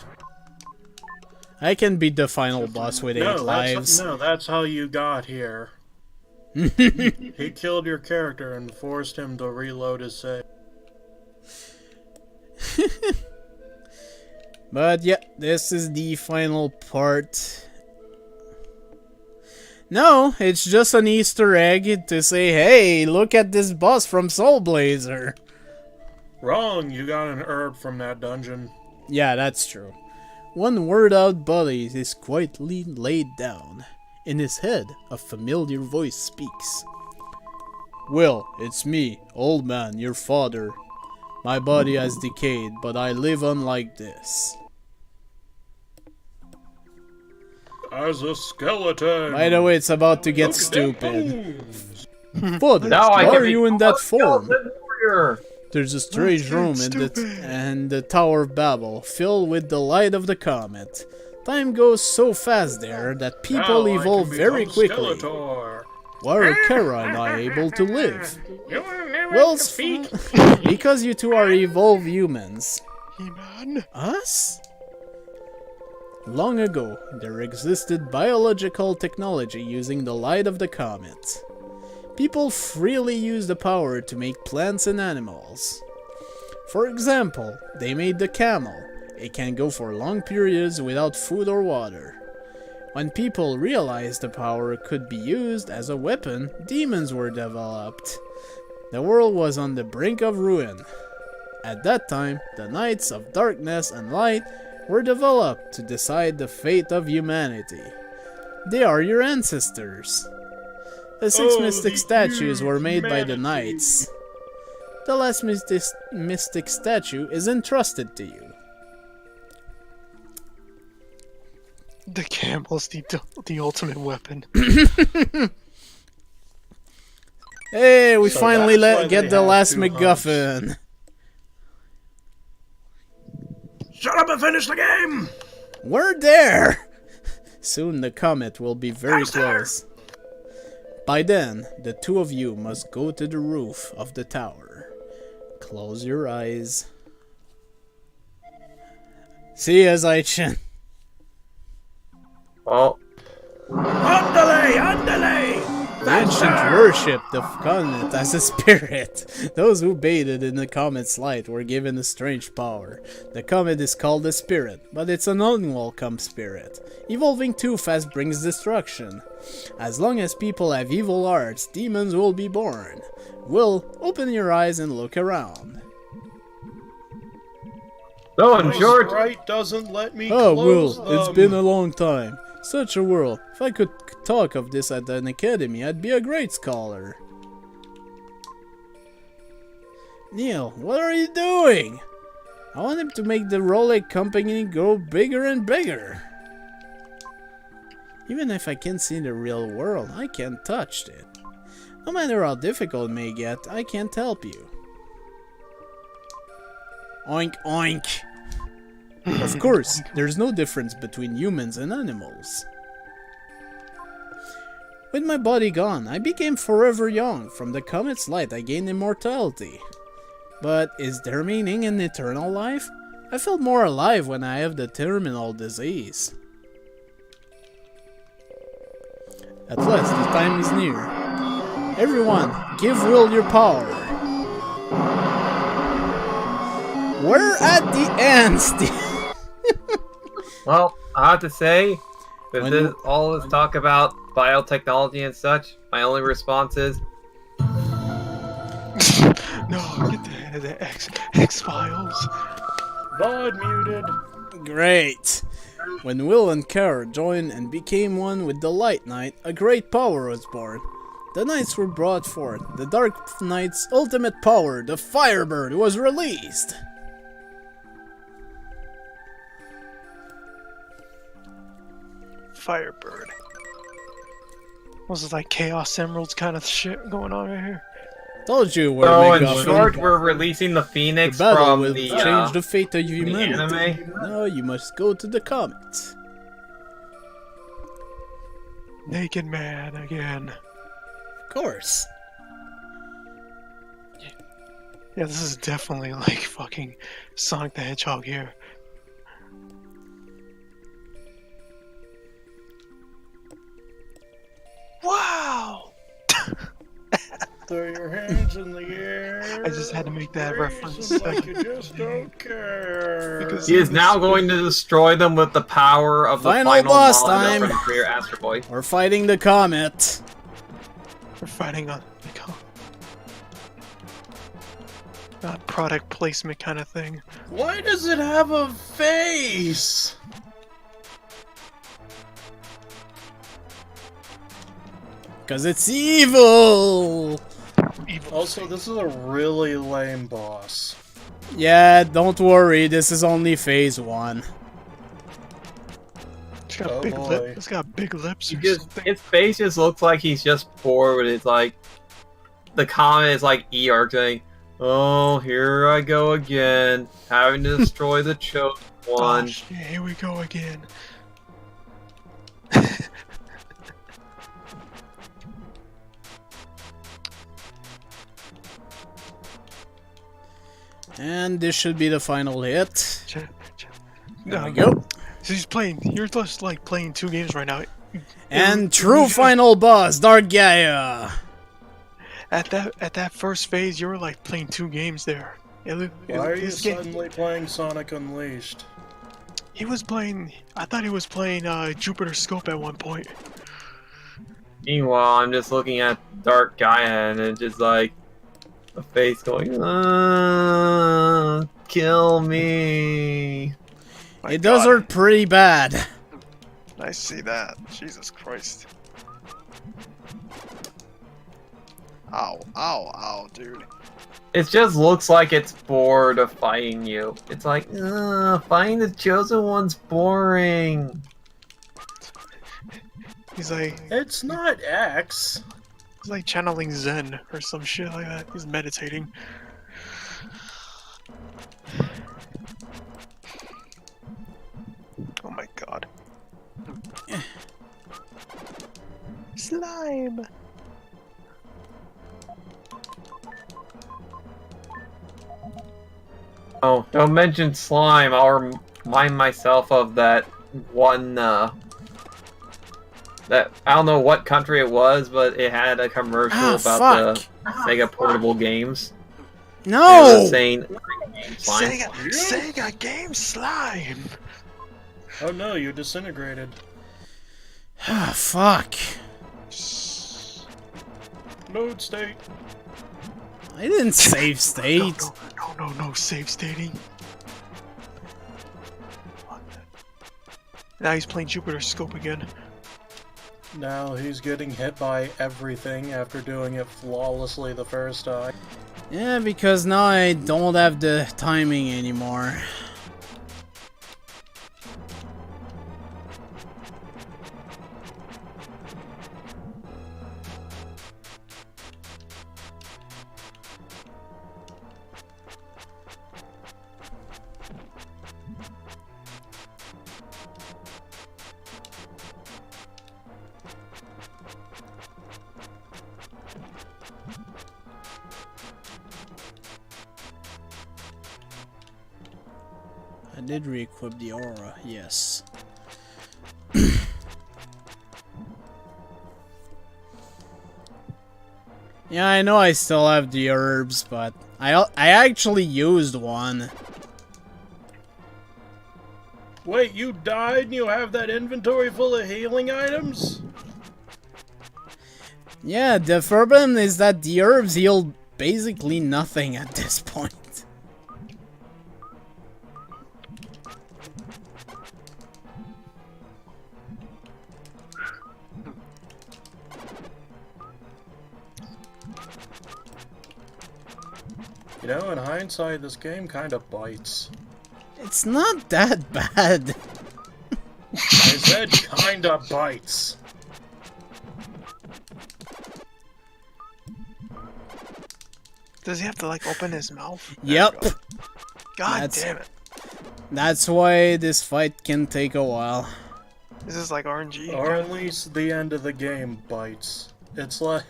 I can beat the final boss with 8 lives. That's how you got here. He killed your character and forced him to reload his save. But yeah, this is the final part. No, it's just an Easter egg to say, hey, look at this boss from Soul Blazer. Wrong, you got an herb from that dungeon. Yeah, that's true. One word out body is quietly laid down. In his head, a familiar voice speaks. Well, it's me, old man, your father. My body has decayed, but I live unlike this. As a skeleton. By the way, it's about to get stupid. Bones. Father, Now I why can are be you in that form? skeleton warrior. There's a strange room in the Tower of Babel, filled with the light of the comet. Time goes so fast there that people Now I evolve can very become quickly. Skeletor. Why are Kara and I able to live? You will never Well, defeat. because you two are evolved humans. He-Man? Us? Long ago, there existed biological technology using the light of the comet. People freely used the power to make plants and animals. For example, they made the camel. It can go for long periods without food or water. When people realized the power could be used as a weapon, demons were developed. The world was on the brink of ruin. At that time, the Knights of Darkness and Light were developed to decide the fate of humanity. They are your ancestors. The 6 mystic the statues were made by the humanity. Knights. The last mystic statue is entrusted to you. The camel's the ultimate weapon. Hey, we So finally that's why get they the have last 2 MacGuffin. Shut up and finish the game! We're there! Soon the comet will be very I'm there. close. By then, the two of you must go to the roof of the tower. Close your eyes. See ya, Zaichin. Well, The ancient worshipped the comet as a spirit. Those who bathed in the comet's light were given a strange power. The comet is called a spirit, but it's an unwelcome spirit. Evolving too fast brings destruction. As long as people have evil hearts, demons will be born. Will, open your eyes and look around. no, in My short, sprite doesn't let me Oh, close Will, it's them. been a long time. Such a world. If I could talk of this at an academy, I'd be a great scholar. Neil, what are you doing? I want him to make the Rolex company grow bigger and bigger. Even if I can't see the real world, I can't touch it. No matter how difficult it may get, I can't help you. Oink oink. Of course, there's no difference between humans and animals. With my body gone, I became forever young. From the comet's light, I gained immortality. But is there meaning in eternal life? I felt more alive when I have the terminal disease. At last, the time is near. Everyone, give Will your power. We're at the end, Steve. well, I have to say, with When this, you- all this talk about biotechnology and such, my only response is, No, get the X-Files. VOD muted. Great. When Will and Kara joined and became one with the Light Knight, a great power was born. The Knights were brought forth. The Dark Knight's ultimate power, the Firebird, was released. Firebird. Was it like Chaos Emeralds kind of shit going on right here? Told you we're so in MacGuffin. short, we're releasing the The Phoenix battle from will the, change the fate of humanity. anime? Now you must go to the comet. Naked Man again. Of course. Yeah, this is definitely like fucking Sonic the Hedgehog here. Wow! Throw your hands in the air. I just had to make that Raise reference. them like you just don't care. Because- He is now going to destroy them with the power of the Final final boss mod time. from Career Astro Boy. We're fighting the comet. We're fighting on like, not product placement kind of thing. Why does it have a face? Cause it's evil. Evil. Also, this is a really lame boss. Yeah, don't worry. This is only phase 1. It's got Oh big boy. lips. It's got big lips. He Or just, something. his face just looks like he's just bored with it. It's like, the comment is like E-Arc saying, oh, here I go again, having to destroy the chosen one. Gosh, yeah, here we go again. And this should be the final hit. There we Um, go. So he's playing. You're just like playing 2 games right now. And true final boss, Dark Gaia. At that first phase, you were like playing 2 games there. Why are you This game- suddenly playing Sonic Unleashed? He was playing. I thought he was playing Jupiter Scope at one point. Meanwhile, I'm just looking at Dark Gaia and it's just like, a face going, kill me. My It does God. hurt pretty bad. I see that. Jesus Christ. Ow, ow, ow, dude. It just looks like it's bored of fighting you. It's like, fighting the chosen one's boring. He's like It's not X. channeling Zen or some shit like that. He's meditating. Oh my God. Slime. Oh, don't mention slime. I'll remind myself of that one, that I don't know what country it was, but it had a commercial about the Sega portable games. It No! was saying slime. Sega game slime. Oh no, you disintegrated. Ah, fuck. Load state. I didn't save state. No, save stating. Now he's playing Jupiter's Scope again. Now he's getting hit by everything after doing it flawlessly the first time. Yeah, because now I don't have the timing anymore. I did re-equip the aura, yes. Yeah, I know I still have the herbs, but I actually used one. Wait, you died and you have that inventory full of healing items? Yeah, the problem is that the herbs heal basically nothing at this point. You know, in hindsight, this game kind of bites. It's not that bad. I said kinda bites. Does he have to like open his mouth? Yep. God damn it. That's why this fight can take a while. This is like RNG. Or at least the end of the game bites. It's like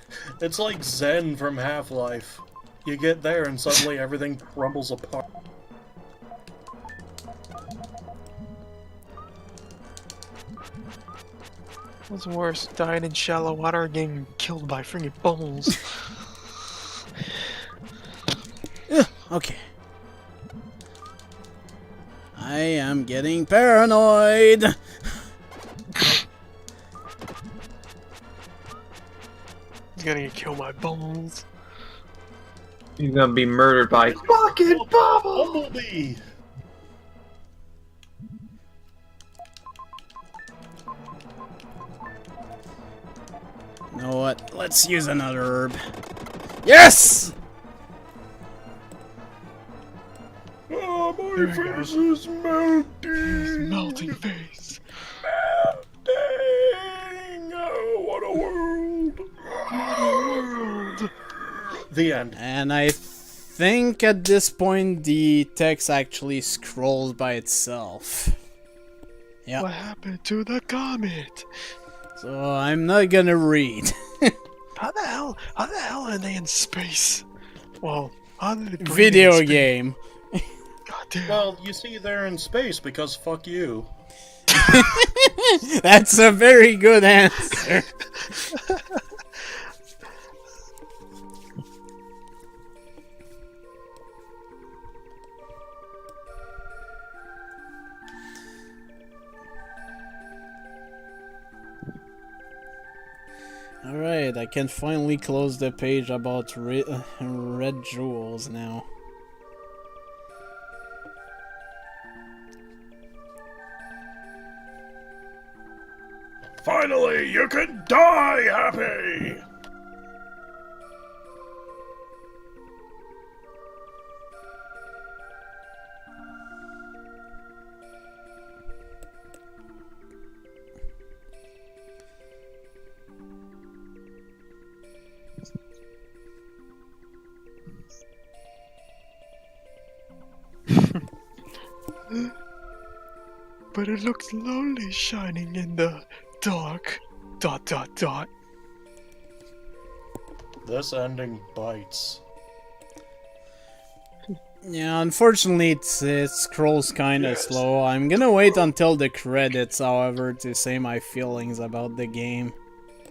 Zen from Half-Life. You get there and suddenly everything crumbles apart. What's worse, dying in shallow water or getting killed by freaking bubbles? Okay. I am getting paranoid. He's gonna kill my bubbles. He's gonna be murdered by fucking bubbles. Bumblebee! You know what? Let's use another herb. Yes! Oh, my face is melting! Melting face. Melting! Oh, what a world! The end. And I think at this point the text actually scrolls by itself. Yeah. What happened to the comet? So I'm not gonna read. How the hell are they in space? Well, how did they bring Video them in space? game. God damn. Well, you see, they're in space because fuck you. That's a very good answer. Alright, I can finally close the page about red jewels now. Finally, you can die happy! But it looks lonely shining in the dark. ... This ending bites. Yeah, unfortunately, it scrolls kinda slow. I'm gonna wait until the credits, however, to say my feelings about the game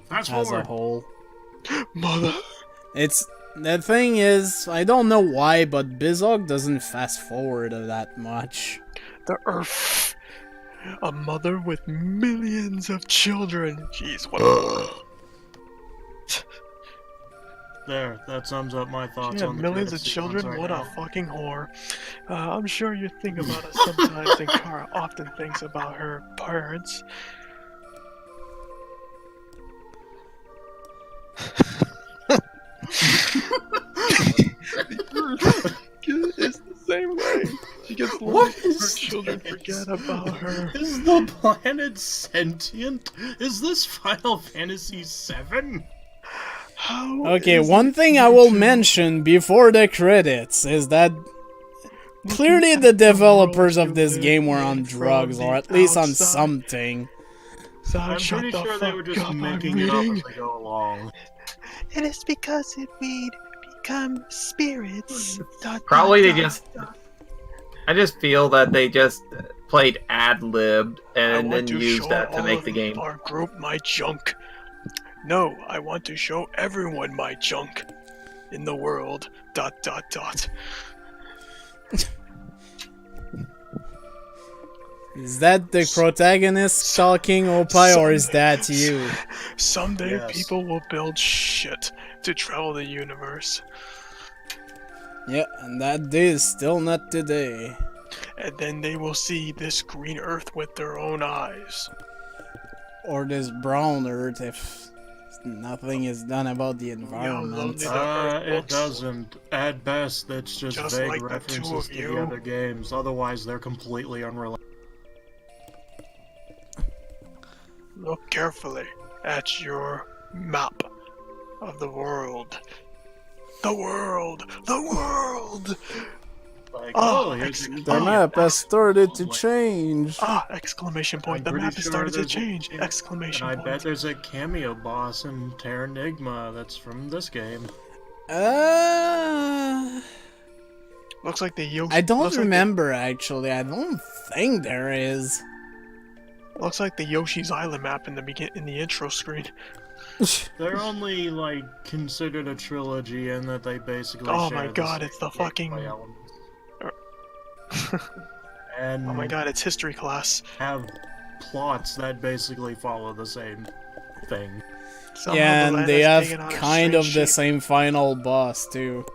Fast as a forward. whole. Mother. The thing is, I don't know why, but Bizog doesn't fast forward that much. The Earth. A mother with millions of children. Jeez, what There, that sums up my thoughts She had on the millions of credit children? sequence What right a now. fucking whore. I'm sure you think about it sometimes, and Kara often thinks about her parents. It's the same way. She gets What lost and her is children this? forget about her. Is the planet sentient? Is this Final Fantasy VII? How Okay, is one it thing you I will two mention before the credits is that clearly at the the developers world of you this live game were in on from drugs, or the at least on outside? something. I'm Shut pretty the sure they were fuck just up, I'm making it up reading. as they go along. It is because if we'd become spirits. Probably they just. I just feel that they just played ad libbed and then used that to make the game. Our group my junk. No, I want to show everyone my junk in the world. ... Is that the protagonist talking, Opie, or is that you? Someday Yes. people will build shit to travel the universe, Yeah, and that day is still not today. and then they will see this green earth with their own eyes. Or this brown earth if nothing is done about the environment. lonely the earth It looks. doesn't. At best, it's just vague like the two references of to you. the other games. Otherwise, they're completely unrelated. Look carefully at your map of the world. The world! The world! Like, Oh, here's a The map has started to change. Ah! Exclamation point. I'm The pretty map has sure started to there's a- change. And Exclamation I point. bet there's a cameo boss in Terranigma that's from this game. Looks like the Yoshi. I don't looks remember actually. I don't think there is. Looks like the Yoshi's Island map in the intro screen. They're only, like, considered a trilogy in that they basically Oh share my the god, same it's the gameplay fucking- elements. And Oh my god, it's history class. have plots that basically follow the same thing. Somehow Yeah, the and land they has have taken on a kind of strange the shape. same final boss too.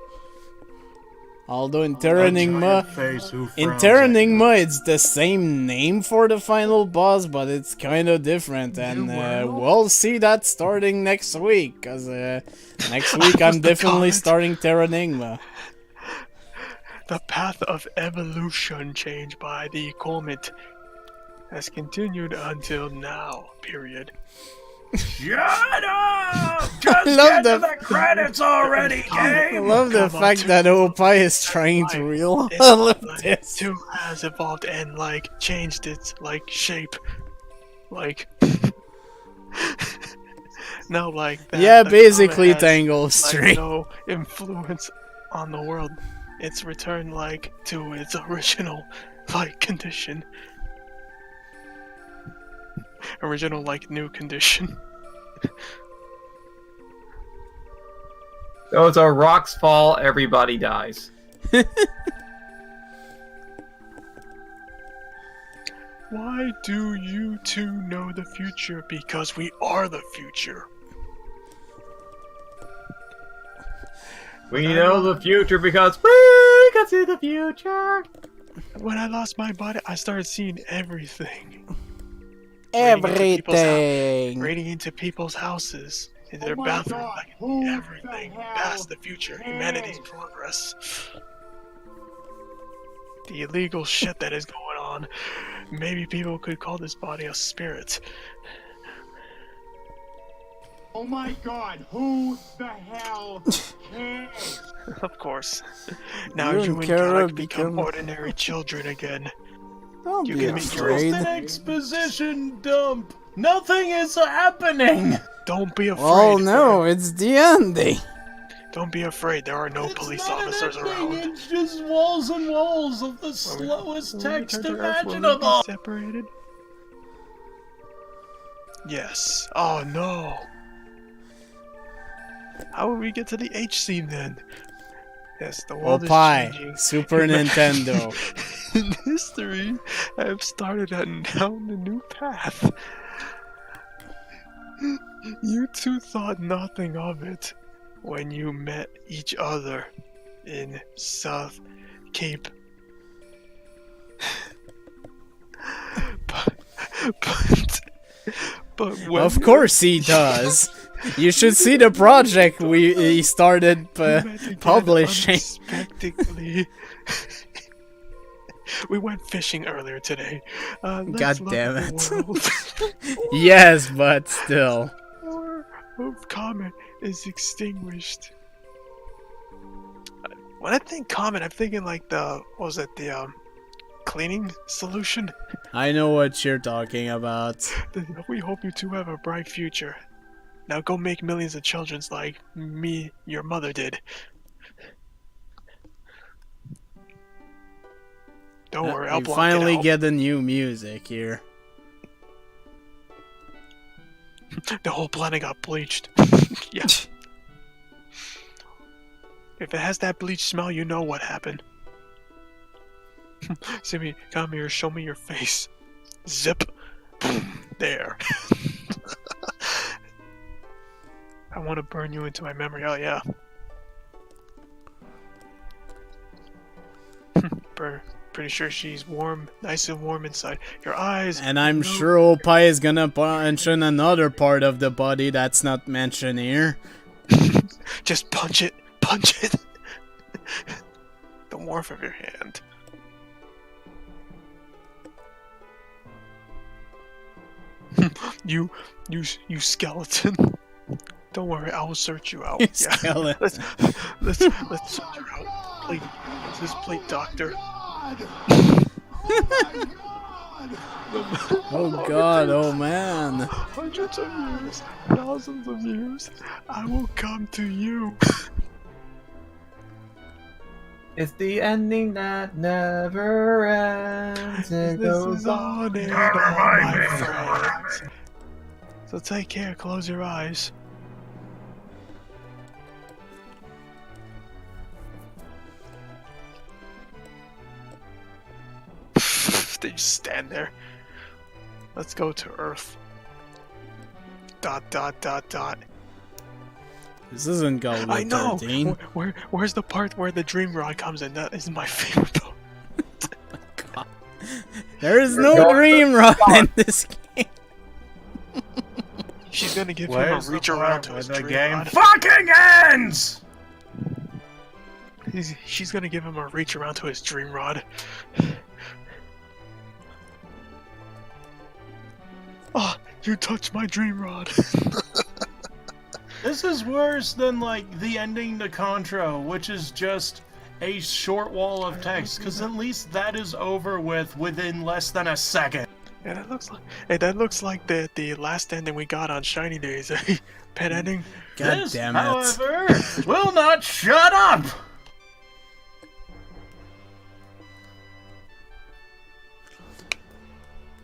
Although in A Terranigma, giant face who in frowns at you. Terranigma, it's the same name for the final boss, but it's kind of different, and we'll see that starting next week. Cause next week I'm the definitely comment. starting Terranigma. The path of evolution changed by the comet has continued until now. Period. Shut up! Just love get to the- the credits already, I game! love the Come on, fact two- that Opie is trying to reel It's all of like this. two has evolved and like changed its like shape, like no, like that. Yeah, the basically comet has, Tangle like, Street. no influence on the world. It's returned like to its original like condition. Original like new condition. So it's a rocks fall, everybody dies. Why do you two know the future? Because we are the future. We know the future because we can see the future. When I lost my body, I started seeing everything. Everything. Raiding into people's houses, in their my bathrooms, God, I can who see the everything hell past the future, humanity's cares? progress. The illegal shit that is going on. Maybe people could call this body a spirit. Oh my god, who the hell cares? Of course. Now You you and and Kara Garrick become become- ordinary children again. Don't You be can make Just afraid. an exposition dump! Nothing is happening! Don't be afraid. Oh no, it's the ending. Don't be afraid. There are no It's police not an officers ending, around. It's just walls and walls of the slowest text imaginable. Separated. Yes. Oh no. How will we get to the H scene then? Yes, the world is Opie, changing. Super Nintendo. In history, I have started down a new path. You two thought nothing of it when you met each other in South Cape. but when Of course he does. You should see the project he started publishing. Unexpectedly. We went fishing earlier today. God damn it. Yes, but still. Power of comet is extinguished. When I think comet, I'm thinking like the cleaning solution. I know what you're talking about. We hope you two have a bright future. Now go make millions of children like me, your mother did. Don't worry, I'll We block finally it out. get the new music here. The whole planet got bleached. Yeah. If it has that bleach smell, you know what happened. Simi, come here, show me your face. Zip. There. I want to burn you into my memory. Oh, yeah. Pretty sure she's warm, nice and warm inside. Your eyes. And I'm sure Opie is gonna mention another part of the body that's not mentioned here. Just punch it. Punch it. The warmth of your hand. You skeleton. Don't worry, I will search you out. You skeleton. Let's search you out. Plate. This plate doctor. Oh god, oh man. Hundreds of years, thousands of years, I will come to you. It's the ending that never ends. It This goes is on. on and on, my friends. So take care, close your eyes. They just stand there. Let's go to Earth. ... This isn't Golden I know! 13. Where's the part where the dream rod comes in? That is my favorite part. God. There is no dream run in this game. She's gonna give Where's him a reach the around part to where his the dream game rod. fucking ends? She's gonna give him a reach around to his dream rod. Oh, you touched my dream rod. This is worse than, like, the ending to Contra, which is just a short wall of text, because at least that is over with within less than a second. Yeah, that looks like the last ending we got on Shiny Days. PanAnning. God This, damn it. however, will not shut up!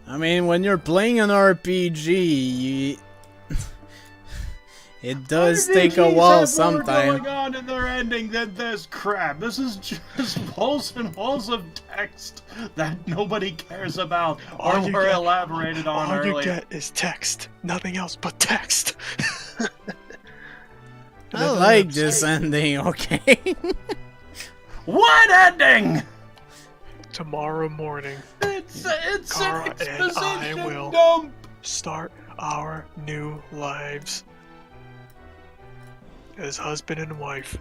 I mean, when you're playing an RPG, it does take a RPGs while have sometimes. more going on in their ending than this crap. This is just walls and walls of text that nobody cares about or All you were get- elaborated on All earlier. you get is text. Nothing else but text. I like this ending, okay? What ending? Tomorrow morning, It's Kara an and I exposition will- dump. start our new lives as husband and wife.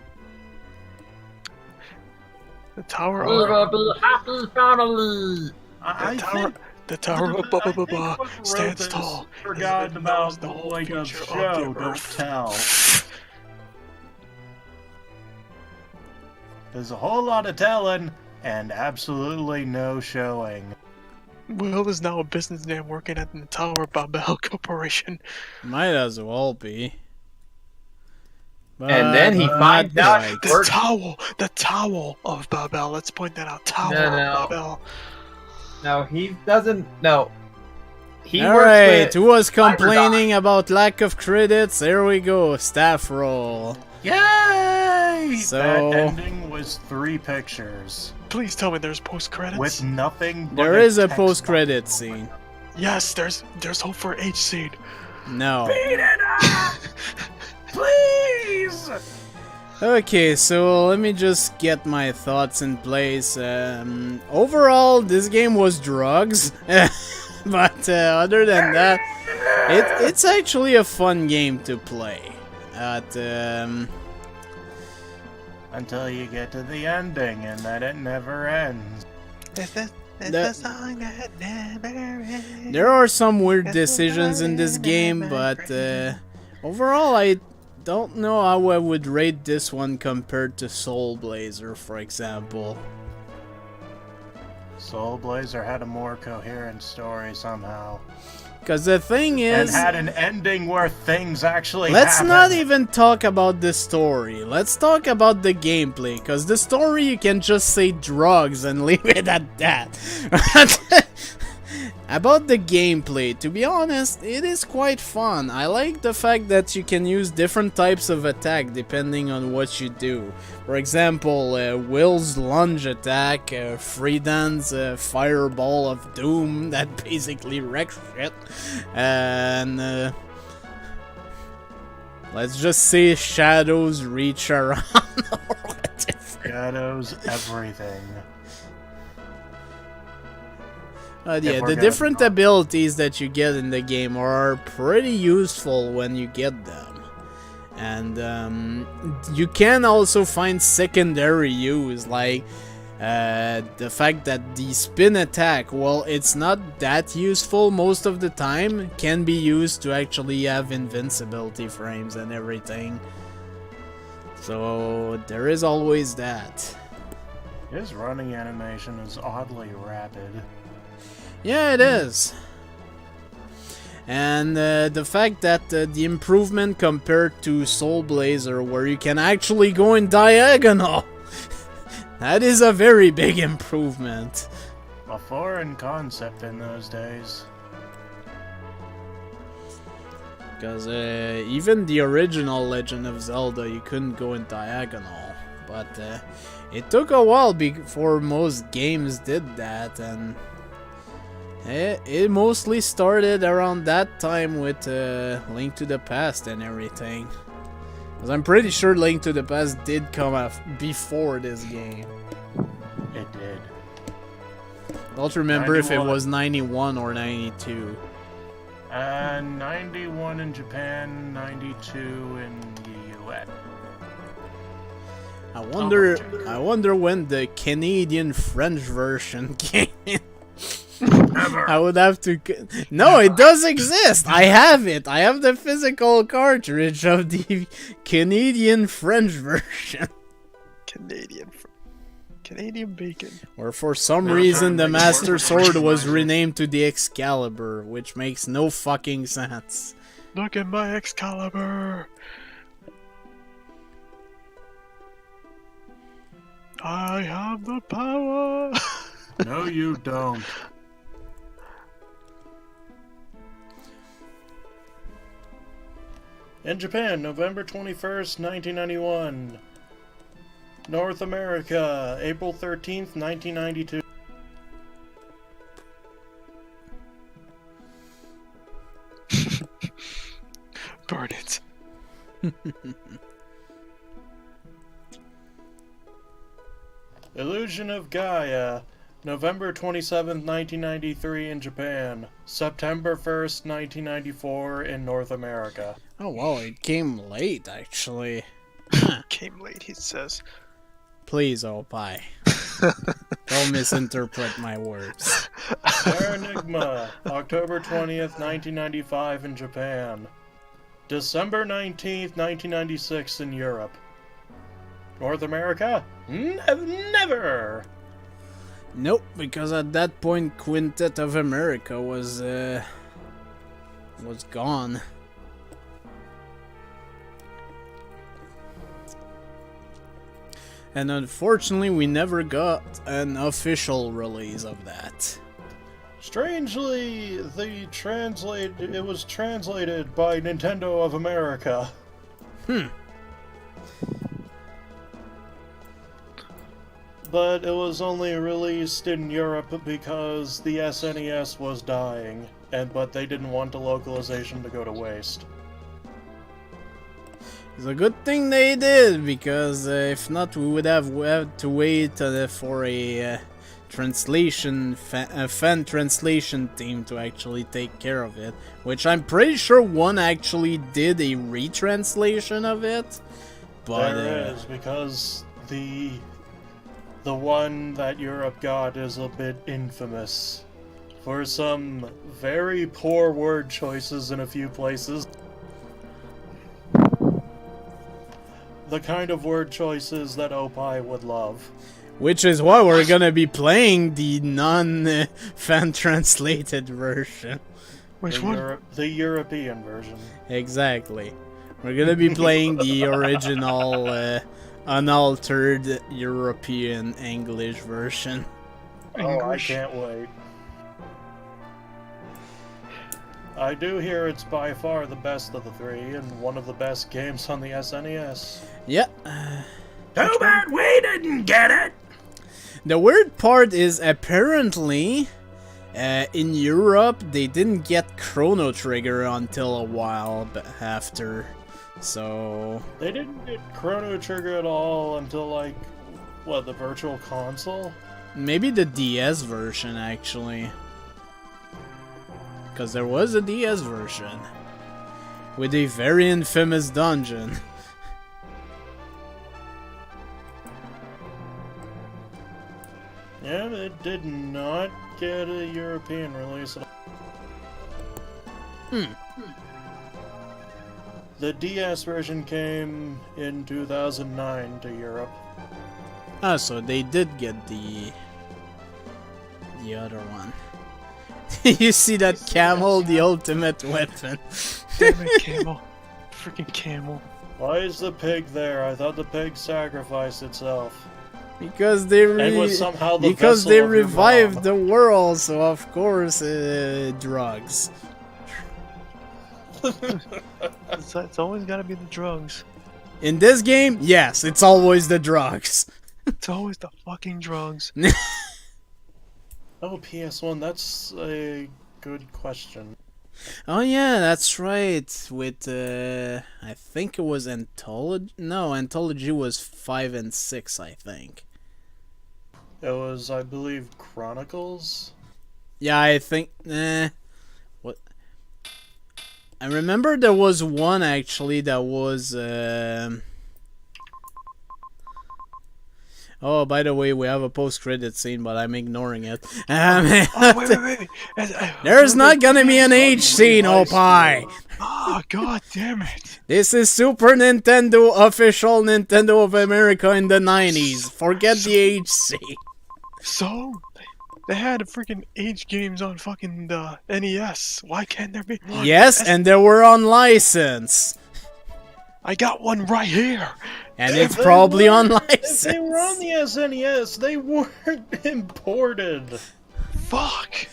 The Tower of be happy family. I the Tower of I think Baba what wrote stands this tall. forgot as it about knows the whole wake up future show. of the Don't Earth. tell. There's a whole lot of telling and absolutely no showing. Will is now a businessman working at the Tower of Babel Corporation. Might as well be. And then he But finds not out quite. The towel of Babel. Let's point that out. Towel No. of Babel. No, he doesn't. No. He works Alright, with who was Cyberdyne. complaining about lack of credits? There we go, staff roll. Yay! So- That ending was 3 pictures Please tell me there's post credits. with nothing. But There is a text post-credit box. scene. Yes, there's hope for H seed. No. Beat it up! Please! Okay, so let me just get my thoughts in place. Overall, this game was drugs. But other than that, it's actually a fun game to play. Until you get to the ending, and then it never ends. The song that never ends. There are some weird decisions in this game, but overall, I don't know how I would rate this one compared to Soul Blazer, for example. Soul Blazer had a more coherent story somehow. Because the thing And is, had an ending where things actually let's happened. not even talk about the story. Let's talk about the gameplay. Because the story, you can just say drugs and leave it at that. About the gameplay, to be honest, it is quite fun. I like the fact that you can use different types of attack depending on what you do. For example, Will's lunge attack, Freedan's fireball of doom that basically wrecks shit, and let's just say Shadow's reach around. Shadows, everything. Yeah, If we're the gonna different talk- abilities that you get in the game are pretty useful when you get them. And you can also find secondary use, like the fact that the spin attack, well, it's not that useful most of the time, can be used to actually have invincibility frames and everything. So there is always that. His running animation is oddly rapid. Yeah, it is. And the fact that the improvement compared to Soul Blazer, where you can actually go in diagonal, that is a very big improvement. A foreign concept in those days. Because even the original Legend of Zelda, you couldn't go in diagonal. But it took a while before most games did that, and it mostly started around that time with Link to the Past and everything. Because I'm pretty sure Link to the Past did come out before this game. It did. I don't remember if it 91. was 91 or 92. 91 in Japan, 92 in the US. I wonder when the Canadian French version came in. I would have to. No, it does exist. I have it. I have the physical cartridge of the Canadian French version. Canadian bacon. Or for some reason, the Master Sword was renamed to the Excalibur, which makes no fucking sense. Look at my Excalibur. I have the power. No, you don't. In Japan, November 21st, 1991. North America, April 13th, 1992. Burn it. Illusion of Gaia, November 27th, 1993 in Japan. September 1st, 1994 in North America. Oh wow, it came late actually. Came late, he says. Please, Opie. Don't misinterpret my words. Enigma, October 20th, 1995 in Japan. December 19th, 1996 in Europe. North America? Never! Nope, because at that point Quintet of America was gone. And unfortunately, we never got an official release of that. Strangely, it was translated by Nintendo of America. But it was only released in Europe because the SNES was dying, but they didn't want the localization to go to waste. It's a good thing they did, because if not, we would have to wait for a fan translation team to actually take care of it. Which I'm pretty sure one actually did a retranslation of it. But there is, because the one that Europe got is a bit infamous for some very poor word choices in a few places. The kind of word choices that Opie would love. which is why we're gonna be playing the non-fan translated version. Which one? The European version. Exactly. We're gonna be playing the original, unaltered European English version. Oh, I can't wait. I do hear it's by far the best of the three, and one of the best games on the SNES. Yeah. Too bad we didn't get it! The weird part is apparently, in Europe, they didn't get Chrono Trigger until a while after, so... They didn't get Chrono Trigger at all until, like, what, the Virtual Console? Maybe the DS version, actually. Because there was a DS version. With a very infamous dungeon. Yeah, it did not get a European release at all. The DS version came in 2009 to Europe. Ah, so they did get the other one. You see that camel, the ultimate weapon. Damn it, camel. Freaking camel. Why is the pig there? I thought the pig sacrificed itself. Because they And was somehow the vessel of your revived mom. the world, so of course, drugs. It's always gotta be the drugs. In this game, yes, it's always the drugs. It's always the fucking drugs. Oh, PS1, that's a good question. Oh yeah, that's right. With I think it was Anthology. No, Anthology was 5 and 6, I think. It was, I believe, Chronicles? Yeah, I think. What? I remember there was one actually that was. Oh, by the way, we have a post-credit scene, but I'm ignoring it. Wait. There's not gonna be an age scene, Opie! Oh, god damn it. This is Super Nintendo, official Nintendo of America in the 90s. Forget the age scene. So? They had freaking age games on fucking the NES. Why can't there be one? Yes, and they were on license. I got one right here. And it's probably on If license. they were on the SNES, they weren't imported. Fuck.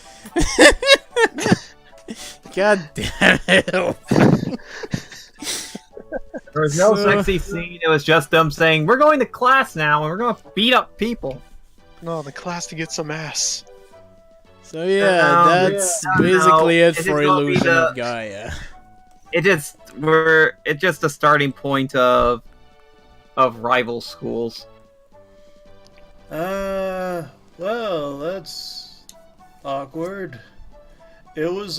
God damn it. There was no sexy scene. It was just them saying, "We're going to class now, and we're going to beat up people." No, the class to get some ass. So yeah, that's basically it It's for just gonna be Illusion the- of Gaia. It's just a starting point of rival schools. Well, that's awkward. It was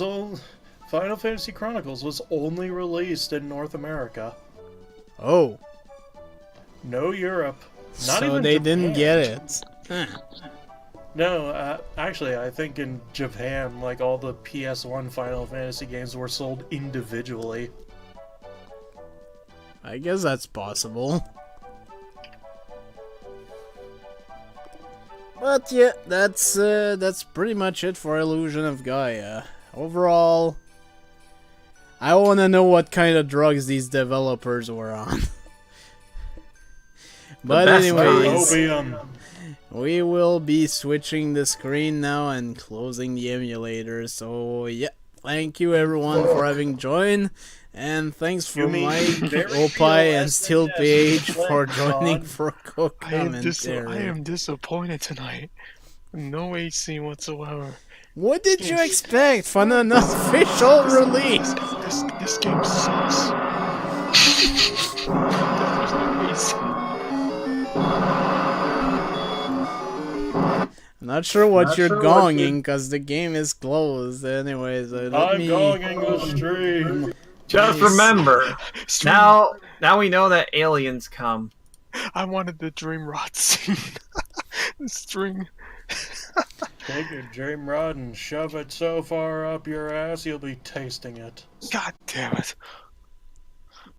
Final Fantasy Chronicles was only released in North America. Oh, No Europe. Not so even they Japan. didn't get it. Huh. No, actually, I think in Japan, like, all the PS1 Final Fantasy games were sold individually. I guess that's possible. But yeah, that's pretty much it for Illusion of Gaia. Overall, I want to know what kind of drugs these developers were on. But best anyways, Opium. we will be switching the screen now and closing the emulator. So yeah, thank you everyone for having joined, and thanks for You mean Mike, very Opie, and real Still SNES Page playing for joining on. for I am co-commentary. disappointed tonight. No AC whatsoever. What did you expect from an official release? This game sucks. There's no AC. I'm not sure what you're gonging because the game is closed. Anyways, let I'm me. gonging the stream. Just Nice. remember, Stream. now we know that aliens come. I wanted the dream rod scene. The string. Take your dream rod and shove it so far up your ass you'll be tasting it. God damn it.